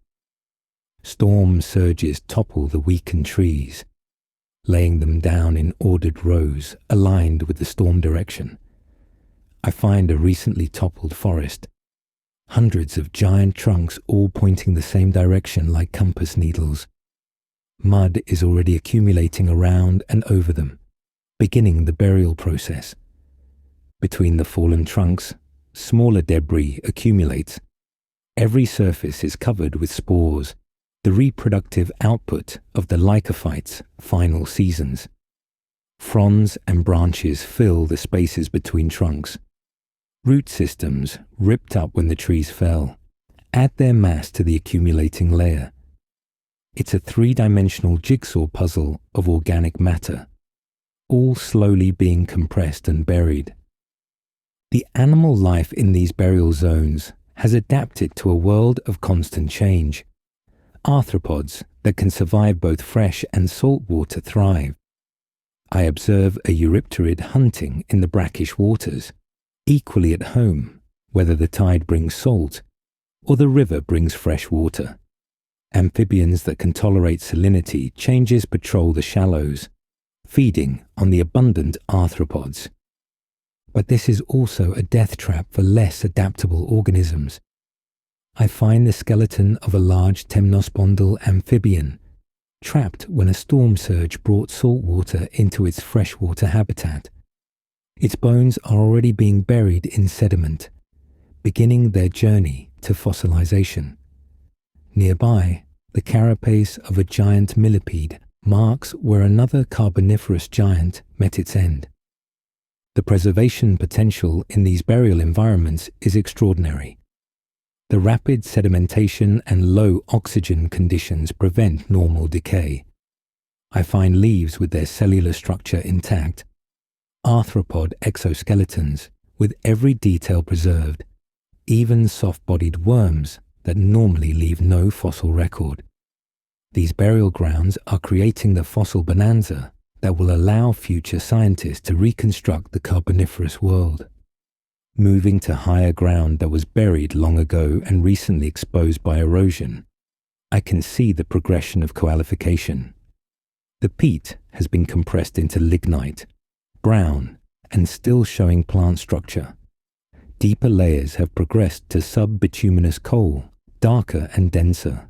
Storm surges topple the weakened trees, laying them down in ordered rows aligned with the storm direction. I find a recently toppled forest, hundreds of giant trunks all pointing the same direction like compass needles. Mud is already accumulating around and over them, beginning the burial process. Between the fallen trunks, smaller debris accumulates. Every surface is covered with spores, the reproductive output of the lycophytes' final seasons. Fronds and branches fill the spaces between trunks. Root systems, ripped up when the trees fell, add their mass to the accumulating layer. It's a three-dimensional jigsaw puzzle of organic matter, all slowly being compressed and buried. The animal life in these burial zones has adapted to a world of constant change. Arthropods that can survive both fresh and salt water thrive. I observe a eurypterid hunting in the brackish waters, equally at home, whether the tide brings salt or the river brings fresh water. Amphibians that can tolerate salinity changes patrol the shallows, feeding on the abundant arthropods. But this is also a death trap for less adaptable organisms. I find the skeleton of a large temnospondyl amphibian, trapped when a storm surge brought salt water into its freshwater habitat. Its bones are already being buried in sediment, beginning their journey to fossilization. Nearby, the carapace of a giant millipede marks where another Carboniferous giant met its end. The preservation potential in these burial environments is extraordinary. The rapid sedimentation and low oxygen conditions prevent normal decay. I find leaves with their cellular structure intact, arthropod exoskeletons with every detail preserved, even soft-bodied worms that normally leave no fossil record. These burial grounds are creating the fossil bonanza that will allow future scientists to reconstruct the Carboniferous world. Moving to higher ground that was buried long ago and recently exposed by erosion, I can see the progression of coalification. The peat has been compressed into lignite, brown, and still showing plant structure. Deeper layers have progressed to sub-bituminous coal, darker and denser.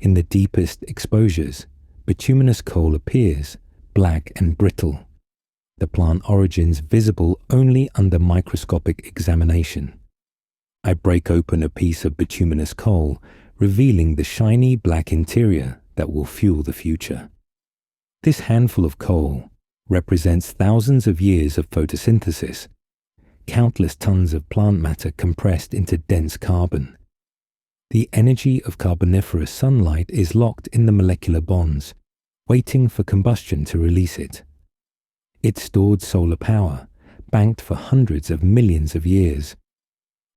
In the deepest exposures, bituminous coal appears black and brittle, the plant origins visible only under microscopic examination. I break open a piece of bituminous coal, revealing the shiny black interior that will fuel the future. This handful of coal represents thousands of years of photosynthesis, countless tons of plant matter compressed into dense carbon. The energy of Carboniferous sunlight is locked in the molecular bonds, waiting for combustion to release it. It stored solar power, banked for hundreds of millions of years.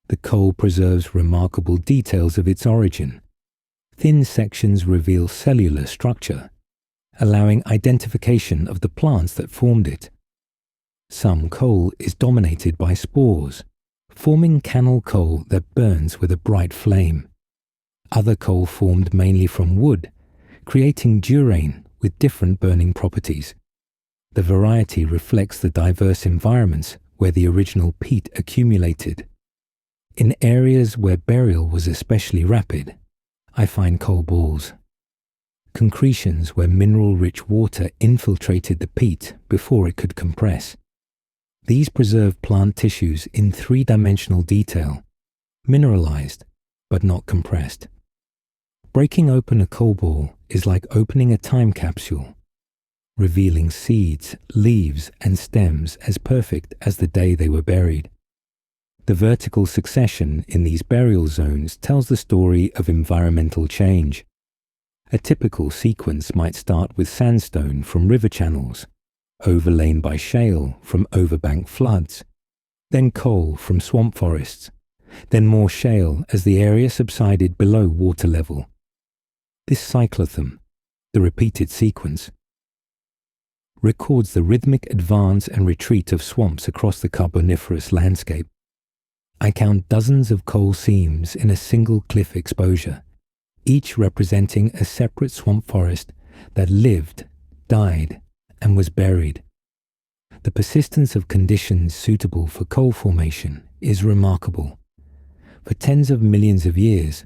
The coal preserves remarkable details of its origin. Thin sections reveal cellular structure, allowing identification of the plants that formed it. Some coal is dominated by spores, forming cannel coal that burns with a bright flame. Other coal formed mainly from wood, creating durane with different burning properties. The variety reflects the diverse environments where the original peat accumulated. In areas where burial was especially rapid, I find coal balls, concretions where mineral-rich water infiltrated the peat before it could compress. These preserve plant tissues in three-dimensional detail, mineralized but not compressed. Breaking open a coal ball is like opening a time capsule, revealing seeds, leaves, and stems as perfect as the day they were buried. The vertical succession in these burial zones tells the story of environmental change. A typical sequence might start with sandstone from river channels, overlain by shale from overbank floods, then coal from swamp forests, then more shale as the area subsided below water level. This cyclothem, the repeated sequence, records the rhythmic advance and retreat of swamps across the Carboniferous landscape. I count dozens of coal seams in a single cliff exposure, each representing a separate swamp forest that lived, died, and was buried. The persistence of conditions suitable for coal formation is remarkable. For tens of millions of years,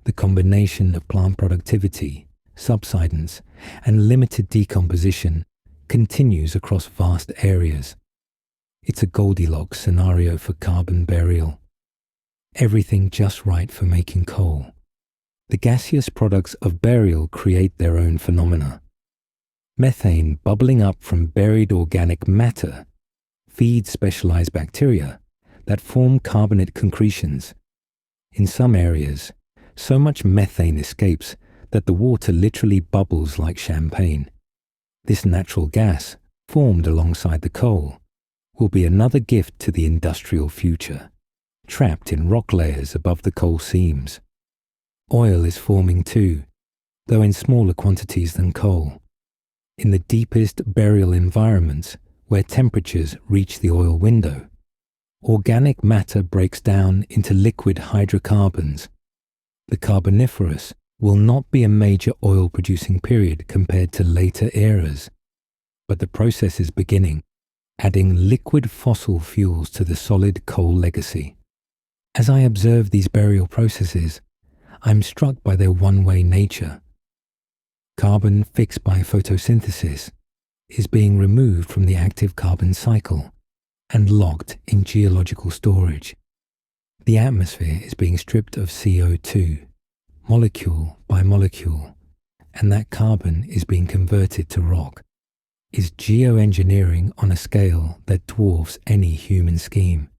the combination of plant productivity, subsidence, and limited decomposition continues across vast areas. It's a Goldilocks scenario for carbon burial. Everything just right for making coal. The gaseous products of burial create their own phenomena. Methane bubbling up from buried organic matter feeds specialized bacteria that form carbonate concretions. In some areas, so much methane escapes that the water literally bubbles like champagne. This natural gas, formed alongside the coal, will be another gift to the industrial future, trapped in rock layers above the coal seams. Oil is forming too, though in smaller quantities than coal. In the deepest burial environments, where temperatures reach the oil window, organic matter breaks down into liquid hydrocarbons. The Carboniferous will not be a major oil-producing period compared to later eras, but the process is beginning, adding liquid fossil fuels to the solid coal legacy. As I observe these burial processes, I'm struck by their one-way nature. Carbon fixed by photosynthesis is being removed from the active carbon cycle and locked in geological storage. The atmosphere is being stripped of CO2, molecule by molecule, and that carbon is being converted to rock. Is geoengineering on a scale that dwarfs any human scheme,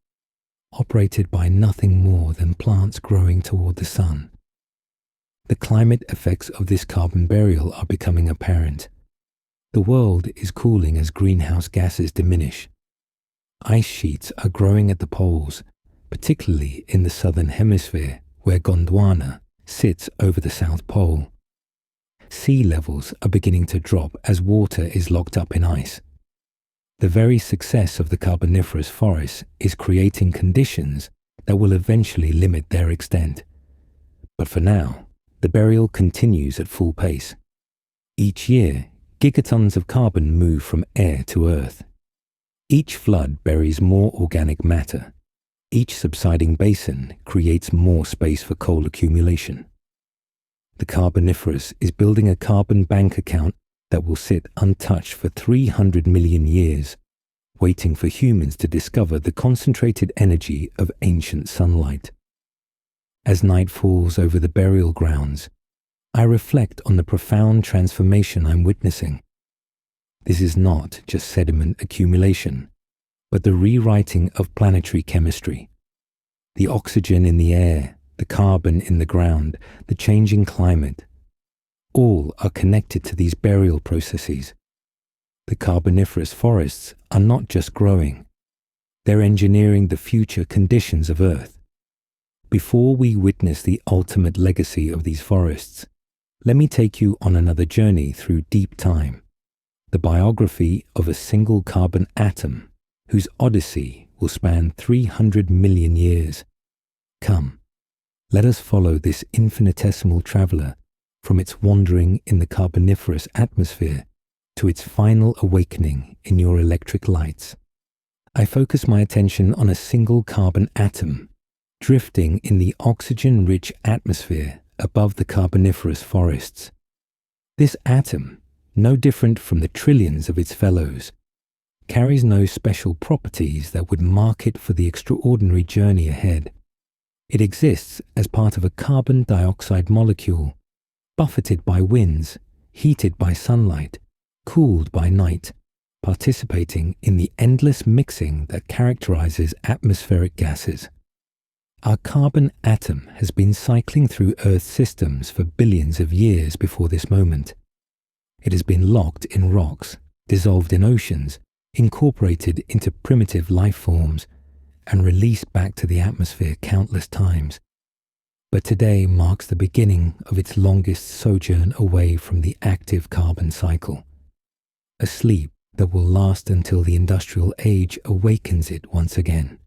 operated by nothing more than plants growing toward the sun. The climate effects of this carbon burial are becoming apparent. The world is cooling as greenhouse gases diminish. Ice sheets are growing at the poles, particularly in the southern hemisphere, where Gondwana sits over the South Pole. sea levels are beginning to drop as water is locked up in ice. The very success of the Carboniferous forests is creating conditions that will eventually limit their extent. But for now, the burial continues at full pace. Each year, gigatons of carbon move from air to Earth. Each flood buries more organic matter. Each subsiding basin creates more space for coal accumulation. The Carboniferous is building a carbon bank account that will sit untouched for 300 million years, waiting for humans to discover the concentrated energy of ancient sunlight. As night falls over the burial grounds, I reflect on the profound transformation I'm witnessing. This is not just sediment accumulation, but the rewriting of planetary chemistry. The oxygen in the air, the carbon in the ground, the changing climate, all are connected to these burial processes. The Carboniferous forests are not just growing, they're engineering the future conditions of Earth. Before we witness the ultimate legacy of these forests, let me take you on another journey through deep time, the biography of a single carbon atom whose odyssey will span 300 million years. Come, let us follow this infinitesimal traveler from its wandering in the Carboniferous atmosphere to its final awakening in your electric lights. I focus my attention on a single carbon atom drifting in the oxygen-rich atmosphere above the Carboniferous forests. This atom, no different from the trillions of its fellows, carries no special properties that would mark it for the extraordinary journey ahead. It exists as part of a carbon dioxide molecule, buffeted by winds, heated by sunlight, cooled by night, participating in the endless mixing that characterizes atmospheric gases. Our carbon atom has been cycling through Earth's systems for billions of years before this moment. It has been locked in rocks, dissolved in oceans, incorporated into primitive life forms, and released back to the atmosphere countless times. But today marks the beginning of its longest sojourn away from the active carbon cycle. A sleep that will last until the industrial age awakens it once again.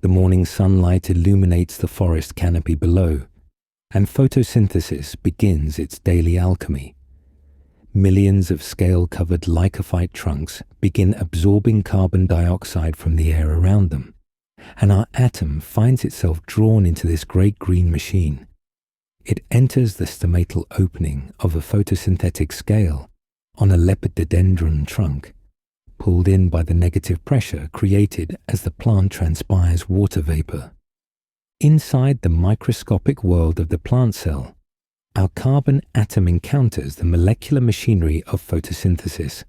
The morning sunlight illuminates the forest canopy below, and photosynthesis begins its daily alchemy. Millions of scale-covered lycophyte trunks begin absorbing carbon dioxide from the air around them, and our atom finds itself drawn into this great green machine. It enters the stomatal opening of a photosynthetic scale on a lepidodendron trunk, pulled in by the negative pressure created as the plant transpires water vapor. Inside the microscopic world of the plant cell, our carbon atom encounters the molecular machinery of photosynthesis.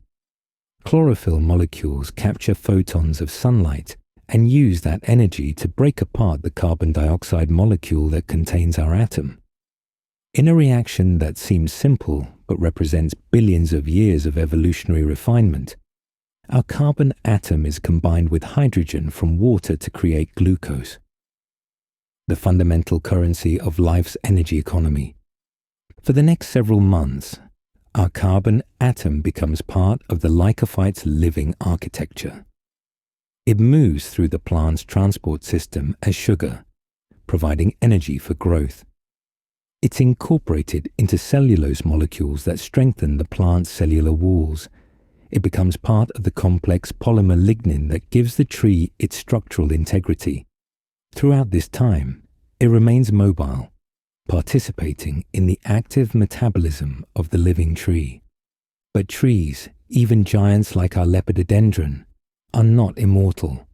Chlorophyll molecules capture photons of sunlight and use that energy to break apart the carbon dioxide molecule that contains our atom. In a reaction that seems simple but represents billions of years of evolutionary refinement, our carbon atom is combined with hydrogen from water to create glucose, the fundamental currency of life's energy economy. For the next several months, our carbon atom becomes part of the lycophyte's living architecture. It moves through the plant's transport system as sugar, providing energy for growth. It's incorporated into cellulose molecules that strengthen the plant's cellular walls. It becomes part of the complex polymer lignin that gives the tree its structural integrity. Throughout this time, it remains mobile, participating in the active metabolism of the living tree. But trees, even giants like our lepidodendron, are not immortal.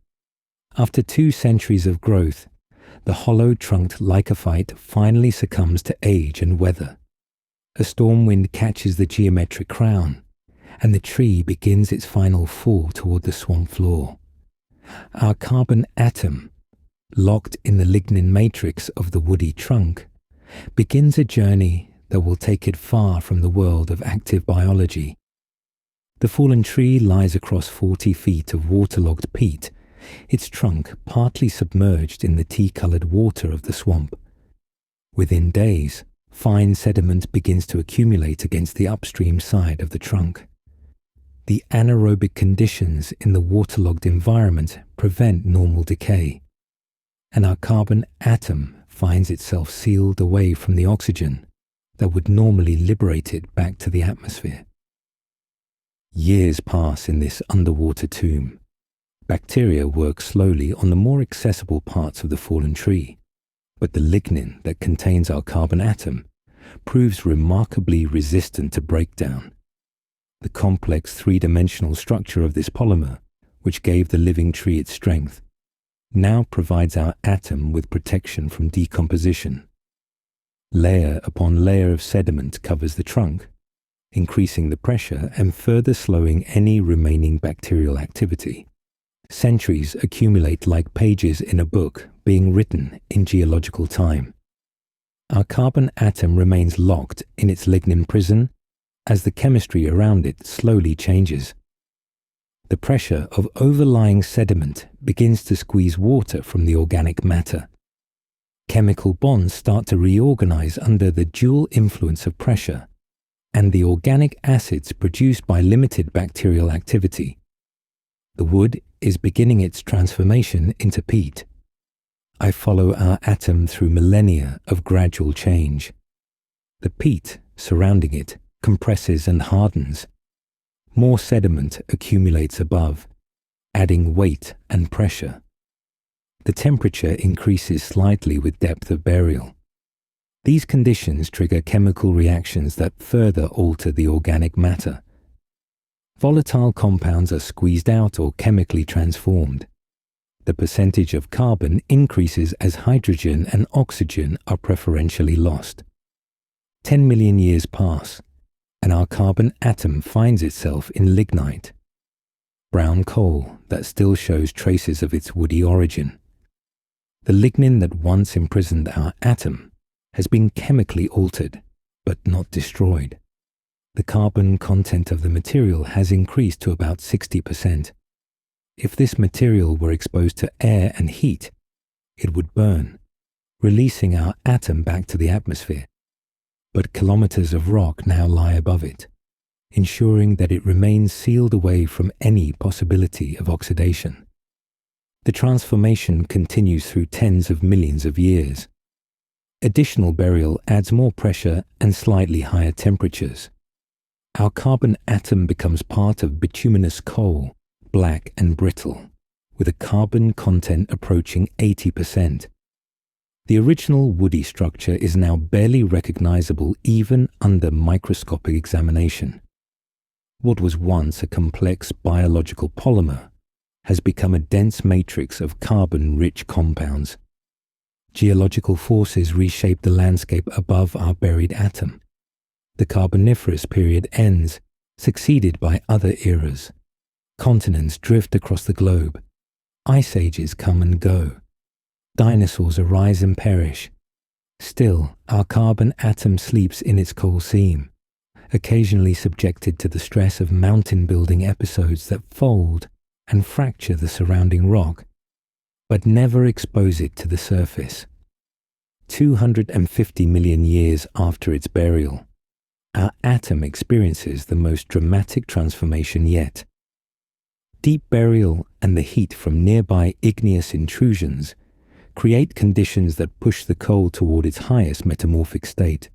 After 2 centuries of growth, the hollow-trunked lycophyte finally succumbs to age and weather. A storm wind catches the geometric crown, and the tree begins its final fall toward the swamp floor. Our carbon atom, locked in the lignin matrix of the woody trunk, begins a journey that will take it far from the world of active biology. The fallen tree lies across 40 feet of waterlogged peat, its trunk partly submerged in the tea-colored water of the swamp. Within days, fine sediment begins to accumulate against the upstream side of the trunk. The anaerobic conditions in the waterlogged environment prevent normal decay, and our carbon atom finds itself sealed away from the oxygen that would normally liberate it back to the atmosphere. Years pass in this underwater tomb. Bacteria work slowly on the more accessible parts of the fallen tree, but the lignin that contains our carbon atom proves remarkably resistant to breakdown. The complex three-dimensional structure of this polymer, which gave the living tree its strength, now provides our atom with protection from decomposition. Layer upon layer of sediment covers the trunk, increasing the pressure and further slowing any remaining bacterial activity. Centuries accumulate like pages in a book being written in geological time. Our carbon atom remains locked in its lignin prison as the chemistry around it slowly changes. The pressure of overlying sediment begins to squeeze water from the organic matter. Chemical bonds start to reorganize under the dual influence of pressure and the organic acids produced by limited bacterial activity. The wood is beginning its transformation into peat. I follow our atom through millennia of gradual change. The peat surrounding it compresses and hardens. More sediment accumulates above, adding weight and pressure. The temperature increases slightly with depth of burial. These conditions trigger chemical reactions that further alter the organic matter. Volatile compounds are squeezed out or chemically transformed. The percentage of carbon increases as hydrogen and oxygen are preferentially lost. 10 million years pass, and our carbon atom finds itself in lignite, brown coal that still shows traces of its woody origin. The lignin that once imprisoned our atom has been chemically altered, but not destroyed. The carbon content of the material has increased to about 60%. If this material were exposed to air and heat, it would burn, releasing our atom back to the atmosphere. But kilometers of rock now lie above it, ensuring that it remains sealed away from any possibility of oxidation. The transformation continues through tens of millions of years. Additional burial adds more pressure and slightly higher temperatures. Our carbon atom becomes part of bituminous coal, black and brittle, with a carbon content approaching 80%. The original woody structure is now barely recognizable even under microscopic examination. What was once a complex biological polymer has become a dense matrix of carbon-rich compounds. Geological forces reshape the landscape above our buried atom. The Carboniferous period ends, succeeded by other eras. Continents drift across the globe. Ice ages come and go. Dinosaurs arise and perish. Still, our carbon atom sleeps in its coal seam, occasionally subjected to the stress of mountain-building episodes that fold and fracture the surrounding rock, but never expose it to the surface. 250 million years after its burial, our atom experiences the most dramatic transformation yet. Deep burial and the heat from nearby igneous intrusions create conditions that push the coal toward its highest metamorphic state.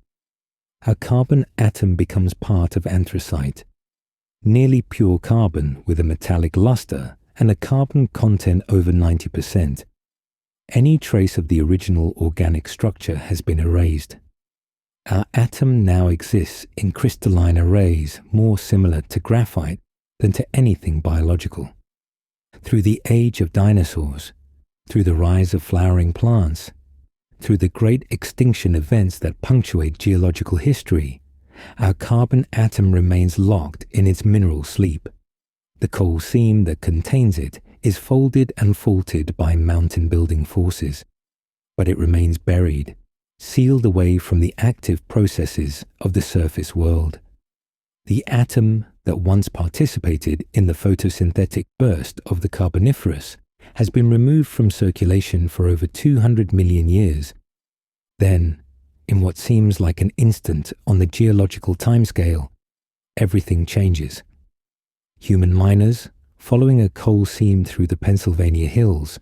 Our carbon atom becomes part of anthracite, nearly pure carbon with a metallic luster and a carbon content over 90%. Any trace of the original organic structure has been erased. Our atom now exists in crystalline arrays more similar to graphite than to anything biological. Through the age of dinosaurs, through the rise of flowering plants, through the great extinction events that punctuate geological history, our carbon atom remains locked in its mineral sleep. The coal seam that contains it is folded and faulted by mountain-building forces, but it remains buried, sealed away from the active processes of the surface world. The atom that once participated in the photosynthetic burst of the Carboniferous has been removed from circulation for over 200 million years. Then, in what seems like an instant on the geological timescale, everything changes. Human miners, following a coal seam through the Pennsylvania hills,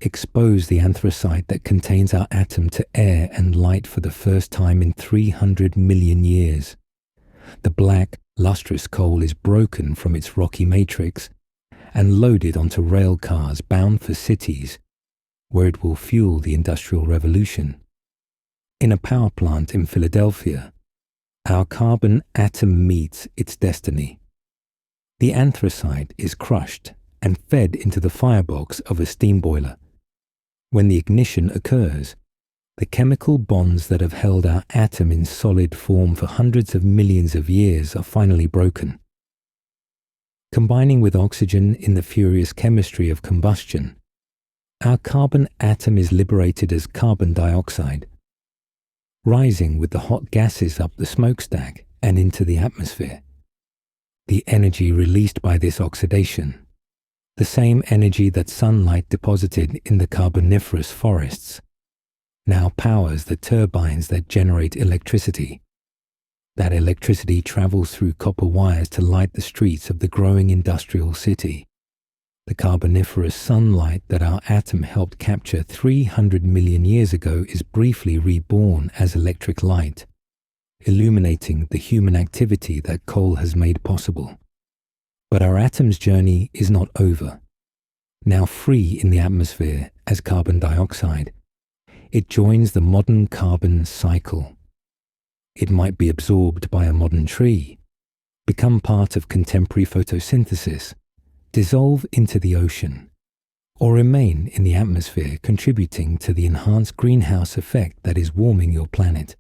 expose the anthracite that contains our atom to air and light for the first time in 300 million years. The black, lustrous coal is broken from its rocky matrix and loaded onto rail cars bound for cities where it will fuel the Industrial Revolution. In a power plant in Philadelphia, our carbon atom meets its destiny. The anthracite is crushed and fed into the firebox of a steam boiler. When the ignition occurs, the chemical bonds that have held our atom in solid form for hundreds of millions of years are finally broken. Combining with oxygen in the furious chemistry of combustion, our carbon atom is liberated as carbon dioxide, rising with the hot gases up the smokestack and into the atmosphere. The energy released by this oxidation, the same energy that sunlight deposited in the Carboniferous forests, now powers the turbines that generate electricity. That electricity travels through copper wires to light the streets of the growing industrial city. The Carboniferous sunlight that our atom helped capture 300 million years ago is briefly reborn as electric light, illuminating the human activity that coal has made possible. But our atom's journey is not over. Now free in the atmosphere as carbon dioxide, it joins the modern carbon cycle. It might be absorbed by a modern tree, become part of contemporary photosynthesis, dissolve into the ocean, or remain in the atmosphere contributing to the enhanced greenhouse effect that is warming your planet.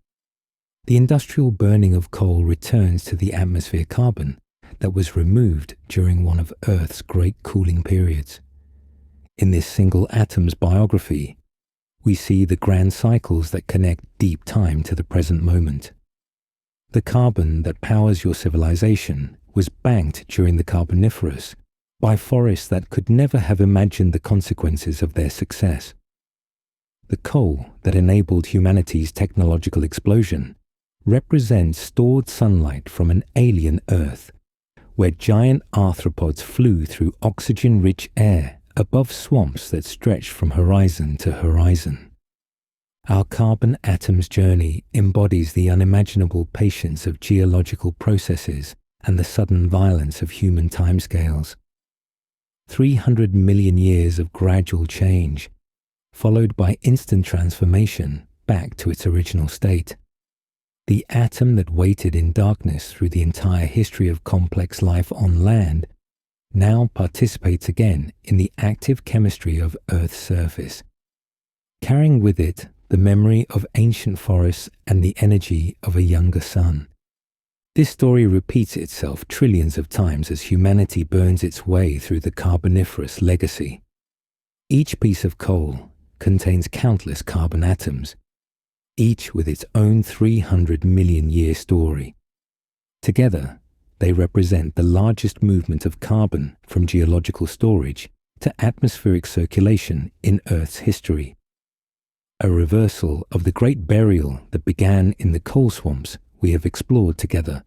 The industrial burning of coal returns to the atmosphere carbon that was removed during one of Earth's great cooling periods. In this single atom's biography, we see the grand cycles that connect deep time to the present moment. The carbon that powers your civilization was banked during the Carboniferous by forests that could never have imagined the consequences of their success. The coal that enabled humanity's technological explosion represents stored sunlight from an alien Earth, where giant arthropods flew through oxygen-rich air above swamps that stretched from horizon to horizon. Our carbon atom's journey embodies the unimaginable patience of geological processes and the sudden violence of human timescales. 300 million years of gradual change, followed by instant transformation back to its original state. The atom that waited in darkness through the entire history of complex life on land now participates again in the active chemistry of Earth's surface, carrying with it the memory of ancient forests and the energy of a younger sun. This story repeats itself trillions of times as humanity burns its way through the Carboniferous legacy. Each piece of coal contains countless carbon atoms, each with its own 300 million year story. Together, they represent the largest movement of carbon from geological storage to atmospheric circulation in Earth's history. A reversal of the great burial that began in the coal swamps we have explored together.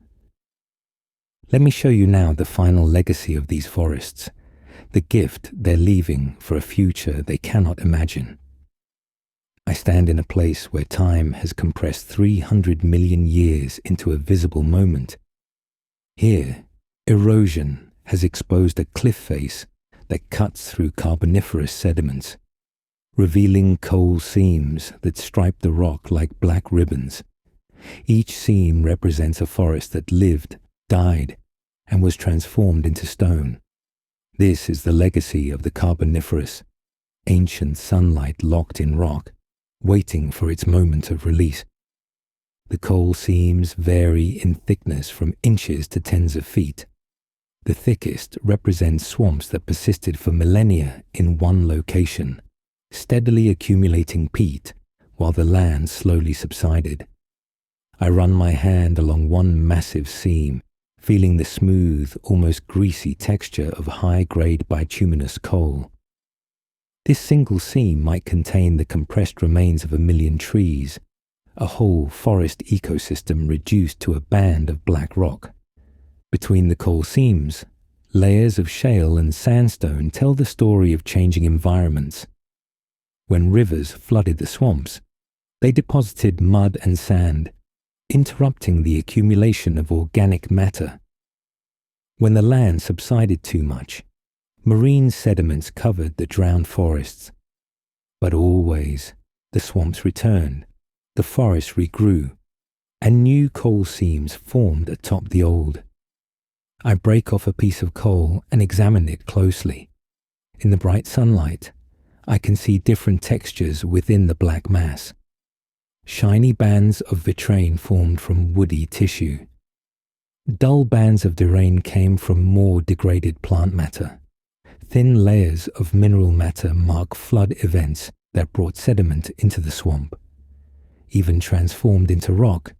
Let me show you now the final legacy of these forests, the gift they're leaving for a future they cannot imagine. I stand in a place where time has compressed 300 million years into a visible moment. Here, erosion has exposed a cliff face that cuts through Carboniferous sediments, revealing coal seams that stripe the rock like black ribbons. Each seam represents a forest that lived, died, and was transformed into stone. This is the legacy of the Carboniferous, ancient sunlight locked in rock, waiting for its moment of release. The coal seams vary in thickness from inches to tens of feet. The thickest represents swamps that persisted for millennia in one location, steadily accumulating peat while the land slowly subsided. I run my hand along one massive seam, feeling the smooth, almost greasy texture of high-grade bituminous coal. This single seam might contain the compressed remains of 1 million trees, a whole forest ecosystem reduced to a band of black rock. Between the coal seams, layers of shale and sandstone tell the story of changing environments. When rivers flooded the swamps, they deposited mud and sand, interrupting the accumulation of organic matter. When the land subsided too much, marine sediments covered the drowned forests. But always, the swamps returned, the forests regrew, and new coal seams formed atop the old. I break off a piece of coal and examine it closely. In the bright sunlight, I can see different textures within the black mass. Shiny bands of vitrine formed from woody tissue. Dull bands of terrain came from more degraded plant matter. Thin layers of mineral matter mark flood events that brought sediment into the swamp. Even transformed into rock,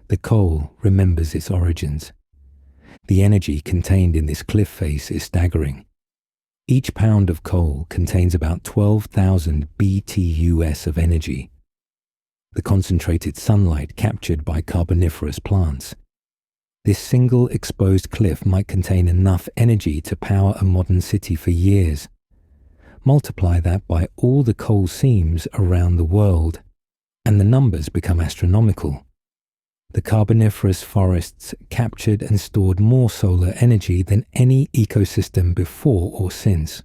the coal remembers its origins. The energy contained in this cliff face is staggering. Each pound of coal contains about 12,000 BTUs of energy. The concentrated sunlight captured by Carboniferous plants. This single exposed cliff might contain enough energy to power a modern city for years. Multiply that by all the coal seams around the world, and the numbers become astronomical. The Carboniferous forests captured and stored more solar energy than any ecosystem before or since.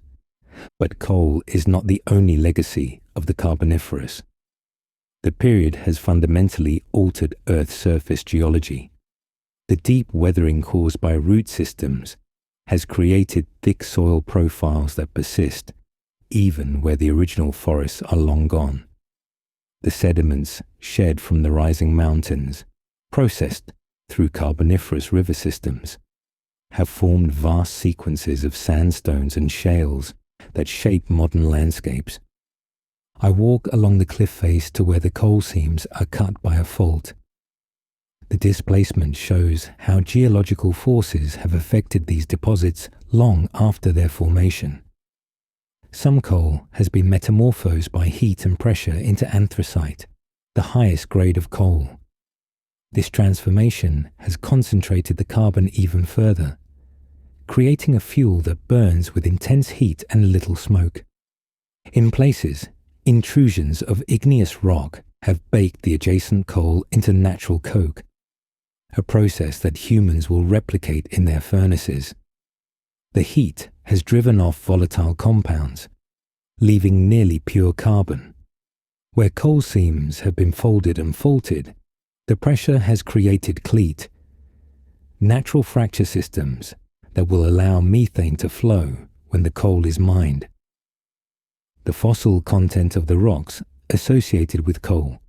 But coal is not the only legacy of the Carboniferous. The period has fundamentally altered Earth's surface geology. The deep weathering caused by root systems has created thick soil profiles that persist, even where the original forests are long gone. The sediments shed from the rising mountains, processed through Carboniferous river systems, have formed vast sequences of sandstones and shales that shape modern landscapes. I walk along the cliff face to where the coal seams are cut by a fault. The displacement shows how geological forces have affected these deposits long after their formation. Some coal has been metamorphosed by heat and pressure into anthracite, the highest grade of coal. This transformation has concentrated the carbon even further, creating a fuel that burns with intense heat and little smoke. In places, intrusions of igneous rock have baked the adjacent coal into natural coke, a process that humans will replicate in their furnaces. The heat has driven off volatile compounds, leaving nearly pure carbon. Where coal seams have been folded and faulted, the pressure has created cleat, natural fracture systems that will allow methane to flow when the coal is mined. The fossil content of the rocks associated with coal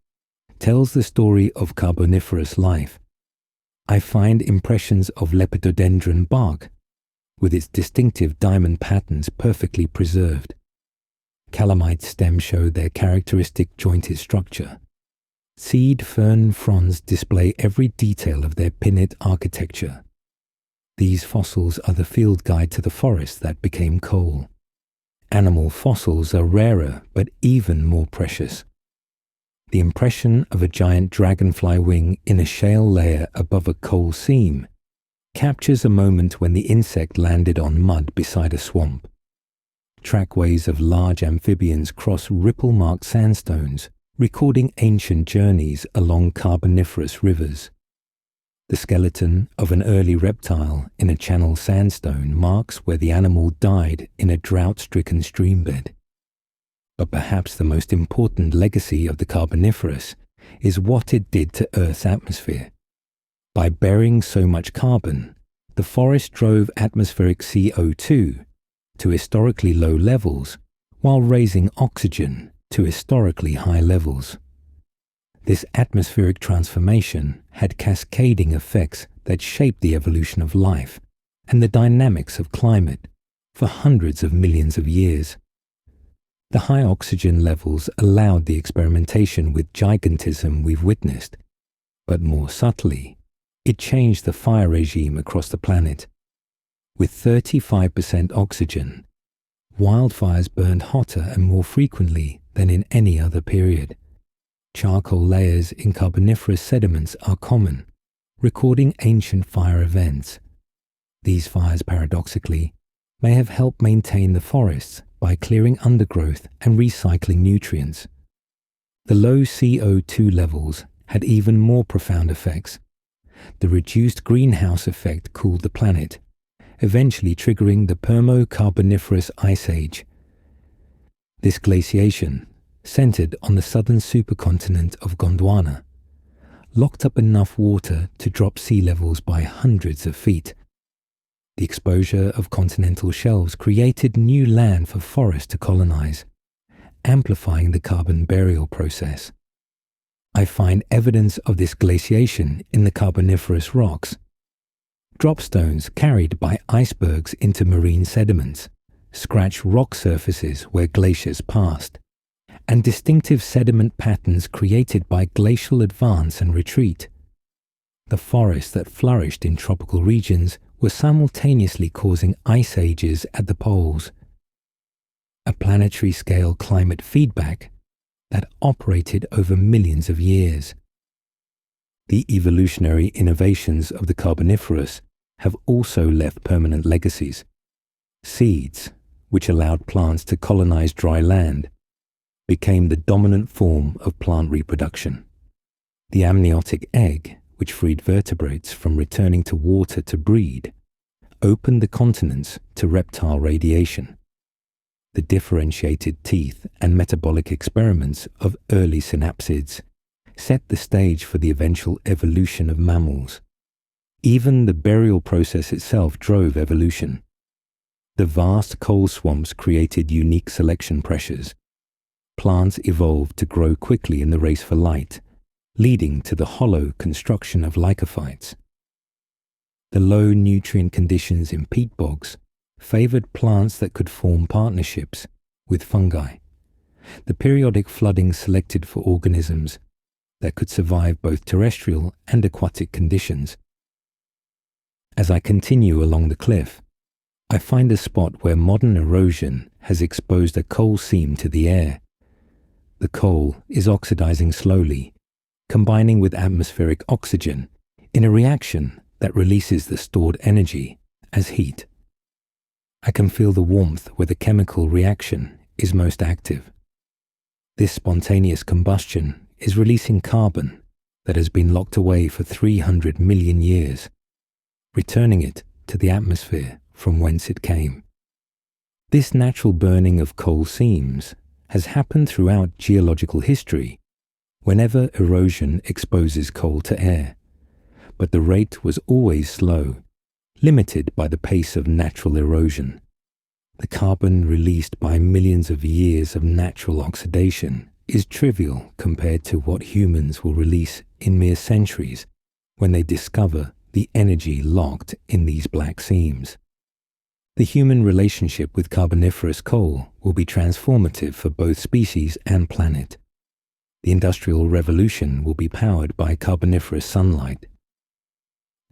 tells the story of Carboniferous life. I find impressions of lepidodendron bark, with its distinctive diamond patterns perfectly preserved. Calamite stems show their characteristic jointed structure. Seed fern fronds display every detail of their pinnate architecture. These fossils are the field guide to the forest that became coal. Animal fossils are rarer but even more precious. The impression of a giant dragonfly wing in a shale layer above a coal seam captures a moment when the insect landed on mud beside a swamp. Trackways of large amphibians cross ripple-marked sandstones, recording ancient journeys along Carboniferous rivers. The skeleton of an early reptile in a channel sandstone marks where the animal died in a drought-stricken streambed. But perhaps the most important legacy of the Carboniferous is what it did to Earth's atmosphere. By burying so much carbon, the forest drove atmospheric CO2 to historically low levels while raising oxygen to historically high levels. This atmospheric transformation had cascading effects that shaped the evolution of life and the dynamics of climate for hundreds of millions of years. The high oxygen levels allowed the experimentation with gigantism we've witnessed, but more subtly, it changed the fire regime across the planet. With 35% oxygen, wildfires burned hotter and more frequently than in any other period. charcoal layers in Carboniferous sediments are common, recording ancient fire events. These fires, paradoxically, may have helped maintain the forests by clearing undergrowth and recycling nutrients. The low CO2 levels had even more profound effects. The reduced greenhouse effect cooled the planet, eventually triggering the Permo-Carboniferous Ice Age. This glaciation, centered on the southern supercontinent of Gondwana, locked up enough water to drop sea levels by hundreds of feet. The exposure of continental shelves created new land for forests to colonize, amplifying the carbon burial process. I find evidence of this glaciation in the Carboniferous rocks. Dropstones carried by icebergs into marine sediments scratch rock surfaces where glaciers passed, and distinctive sediment patterns created by glacial advance and retreat. The forests that flourished in tropical regions were simultaneously causing ice ages at the poles. A planetary-scale climate feedback that operated over millions of years. The evolutionary innovations of the Carboniferous have also left permanent legacies. Seeds, which allowed plants to colonize dry land, became the dominant form of plant reproduction. The amniotic egg, which freed vertebrates from returning to water to breed, opened the continents to reptile radiation. The differentiated teeth and metabolic experiments of early synapsids set the stage for the eventual evolution of mammals. Even the burial process itself drove evolution. The vast coal swamps created unique selection pressures. Plants evolved to grow quickly in the race for light, leading to the hollow construction of lycophytes. The low nutrient conditions in peat bogs favored plants that could form partnerships with fungi. The periodic flooding selected for organisms that could survive both terrestrial and aquatic conditions. As I continue along the cliff, I find a spot where modern erosion has exposed a coal seam to the air. The coal is oxidizing slowly, combining with atmospheric oxygen in a reaction that releases the stored energy as heat. I can feel the warmth where the chemical reaction is most active. This spontaneous combustion is releasing carbon that has been locked away for 300 million years, returning it to the atmosphere from whence it came. This natural burning of coal seams has happened throughout geological history whenever erosion exposes coal to air, but the rate was always slow, limited by the pace of natural erosion. The carbon released by millions of years of natural oxidation is trivial compared to what humans will release in mere centuries when they discover the energy locked in these black seams. The human relationship with Carboniferous coal will be transformative for both species and planet. The Industrial Revolution will be powered by Carboniferous sunlight.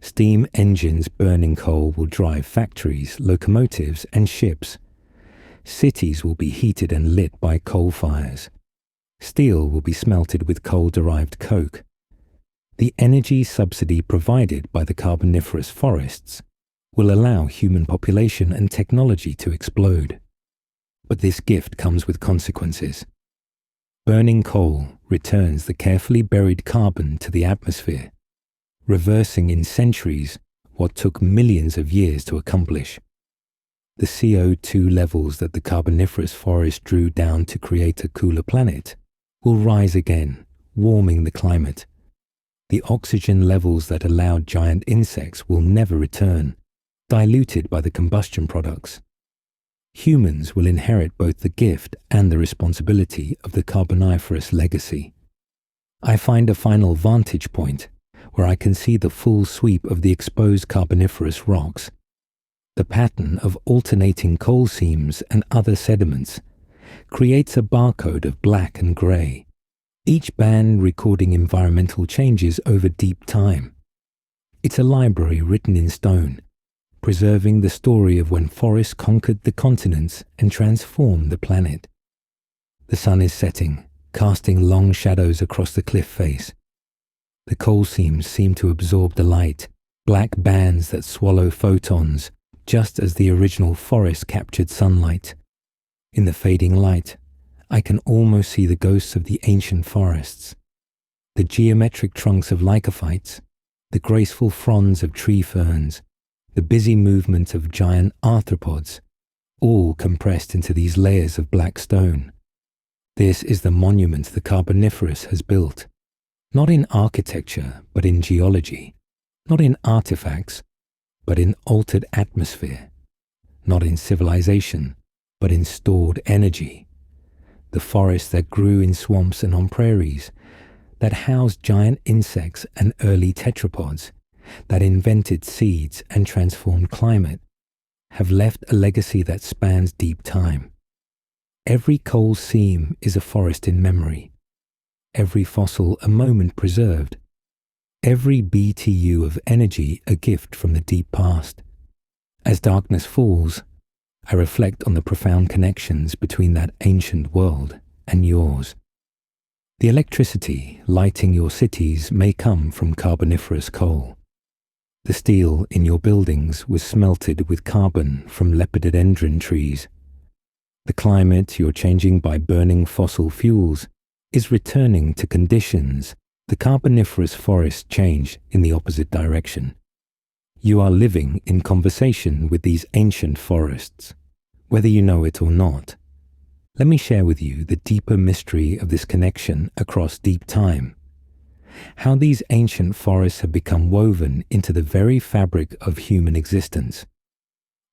Steam engines burning coal will drive factories, locomotives, and ships. Cities will be heated and lit by coal fires. Steel will be smelted with coal-derived coke. The energy subsidy provided by the Carboniferous forests will allow human population and technology to explode. But this gift comes with consequences. Burning coal returns the carefully buried carbon to the atmosphere, reversing in centuries what took millions of years to accomplish. The CO2 levels that the Carboniferous forest drew down to create a cooler planet will rise again, warming the climate. The oxygen levels that allowed giant insects will never return, diluted by the combustion products. Humans will inherit both the gift and the responsibility of the Carboniferous legacy. I find a final vantage point where I can see the full sweep of the exposed Carboniferous rocks. The pattern of alternating coal seams and other sediments creates a barcode of black and grey, each band recording environmental changes over deep time. It's a library written in stone, preserving the story of when forests conquered the continents and transformed the planet. The sun is setting, casting long shadows across the cliff face. The coal seams seem to absorb the light, black bands that swallow photons, just as the original forest captured sunlight. In the fading light, I can almost see the ghosts of the ancient forests. The geometric trunks of lycophytes, the graceful fronds of tree ferns, the busy movement of giant arthropods, all compressed into these layers of black stone. This is the monument the Carboniferous has built, not in architecture, but in geology, not in artifacts, but in altered atmosphere, not in civilization, but in stored energy. The forest that grew in swamps and on prairies, that housed giant insects and early tetrapods, that invented seeds and transformed climate, have left a legacy that spans deep time. Every coal seam is a forest in memory, every fossil a moment preserved, every BTU of energy a gift from the deep past. As darkness falls, I reflect on the profound connections between that ancient world and yours. The electricity lighting your cities may come from Carboniferous coal. The steel in your buildings was smelted with carbon from lepidodendron trees. The climate you're changing by burning fossil fuels is returning to conditions the Carboniferous forest changed in the opposite direction. You are living in conversation with these ancient forests, whether you know it or not. Let me share with you the deeper mystery of this connection across deep time. How these ancient forests have become woven into the very fabric of human existence.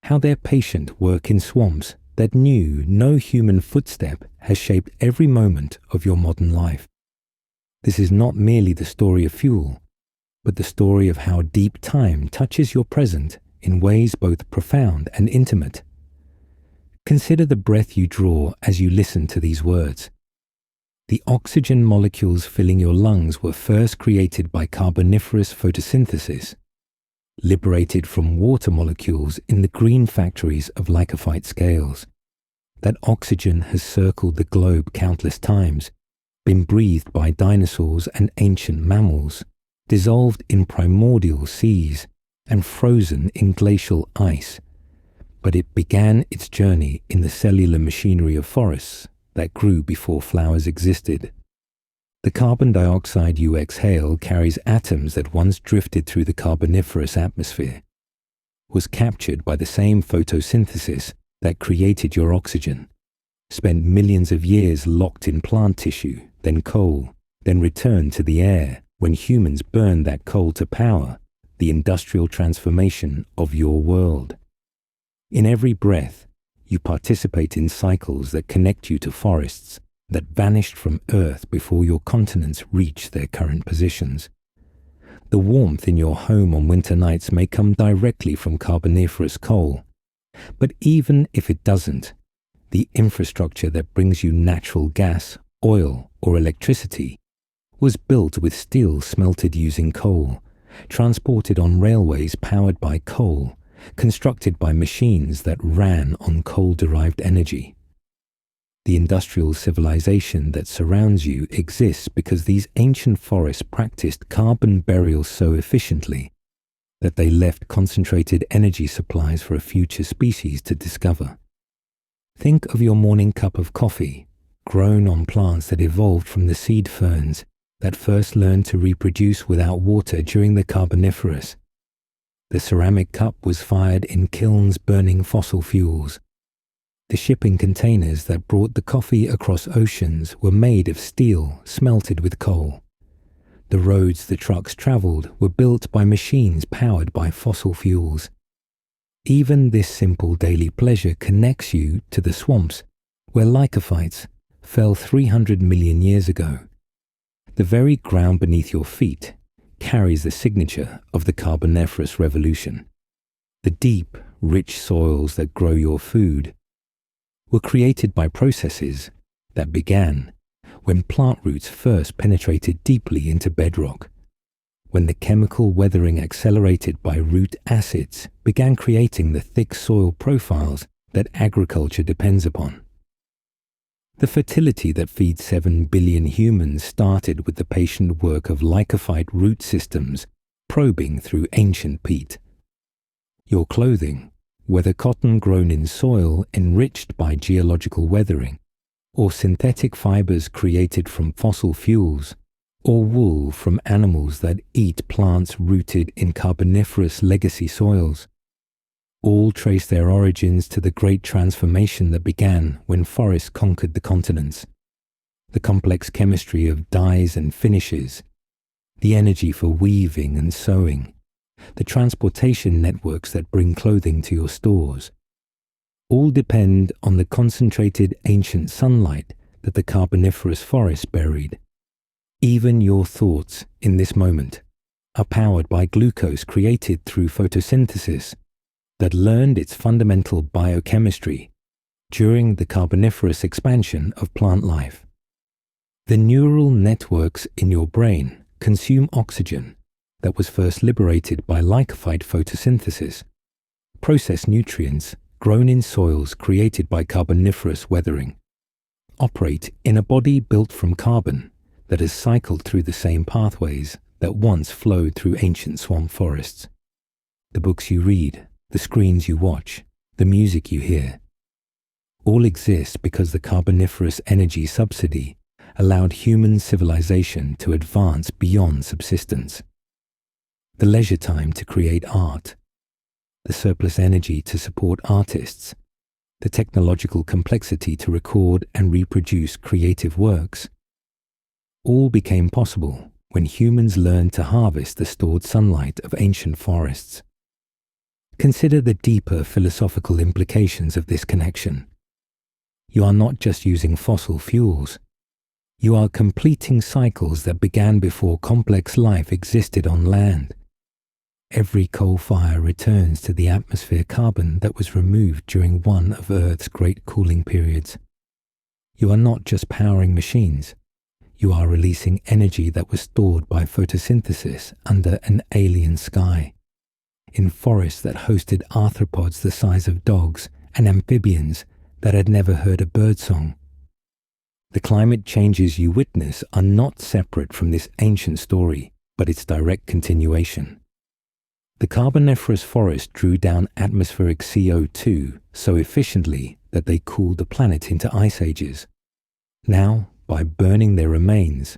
How their patient work in swamps that knew no human footstep has shaped every moment of your modern life. This is not merely the story of fuel, but the story of how deep time touches your present in ways both profound and intimate. Consider the breath you draw as you listen to these words. The oxygen molecules filling your lungs were first created by Carboniferous photosynthesis, liberated from water molecules in the green factories of lycophyte scales. That oxygen has circled the globe countless times, been breathed by dinosaurs and ancient mammals, dissolved in primordial seas, and frozen in glacial ice. But it began its journey in the cellular machinery of forests that grew before flowers existed. The carbon dioxide you exhale carries atoms that once drifted through the Carboniferous atmosphere, was captured by the same photosynthesis that created your oxygen, spent millions of years locked in plant tissue, then coal, then returned to the air when humans burned that coal to power the industrial transformation of your world. In every breath, you participate in cycles that connect you to forests that vanished from Earth before your continents reached their current positions. The warmth in your home on winter nights may come directly from Carboniferous coal, but even if it doesn't, the infrastructure that brings you natural gas, oil, or electricity was built with steel smelted using coal, transported on railways powered by coal, constructed by machines that ran on coal-derived energy. The industrial civilization that surrounds you exists because these ancient forests practiced carbon burial so efficiently that they left concentrated energy supplies for a future species to discover. Think of your morning cup of coffee, grown on plants that evolved from the seed ferns that first learned to reproduce without water during the Carboniferous. The ceramic cup was fired in kilns burning fossil fuels. The shipping containers that brought the coffee across oceans were made of steel smelted with coal. The roads the trucks traveled were built by machines powered by fossil fuels. Even this simple daily pleasure connects you to the swamps where lycophytes fell 300 million years ago. The very ground beneath your feet carries the signature of the Carboniferous revolution. The deep, rich soils that grow your food were created by processes that began when plant roots first penetrated deeply into bedrock, when the chemical weathering accelerated by root acids began creating the thick soil profiles that agriculture depends upon. The fertility that feeds 7 billion humans started with the patient work of lycophyte root systems probing through ancient peat. Your clothing, whether cotton grown in soil enriched by geological weathering, or synthetic fibers created from fossil fuels, or wool from animals that eat plants rooted in Carboniferous legacy soils, all trace their origins to the great transformation that began when forests conquered the continents. The complex chemistry of dyes and finishes, the energy for weaving and sewing, the transportation networks that bring clothing to your stores, all depend on the concentrated ancient sunlight that the Carboniferous forest buried. Even your thoughts in this moment are powered by glucose created through photosynthesis that learned its fundamental biochemistry during the Carboniferous expansion of plant life. The neural networks in your brain consume oxygen that was first liberated by lycophyte photosynthesis, process nutrients grown in soils created by Carboniferous weathering, operate in a body built from carbon that has cycled through the same pathways that once flowed through ancient swamp forests. The books you read, the screens you watch, the music you hear, all exist because the Carboniferous energy subsidy allowed human civilization to advance beyond subsistence. The leisure time to create art, the surplus energy to support artists, the technological complexity to record and reproduce creative works, all became possible when humans learned to harvest the stored sunlight of ancient forests. Consider the deeper philosophical implications of this connection. You are not just using fossil fuels. You are completing cycles that began before complex life existed on land. Every coal fire returns to the atmosphere carbon that was removed during one of Earth's great cooling periods. You are not just powering machines. You are releasing energy that was stored by photosynthesis under an alien sky, in forests that hosted arthropods the size of dogs and amphibians that had never heard a birdsong. The climate changes you witness are not separate from this ancient story, but its direct continuation. The Carboniferous forest drew down atmospheric CO2 so efficiently that they cooled the planet into ice ages. Now, by burning their remains,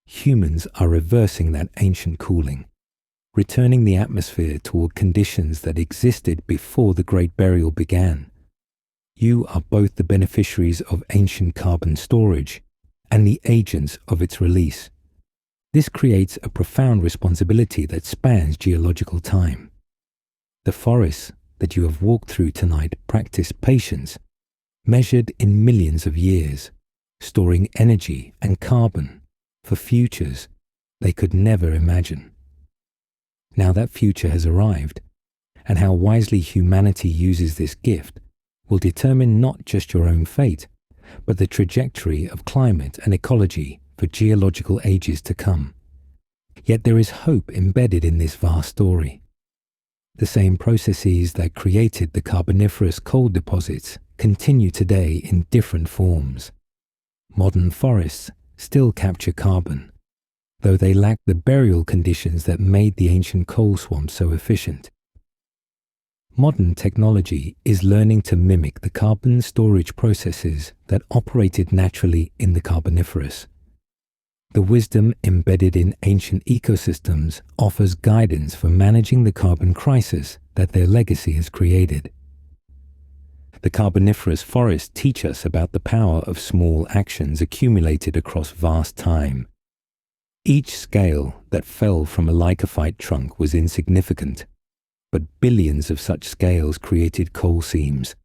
humans are reversing that ancient cooling, returning the atmosphere toward conditions that existed before the Great Burial began. You are both the beneficiaries of ancient carbon storage and the agents of its release. This creates a profound responsibility that spans geological time. The forests that you have walked through tonight practice patience, measured in millions of years, storing energy and carbon for futures they could never imagine. Now that future has arrived, and how wisely humanity uses this gift will determine not just your own fate, but the trajectory of climate and ecology for geological ages to come. Yet there is hope embedded in this vast story. The same processes that created the Carboniferous coal deposits continue today in different forms. Modern forests still capture carbon, though they lack the burial conditions that made the ancient coal swamps so efficient. Modern technology is learning to mimic the carbon storage processes that operated naturally in the Carboniferous. The wisdom embedded in ancient ecosystems offers guidance for managing the carbon crisis that their legacy has created. The Carboniferous forests teach us about the power of small actions accumulated across vast time. Each scale that fell from a lycophyte trunk was insignificant, but billions of such scales created coal seams.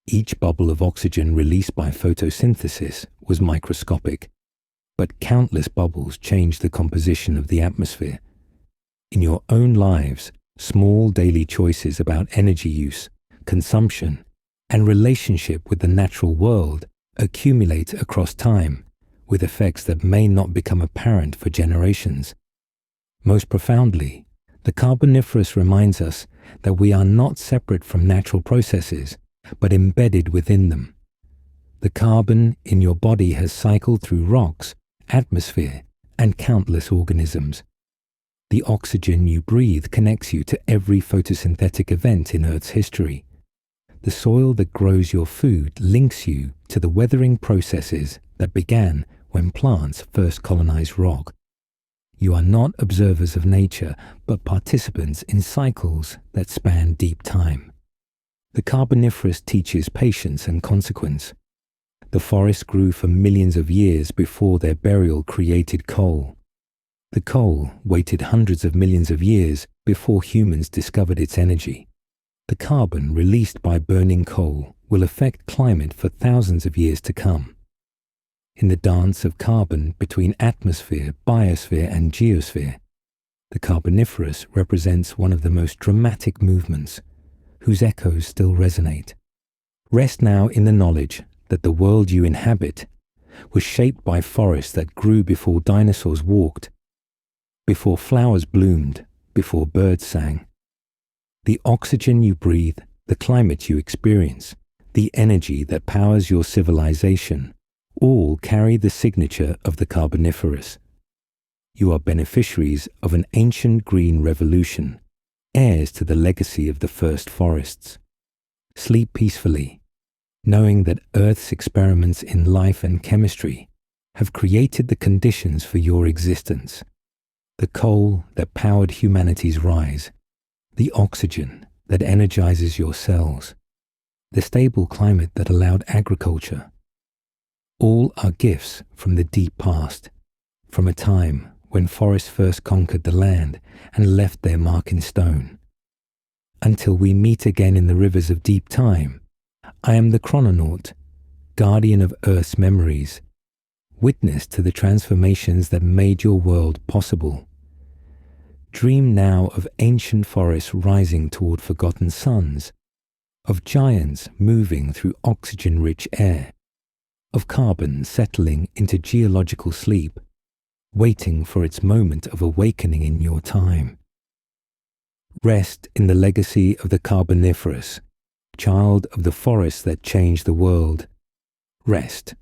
Each bubble of oxygen released by photosynthesis was microscopic, but countless bubbles changed the composition of the atmosphere. In your own lives, small daily choices about energy use, consumption, and relationship with the natural world accumulate across time, with effects that may not become apparent for generations. Most profoundly, the Carboniferous reminds us that we are not separate from natural processes, but embedded within them. The carbon in your body has cycled through rocks, atmosphere, and countless organisms. The oxygen you breathe connects you to every photosynthetic event in Earth's history. The soil that grows your food links you to the weathering processes that began when plants first colonized rock. You are not observers of nature, but participants in cycles that span deep time. The Carboniferous teaches patience and consequence. The forests grew for millions of years before their burial created coal. The coal waited hundreds of millions of years before humans discovered its energy. The carbon released by burning coal will affect climate for thousands of years to come. In the dance of carbon between atmosphere, biosphere, and geosphere, the Carboniferous represents one of the most dramatic movements, whose echoes still resonate. Rest now in the knowledge that the world you inhabit was shaped by forests that grew before dinosaurs walked, before flowers bloomed, before birds sang. The oxygen you breathe, the climate you experience, the energy that powers your civilization, all carry the signature of the Carboniferous. You are beneficiaries of an ancient green revolution, heirs to the legacy of the first forests. Sleep peacefully, knowing that Earth's experiments in life and chemistry have created the conditions for your existence. The coal that powered humanity's rise, the oxygen that energizes your cells, the stable climate that allowed agriculture. All are gifts from the deep past, from a time when forests first conquered the land and left their mark in stone. Until we meet again in the rivers of deep time, I am the chrononaut, guardian of Earth's memories, witness to the transformations that made your world possible. Dream now of ancient forests rising toward forgotten suns, of giants moving through oxygen-rich air, of carbon settling into geological sleep, waiting for its moment of awakening in your time. Rest in the legacy of the Carboniferous, child of the forests that changed the world. Rest